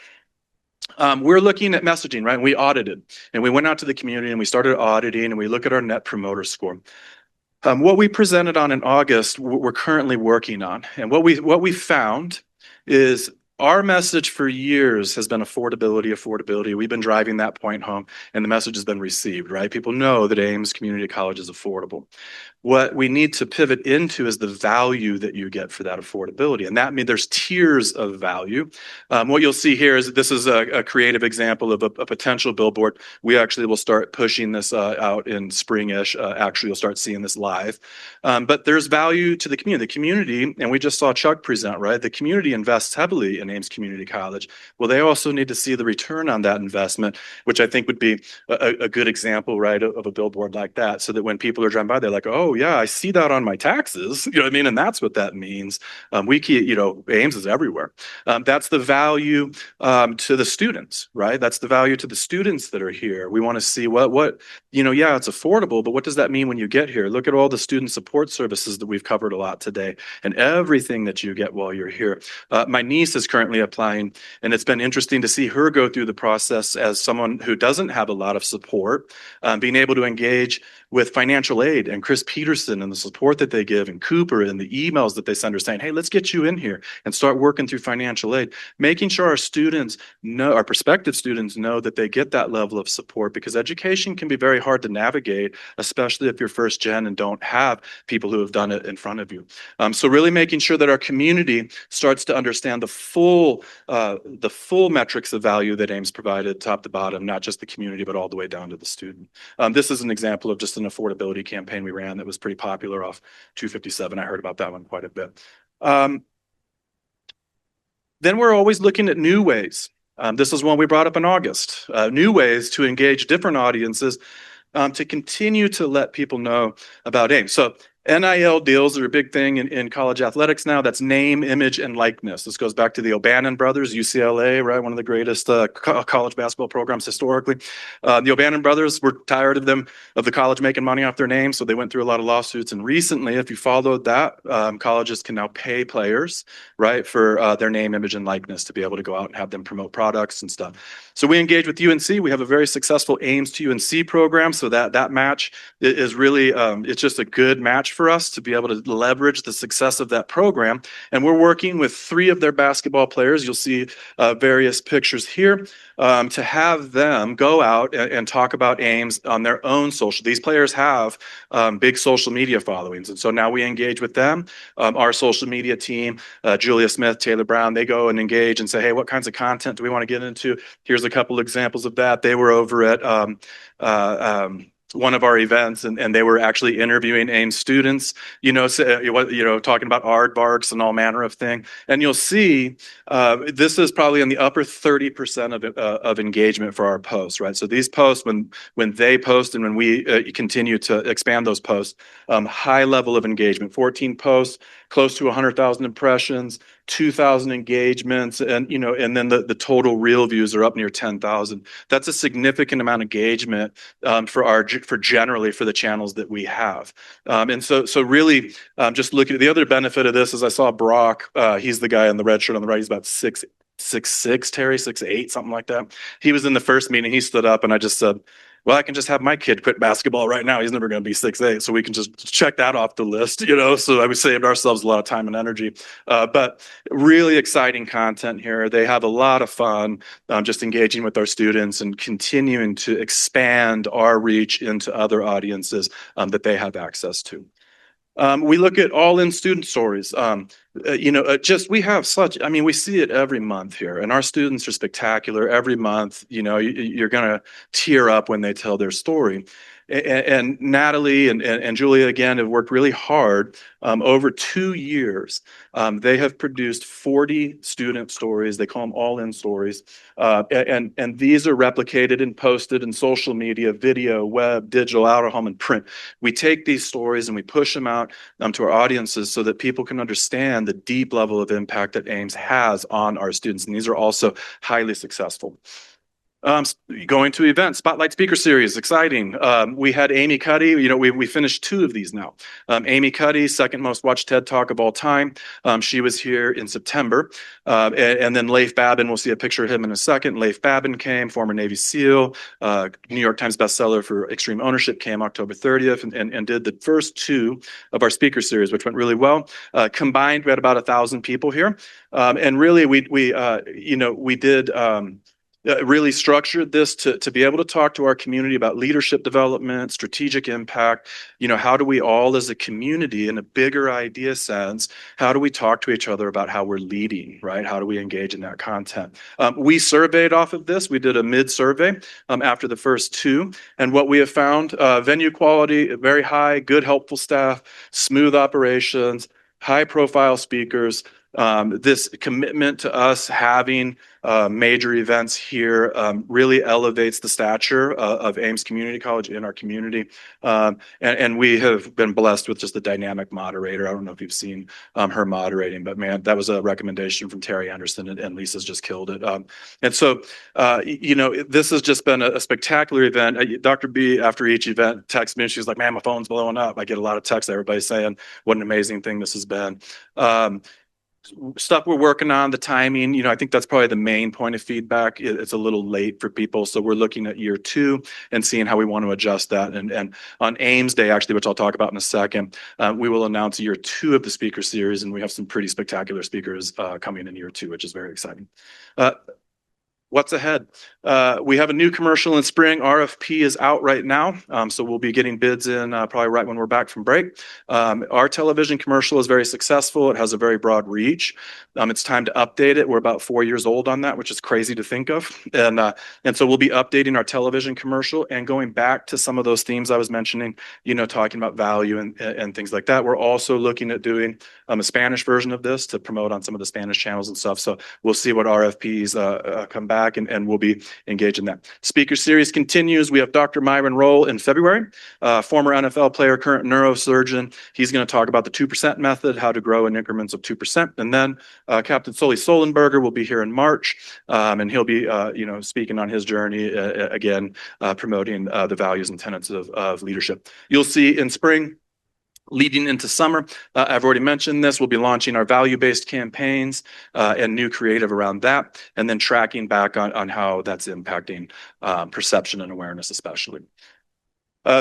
We're looking at messaging, right? And we audited, and we went out to the community and we started auditing, and we look at our net promoter score. What we presented on in August, we're currently working on, and what we found is our message for years has been affordability, affordability. We've been driving that point home, and the message has been received, right? People know that Aims Community College is affordable. What we need to pivot into is the value that you get for that affordability. And that means there's tiers of value. What you'll see here is this is a creative example of a potential billboard. We actually will start pushing this out in spring-ish. Actually, you'll start seeing this live. But there's value to the community. The community, and we just saw Chuck present, right? The community invests heavily in Aims Community College. Well, they also need to see the return on that investment, which I think would be a good example, right, of a billboard like that, so that when people are driving by, they're like, oh yeah, I see that on my taxes, you know what I mean? And that's what that means. We keep, Aims is everywhere. That's the value to the students, right? That's the value to the students that are here. We want to see yeah, it's affordable, but what does that mean when you get here? Look at all the student support services that we've covered a lot today and everything that you get while you're here. My niece is currently applying, and it's been interesting to see her go through the process as someone who doesn't have a lot of support, being able to engage with financial aid and Chris Peterson and the support that they give, and Cooper and the emails that they send her saying, hey, let's get you in here and start working through financial aid, making sure our students know, our prospective students know that they get that level of support, because education can be very hard to navigate, especially if you're first gen and don't have people who have done it in front of you. So really making sure that our community starts to understand the full metrics of value that Aims provided top to bottom, not just the community, but all the way down to the student. This is an example of just an affordability campaign we ran that was pretty popular off 257. I heard about that one quite a bit. Then we're always looking at new ways. This is one we brought up in August. New ways to engage different audiences to continue to let people know about Aims. So NIL deals are a big thing in college athletics now. That's name, image, and likeness. This goes back to the O'Bannon brothers, UCLA, right? One of the greatest college basketball programs historically. The O'Bannon brothers were tired of the college making money off their name, so they went through a lot of lawsuits. And recently, if you followed that, colleges can now pay players, right, for their name, image, and likeness to be able to go out and have them promote products and stuff. So we engage with UNC. We have a very successful Aims to UNC program. So that match is really, it's just a good match for us to be able to leverage the success of that program. And we're working with 3 of their basketball players. You'll see various pictures here to have them go out and talk about Aims on their own social. These players have big social media followings. And so now we engage with them. Our social media team, Julia Smith, Taylor Brown, they go and engage and say, hey, what kinds of content do we want to get into? Here's a couple examples of that. They were over at one of our events, and they were actually interviewing Aims students, talking about aardvarks and all manner of thing. And you'll see this is probably in the upper 30% of engagement for our posts, right? So these posts, when they post and when we continue to expand those posts, high level of engagement, 14 posts, close to 100,000 impressions, 2,000 engagements, and and then the total real views are up near 10,000. That's a significant amount of engagement for generally for the channels that we have. And so really just looking at the other benefit of this is I saw Brock, he's the guy in the red shirt on the right, he's about 6'6", Terry, 6'8", something like that. He was in the first meeting, he stood up and I just said, well, I can just have my kid quit basketball right now. He's never going to be 6'8", so we can just check that off the list, So we saved ourselves a lot of time and energy. But really exciting content here. They have a lot of fun just engaging with our students and continuing to expand our reach into other audiences that they have access to. We look at all-in student stories. We have such, we see it every month here, and our students are spectacular every month. You're going to tear up when they tell their story. And Natalie and Julia, again, have worked really hard over 2 years. They have produced 40 student stories. They call them all-in stories. And these are replicated and posted in social media, video, web, digital, out of home, and print. We take these stories and we push them out to our audiences so that people can understand the deep level of impact that Aims has on our students. And these are also highly successful. Going to events, Spotlight Speaker Series, exciting. We had Amy Cuddy, we finished 2 of these now. Amy Cuddy, second most watched TED Talk of all time. She was here in September. And then Leif Babin, we'll see a picture of him in a second. Leif Babin came, former Navy SEAL, New York Times bestseller for Extreme Ownership, came October 30th and did the first 2 of our speaker series, which went really well. Combined, we had about 1,000 people here. And really, we did really structured this to be able to talk to our community about leadership development, strategic impact. How do we all as a community, in a bigger idea sense, how do we talk to each other about how we're leading, right? How do we engage in that content? We surveyed off of this. We did a mid-survey after the first 2. And what we have found, venue quality, very high, good, helpful staff, smooth operations, high-profile speakers. This commitment to us having major events here really elevates the stature of Ames Community College in our community. And we have been blessed with just a dynamic moderator. I don't know if you've seen her moderating, but man, that was a recommendation from Terry Anderson, and Lisa's just killed it. And so, this has just been a spectacular event. Dr. B, after each event, texts me and she's like, man, my phone's blowing up. I get a lot of texts, everybody saying what an amazing thing this has been. Stuff we're working on, the timing, I think that's probably the main point of feedback. It's a little late for people. So we're looking at year 2 and seeing how we want to adjust that. And on Aims Day, actually, which I'll talk about in a second, we will announce year 2 of the speaker series. And we have some pretty spectacular speakers coming in year 2, which is very exciting. What's ahead? We have a new commercial in spring. RFP is out right now. So we'll be getting bids in probably right when we're back from break. Our television commercial is very successful. It has a very broad reach. It's time to update it. We're about 4 years old on that, which is crazy to think of. And so we'll be updating our television commercial and going back to some of those themes I was mentioning, talking about value and things like that. We're also looking at doing a Spanish version of this to promote on some of the Spanish channels and stuff. So we'll see what RFPs come back and we'll be engaged in that. Speaker series continues. We have Dr. Myron Roll in February, former NFL player, current neurosurgeon. He's going to talk about the 2% method, how to grow in increments of 2%. And then Captain Sully Solenberger will be here in March, and he'll be, speaking on his journey, again, promoting the values and tenets of leadership. You'll see in spring, leading into summer, I've already mentioned this, we'll be launching our value-based campaigns and new creative around that, and then tracking back on how that's impacting perception and awareness especially.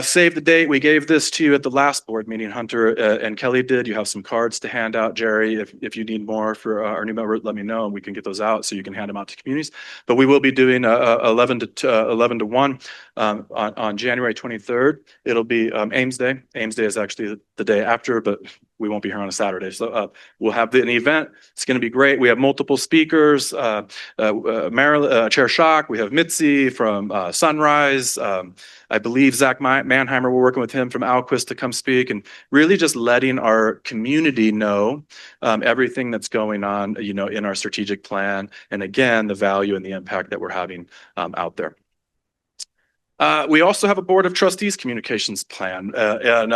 Save the date. We gave this to you at the last board meeting. Hunter and Kelly did. You have some cards to hand out, Jerry. If you need more for our new member, let me know and we can get those out so you can hand them out to communities. But we will be doing 11 to 1 on January 23rd. It'll be Aims Day. Aims Day is actually the day after, but we won't be here on a Saturday. So we'll have an event. It's going to be great. We have multiple speakers. Marilyn, Chair Schock. We have Mitzi from Sunrise. I believe Zach Mannheimer, we're working with him from Alquist to come speak, and really just letting our community know everything that's going on, in our strategic plan. And again, the value and the impact that we're having out there. We also have a Board of Trustees communications plan, and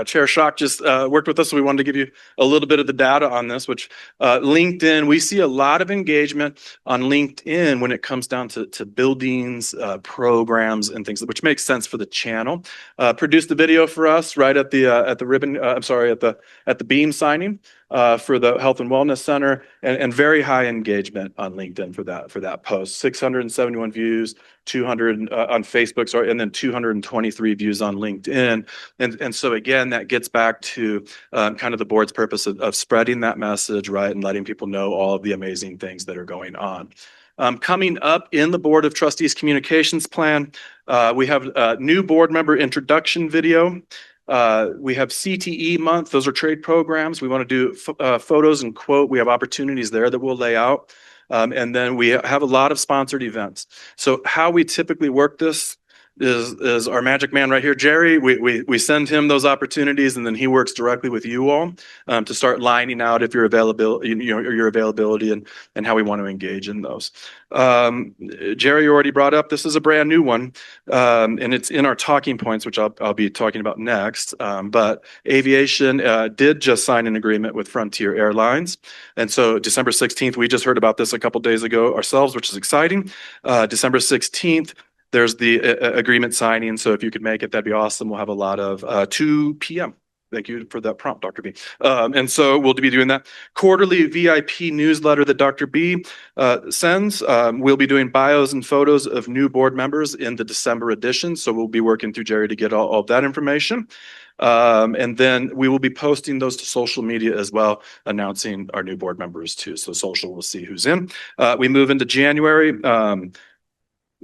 Chair Schock just worked with us, so we wanted to give you a little bit of the data on this, which LinkedIn, we see a lot of engagement on LinkedIn when it comes down to buildings, programs, and things, which makes sense for the channel. Produced the video for us right at the ribbon, I'm sorry, at the beam signing for the Health and Wellness Center, and very high engagement on LinkedIn for that post. 671 views, 200 on Facebook, sorry, and then 223 views on LinkedIn. And so again, that gets back to kind of the board's purpose of spreading that message, right, and letting people know all of the amazing things that are going on. Coming up in the Board of Trustees communications plan, we have a new board member introduction video. We have CTE month. Those are trade programs. We want to do photos and quote. We have opportunities there that we'll lay out. And then we have a lot of sponsored events. So how we typically work this is our magic man right here, Jerry. We send him those opportunities, and then he works directly with you all to start lining out if your availability, your availability and how we want to engage in those. Jerry already brought up, this is a brand new one, and it's in our talking points, which I'll be talking about next. But aviation did just sign an agreement with Frontier Airlines. And so December 16th, we just heard about this a couple days ago ourselves, which is exciting. December 16th, there's the agreement signing. So if you could make it, that'd be awesome. We'll have a lot of 2 p.m. Thank you for that prompt, Dr. B. And so we'll be doing that quarterly VIP newsletter that Dr. B sends. We'll be doing bios and photos of new board members in the December edition. So we'll be working through Jerry to get all of that information. And then we will be posting those to social media as well, announcing our new board members too. So social will see who's in. We move into January.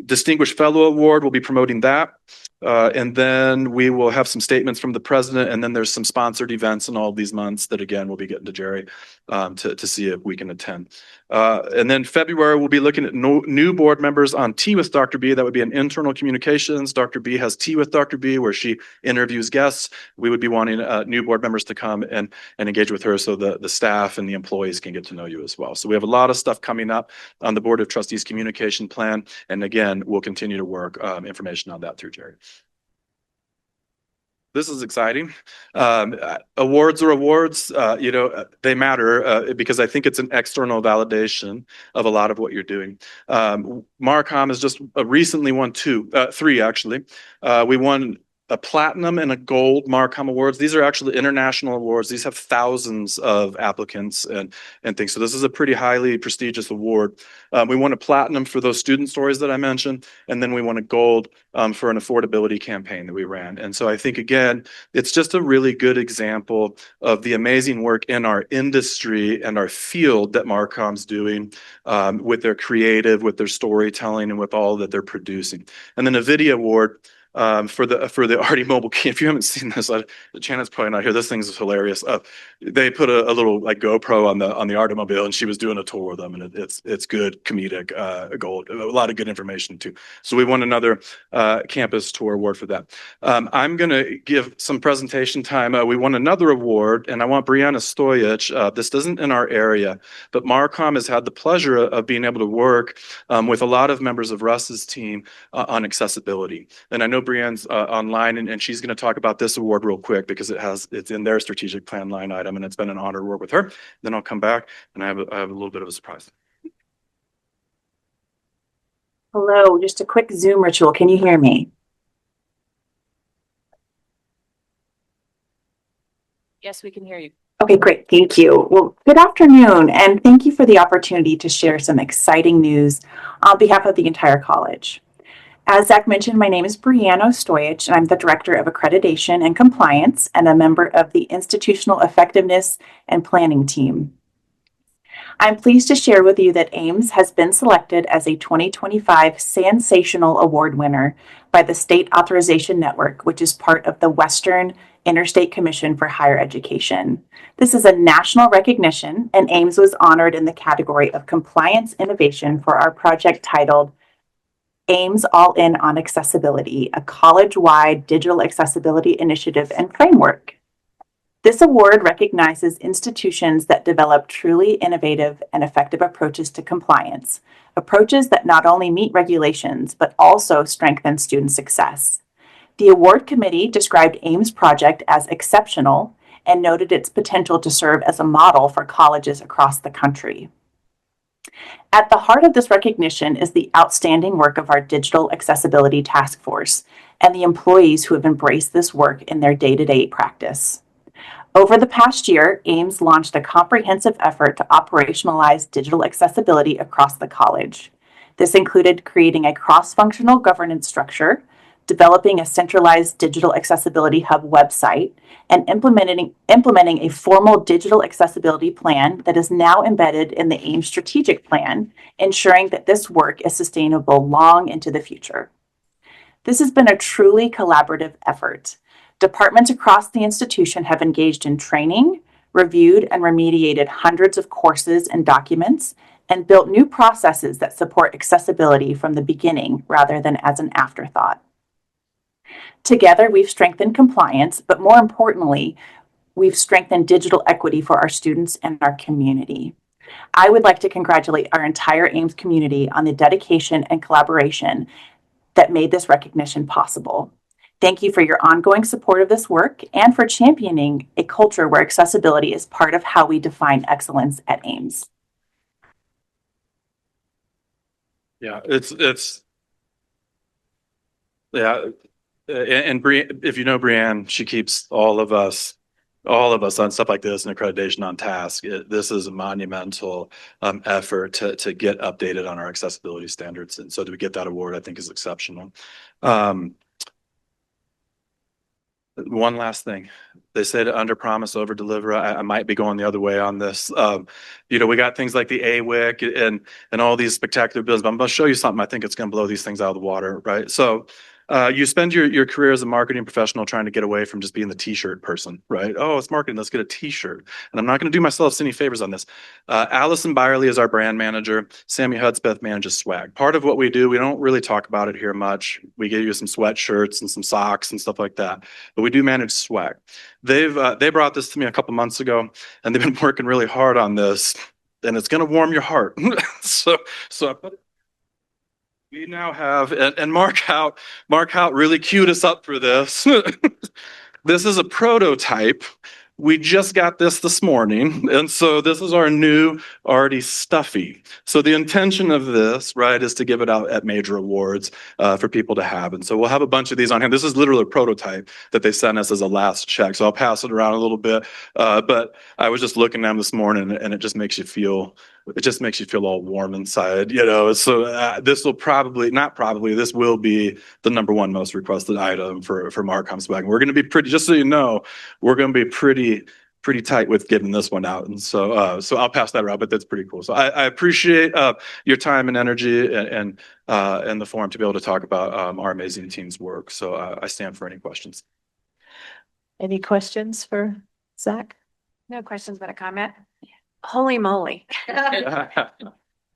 Distinguished Fellow Award, we'll be promoting that. And then we will have some statements from the president, and then there's some sponsored events in all of these months that, again, we'll be getting to Jerry to see if we can attend. And then February, we'll be looking at new board members on Tea with Dr. B. That would be an internal communications. Dr. B has Tea with Dr. B, where she interviews guests. We would be wanting new board members to come and engage with her so the staff and the employees can get to know you as well. So we have a lot of stuff coming up on the Board of Trustees communication plan. And again, we'll continue to work information on that through Jerry. This is exciting. Awards are awards, they matter because I think it's an external validation of a lot of what you're doing. Marcom has just recently won 3 actually. We won a platinum and a gold Marcom awards. These are actually international awards. These have thousands of applicants and things. So this is a pretty highly prestigious award. We won a platinum for those student stories that I mentioned, and then we won a gold for an affordability campaign that we ran. And so I think, again, it's just a really good example of the amazing work in our industry and our field that Marcom's doing with their creative, with their storytelling, and with all that they're producing. And then a video award for the Artie Mobile Key. If you haven't seen this, Janet's probably not here. This thing's hilarious. They put a little like GoPro on the Artimobile, and she was doing a tour with them, and it's good comedic gold. A lot of good information too. So we won another campus tour award for that. I'm gonna give some presentation time. We won another award, and I want Brianna Stoyich. This isn't in our area, but Marcom has had the pleasure of being able to work with a lot of members of Russ's team on accessibility. And I know Brianne's online, and she's going to talk about this award real quick because it's in their strategic plan line item, and it's been an honor to work with her. Then I'll come back, and I have a little bit of a surprise. Hello, just a quick Zoom ritual. Can you hear me? Yes, we can hear you. Okay, great. Thank you. Well, good afternoon, and thank you for the opportunity to share some exciting news on behalf of the entire college. As Zach mentioned, my name is Brianna Stoyich, and I'm the Director of Accreditation and Compliance and a member of the Institutional Effectiveness and Planning team. I'm pleased to share with you that Aims has been selected as a 2025 Sensational Award winner by the State Authorization Network, which is part of the Western Interstate Commission for Higher Education. This is a national recognition, and Aims was honored in the category of Compliance Innovation for our project titled Aims All In on Accessibility, a college-wide digital accessibility initiative and framework. This award recognizes institutions that develop truly innovative and effective approaches to compliance, approaches that not only meet regulations, but also strengthen student success. The award committee described Aims project as exceptional and noted its potential to serve as a model for colleges across the country. At the heart of this recognition is the outstanding work of our Digital Accessibility Task Force and the employees who have embraced this work in their day-to-day practice. Over the past year, Aims launched a comprehensive effort to operationalize digital accessibility across the college. This included creating a cross-functional governance structure, developing a centralized digital accessibility hub website, and implementing a formal digital accessibility plan that is now embedded in the Aims strategic plan, ensuring that this work is sustainable long into the future. This has been a truly collaborative effort. Departments across the institution have engaged in training, reviewed and remediated hundreds of courses and documents, and built new processes that support accessibility from the beginning rather than as an afterthought. Together, we've strengthened compliance, but more importantly, we've strengthened digital equity for our students and our community. I would like to congratulate our entire Aims community on the dedication and collaboration that made this recognition possible. Thank you for your ongoing support of this work and for championing a culture where accessibility is part of how we define excellence at Aims. Yeah, and if you know Brianne, she keeps all of us on stuff like this and accreditation on task. This is a monumental effort to get updated on our accessibility standards. And so to get that award, I think is exceptional. One last thing. They say to under promise, over deliver. I might be going the other way on this. We got things like the AWIC and all these spectacular bills, but I'm going to show you something. I think it's going to blow these things out of the water, right? So you spend your career as a marketing professional trying to get away from just being the t-shirt person, right? Oh, it's marketing, let's get a t-shirt. And I'm not going to do myself any favors on this. Allison Byerly is our brand manager. Sammy Hudspeth manages swag. Part of what we do, we don't really talk about it here much. We give you some sweatshirts and some socks and stuff like that, but we do manage swag. They brought this to me a couple months ago, and they've been working really hard on this, and it's going to warm your heart. So I put it. We now have, and Mark Hout really queued us up for this. This is a prototype. We just got this morning. And so this is our new already stuffy. So the intention of this, right, is to give it out at major awards for people to have. And so we'll have a bunch of these on hand. This is literally a prototype that they sent us as a last check. So I'll pass it around a little bit. But I was just looking at them this morning, and it just makes you feel all warm inside, So this will this will be the number one most requested item for Mark comes back. And we're going to be just so you know, we're going to be pretty tight with getting this one out. And so I'll pass that around, but that's pretty cool. So I appreciate your time and energy and the forum to be able to talk about our amazing team's work. So I stand for any questions. Any questions for Zach? No questions, but a comment. Holy moly.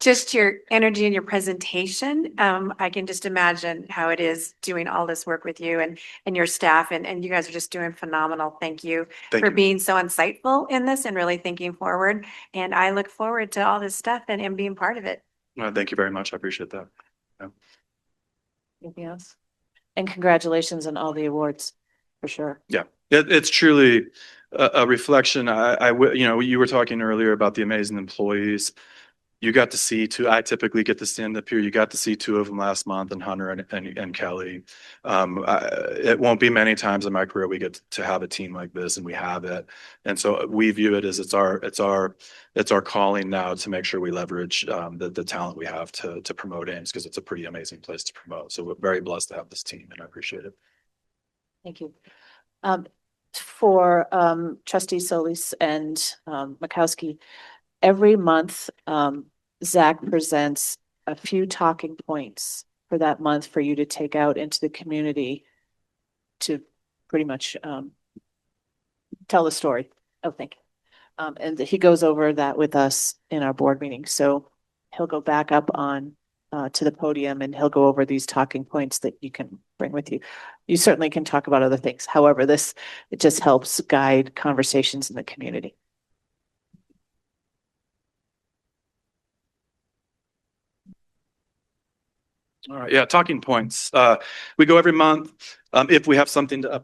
Just your energy and your presentation. I can just imagine how it is doing all this work with you and your staff, and you guys are just doing phenomenal. Thank you for being so insightful in this and really thinking forward. And I look forward to all this stuff and being part of it. Well, thank you very much. I appreciate that. Yeah. Anything else? And congratulations on all the awards, for sure. Yeah, it's truly a reflection. You were talking earlier about the amazing employees. You got to see two. I typically get to stand up here. You got to see two of them last month, and Hunter and Kelly. It won't be many times in my career we get to have a team like this, and we have it. And so we view it as it's our calling now to make sure we leverage the talent we have to promote Aims, because it's a pretty amazing place to promote. So we're very blessed to have this team, and I appreciate it. Thank you. For Trustee Solis and Mieczkowski, every month, Zach presents a few talking points for that month for you to take out into the community to pretty much tell the story. Oh, thank you. And he goes over that with us in our board meeting. So he'll go back up on to the podium, and he'll go over these talking points that you can bring with you. You certainly can talk about other things. However, it just helps guide conversations in the community. All right, yeah, talking points. We go every month. If we have something to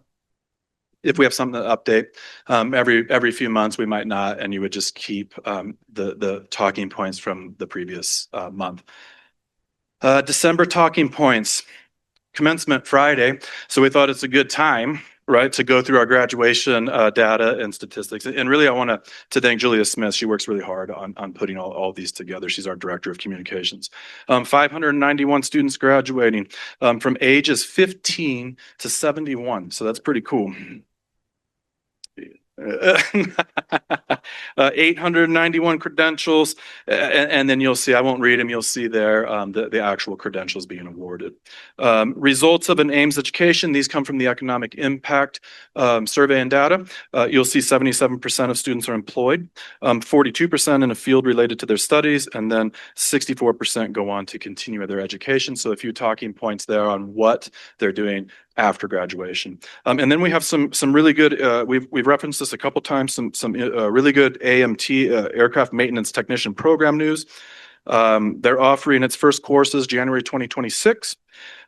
update, every few months we might not, and you would just keep the talking points from the previous month. December talking points, commencement Friday. So we thought it's a good time, right, to go through our graduation data and statistics. And really, I want to thank Julia Smith. She works really hard on putting all these together. She's our director of communications. 591 students graduating from ages 15 to 71. So that's pretty cool. 891 credentials, and then you'll see, I won't read them, you'll see there the actual credentials being awarded. Results of an Aims education, these come from the economic impact survey and data. You'll see 77% of students are employed, 42% in a field related to their studies, and then 64% go on to continue their education. So a few talking points there on what they're doing after graduation. And then we have some really good, we've referenced this a couple times, some really good AMT, aircraft maintenance technician program news. They're offering its first courses January 2026.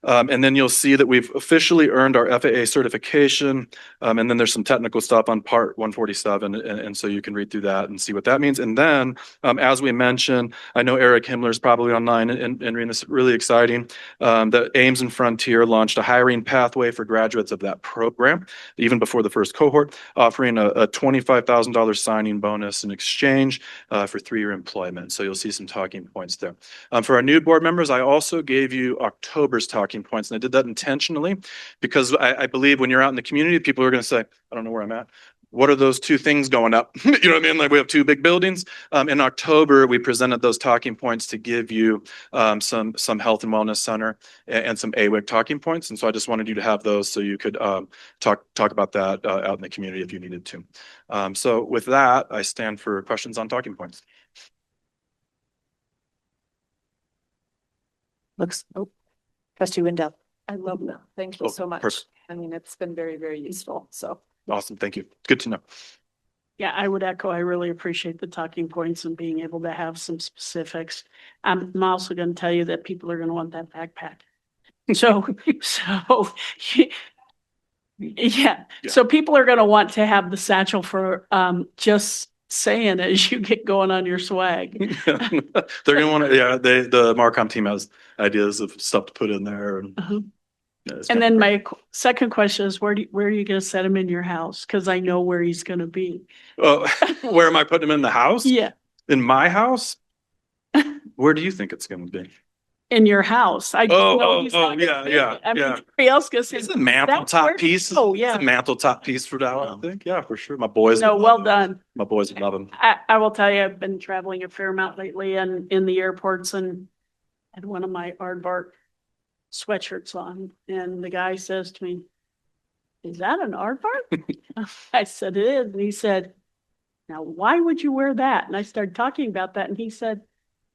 And then you'll see that we've officially earned our FAA certification. And then there's some technical stuff on part 147. And so you can read through that and see what that means. And then, as we mentioned, I know Eric Himmler is probably online and reading this, really exciting. That Aims and Frontier launched a hiring pathway for graduates of that program, even before the first cohort, offering a $25,000 signing bonus in exchange for 3-year employment. So you'll see some talking points there. For our new board members, I also gave you October's talking points, and I did that intentionally because I believe when you're out in the community, people are going to say, I don't know where I'm at. What are those 2 things going up? You know what I mean? Like we have 2 big buildings. In October, we presented those talking points to give you some health and wellness center and some AWIC talking points. And so I just wanted you to have those so you could talk about that out in the community if you needed to. So with that, I stand for questions on talking points. Trustee Wendell. I love that. Thank you so much. Perfect. I mean, it's been very, very useful. So Awesome. Thank you. Good to know. Yeah, I would echo. I really appreciate the talking points and being able to have some specifics. I'm also going to tell you that people are going to want that backpack. So yeah. So people are going to want to have the satchel for just saying as you get going on your swag. They're going to want to, yeah, the Marcom team has ideas of stuff to put in there. And, and then my second question is, where are you going to set him in your house? Because I know where he's going to be. Oh, where am I putting him in the house? Yeah. In my house? Where do you think it's going to be? In your house. I know he's not yeah. I mean, everybody else goes. It's a mantle top piece. Oh yeah, it's a mantle top piece for that one. I think, yeah, for sure. My boys. No, well done. My boys love him. I will tell you, I've been traveling a fair amount lately, and in the airports, and had one of my aardvark sweatshirts on, and the guy says to me, "Is that an aardvark?" I said, "It is," and he said, "Now, why would you wear that?" And I started talking about that, and he said,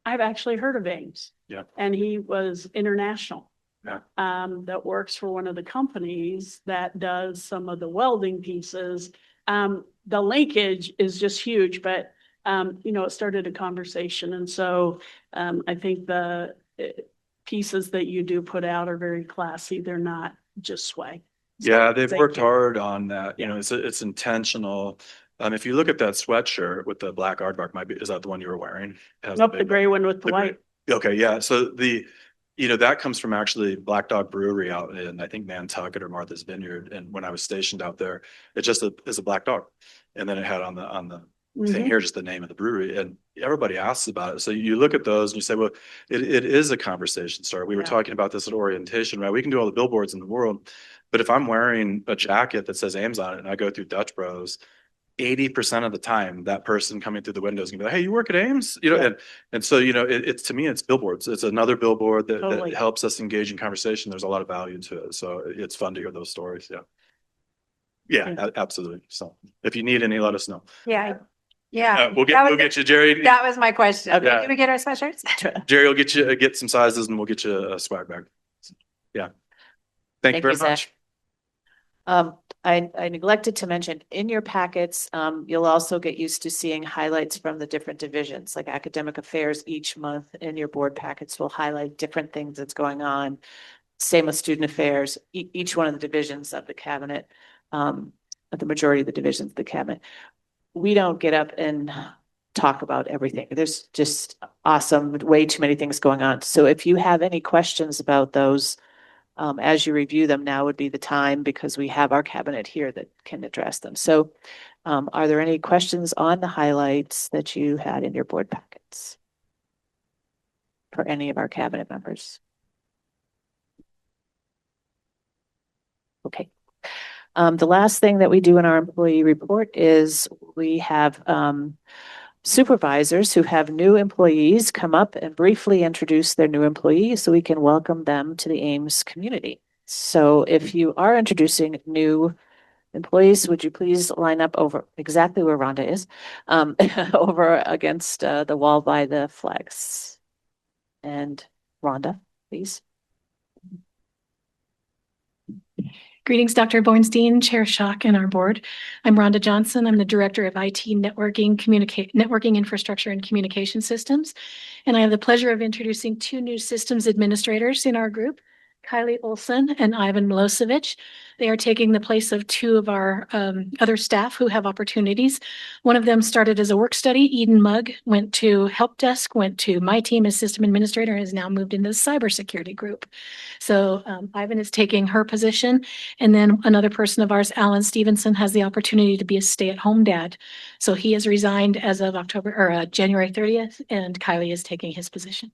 "I've actually heard of Aims." Yeah. And he was international. Yeah. That works for one of the companies that does some of the welding pieces. The linkage is just huge, but it started a conversation. And so I think the pieces that you do put out are very classy. They're not just swag. Yeah, they've worked hard on that. You know, it's intentional. If you look at that sweatshirt with the black aardvark, is that the one you were wearing? Nope, the gray one with the white. Okay, yeah. So that comes from actually Black Dog Brewery out in, I think, Nantucket or Martha's Vineyard. And when I was stationed out there, it just is a black dog. And then it had on the thing here, just the name of the brewery. And everybody asks about it. So you look at those and you say, well, it is a conversation starter. We were talking about this at orientation, right? We can do all the billboards in the world. But if I'm wearing a jacket that says Aims on it and I go through Dutch Bros, 80% of the time that person coming through the window is gonna be like, hey, you work at Aims? And so, it's to me, it's billboards. It's another billboard that helps us engage in conversation. There's a lot of value to it. So it's fun to hear those stories. Yeah. Yeah, absolutely. So if you need any, let us know. Yeah, Yeah. We'll that was- get you, Jerry. That was my question. Okay. Did we get our sweatshirts? Jerry will get some sizes and we'll get you a swag bag. Yeah. Thank you very much. Zach. I neglected to mention in your packets, you'll also get used to seeing highlights from the different divisions, like academic affairs each month in your board packets will highlight different things that's going on. Same with student affairs, each one of the divisions of the cabinet, the majority of the divisions of the cabinet. We don't get up and talk about everything. There's just awesome, way too many things going on. So if you have any questions about those, as you review them, now would be the time because we have our cabinet here that can address them. So are there any questions on the highlights that you had in your board packets for any of our cabinet members? Okay. The last thing that we do in our employee report is we have supervisors who have new employees come up and briefly introduce their new employees so we can welcome them to the Aims community. So if you are introducing new employees, would you please line up over exactly where Rhonda is, over against the wall by the flags. And Rhonda, please. Greetings, Dr. Bornstein, Chair Schock, and our board. I'm Rhonda Johnson. I'm the Director of IT Networking Infrastructure and Communication Systems. And I have the pleasure of introducing two new systems administrators in our group, Kylie Olson and Ivan Milosevic. They are taking the place of two of our other staff who have opportunities. One of them started as a work study. Eden Mugg went to help desk, went to my team as system administrator, and has now moved into the cybersecurity group. So Ivan is taking her position. And then another person of ours, Alan Stevenson, has the opportunity to be a stay-at-home dad. So he has resigned as of January 30th, and Kylie is taking his position.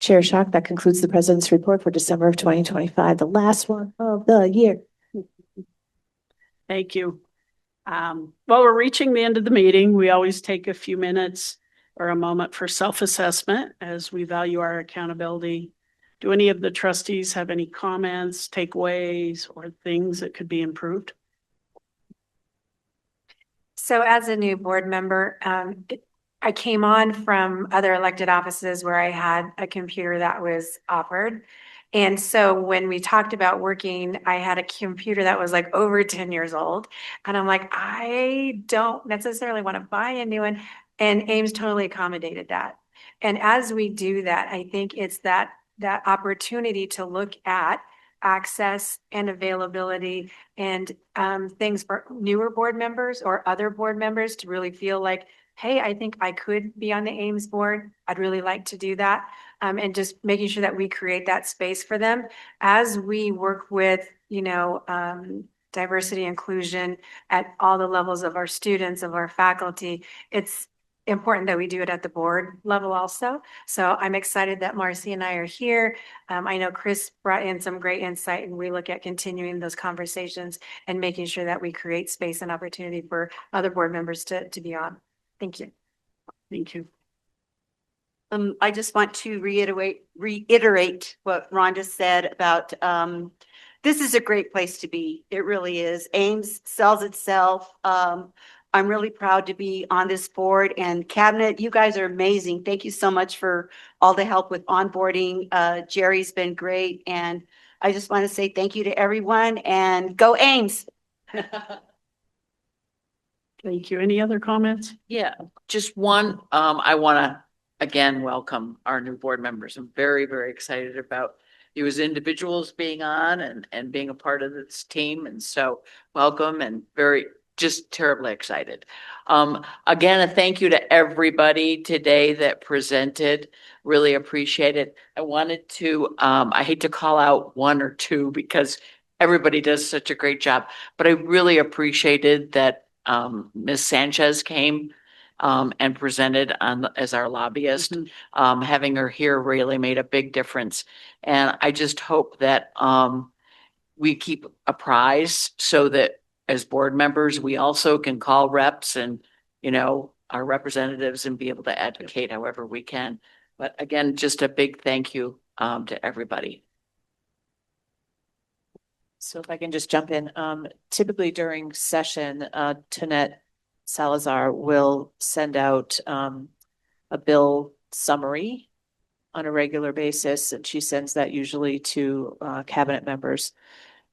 Chair Schock, that concludes the President's report for December of 2025, the last one of the year. Thank you. Well, we're reaching the end of the meeting. We always take a few minutes or a moment for self-assessment as we value our accountability. Do any of the trustees have any comments, takeaways, or things that could be improved? So as a new board member, I came on from other elected offices where I had a computer that was offered. And so when we talked about working, I had a computer that was like over 10 years old. And I'm like, I don't necessarily want to buy a new one. And Aims totally accommodated that. And as we do that, I think it's that opportunity to look at access and availability and things for newer board members or other board members to really feel like, hey, I think I could be on the Aims board. I'd really like to do that. And just making sure that we create that space for them as we work with, diversity inclusion at all the levels of our students, of our faculty. It's important that we do it at the board level also. So I'm excited that Marcy and I are here. I know Chris brought in some great insight, and we look at continuing those conversations and making sure that we create space and opportunity for other board members to be on. Thank you. Thank you. I just want to reiterate what Rhonda said about this is a great place to be. It really is. Aims sells itself. I'm really proud to be on this board and cabinet. You guys are amazing. Thank you so much for all the help with onboarding. Jerry's been great. And I just want to say thank you to everyone and go Aims. Thank you. Any other comments? Yeah, just one. I want to again welcome our new board members. I'm very, very excited about you as individuals being on and being a part of this team. And so welcome and just terribly excited. Again, a thank you to everybody today that presented. Really appreciate it. I wanted to, I hate to call out one or two because everybody does such a great job, but I really appreciated that Ms. Sanchez came and presented as our lobbyist. Having her here really made a big difference. And I just hope that we keep apprised so that as board members, we also can call reps and, our representatives and be able to advocate however we can. But again, just a big thank you to everybody. So if I can just jump in, typically during session, Tonette Salazar will send out a bill summary on a regular basis, and she sends that usually to cabinet members.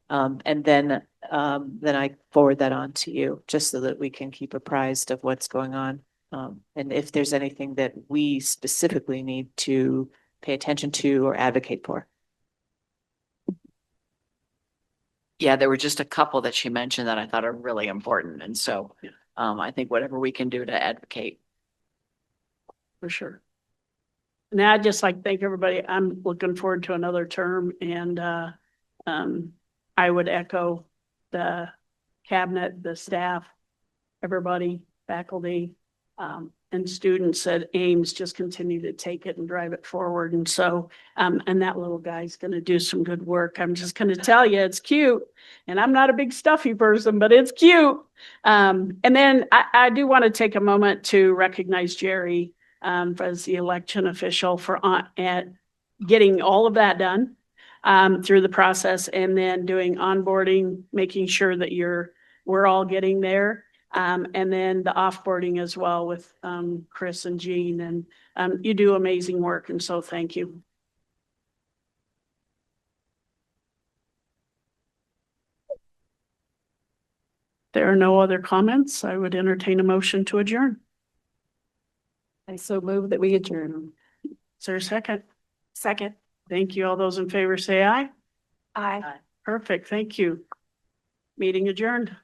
And then I forward that on to you just so that we can keep apprised of what's going on. And if there's anything that we specifically need to pay attention to or advocate for. Yeah, there were just a couple that she mentioned that I thought are really important. And so I think whatever we can do to advocate. For sure. And I'd just like to thank everybody. I'm looking forward to another term, and I would echo the cabinet, the staff, everybody, faculty, and students at Aims just continue to take it and drive it forward. And so, and that little guy's going to do some good work. I'm just going to tell you, it's cute. And I'm not a big stuffy person, but it's cute. And then I do want to take a moment to recognize Jerry as the election official for at getting all of that done through the process, and then doing onboarding, making sure that we're all getting there. And then the offboarding as well with Chris and Jean, and you do amazing work, and so thank you. There are no other comments. I would entertain a motion to adjourn. I so move that we adjourn. Is there a second? Second. Thank you. All those in favor say aye. Aye. Perfect. Thank you. Meeting adjourned.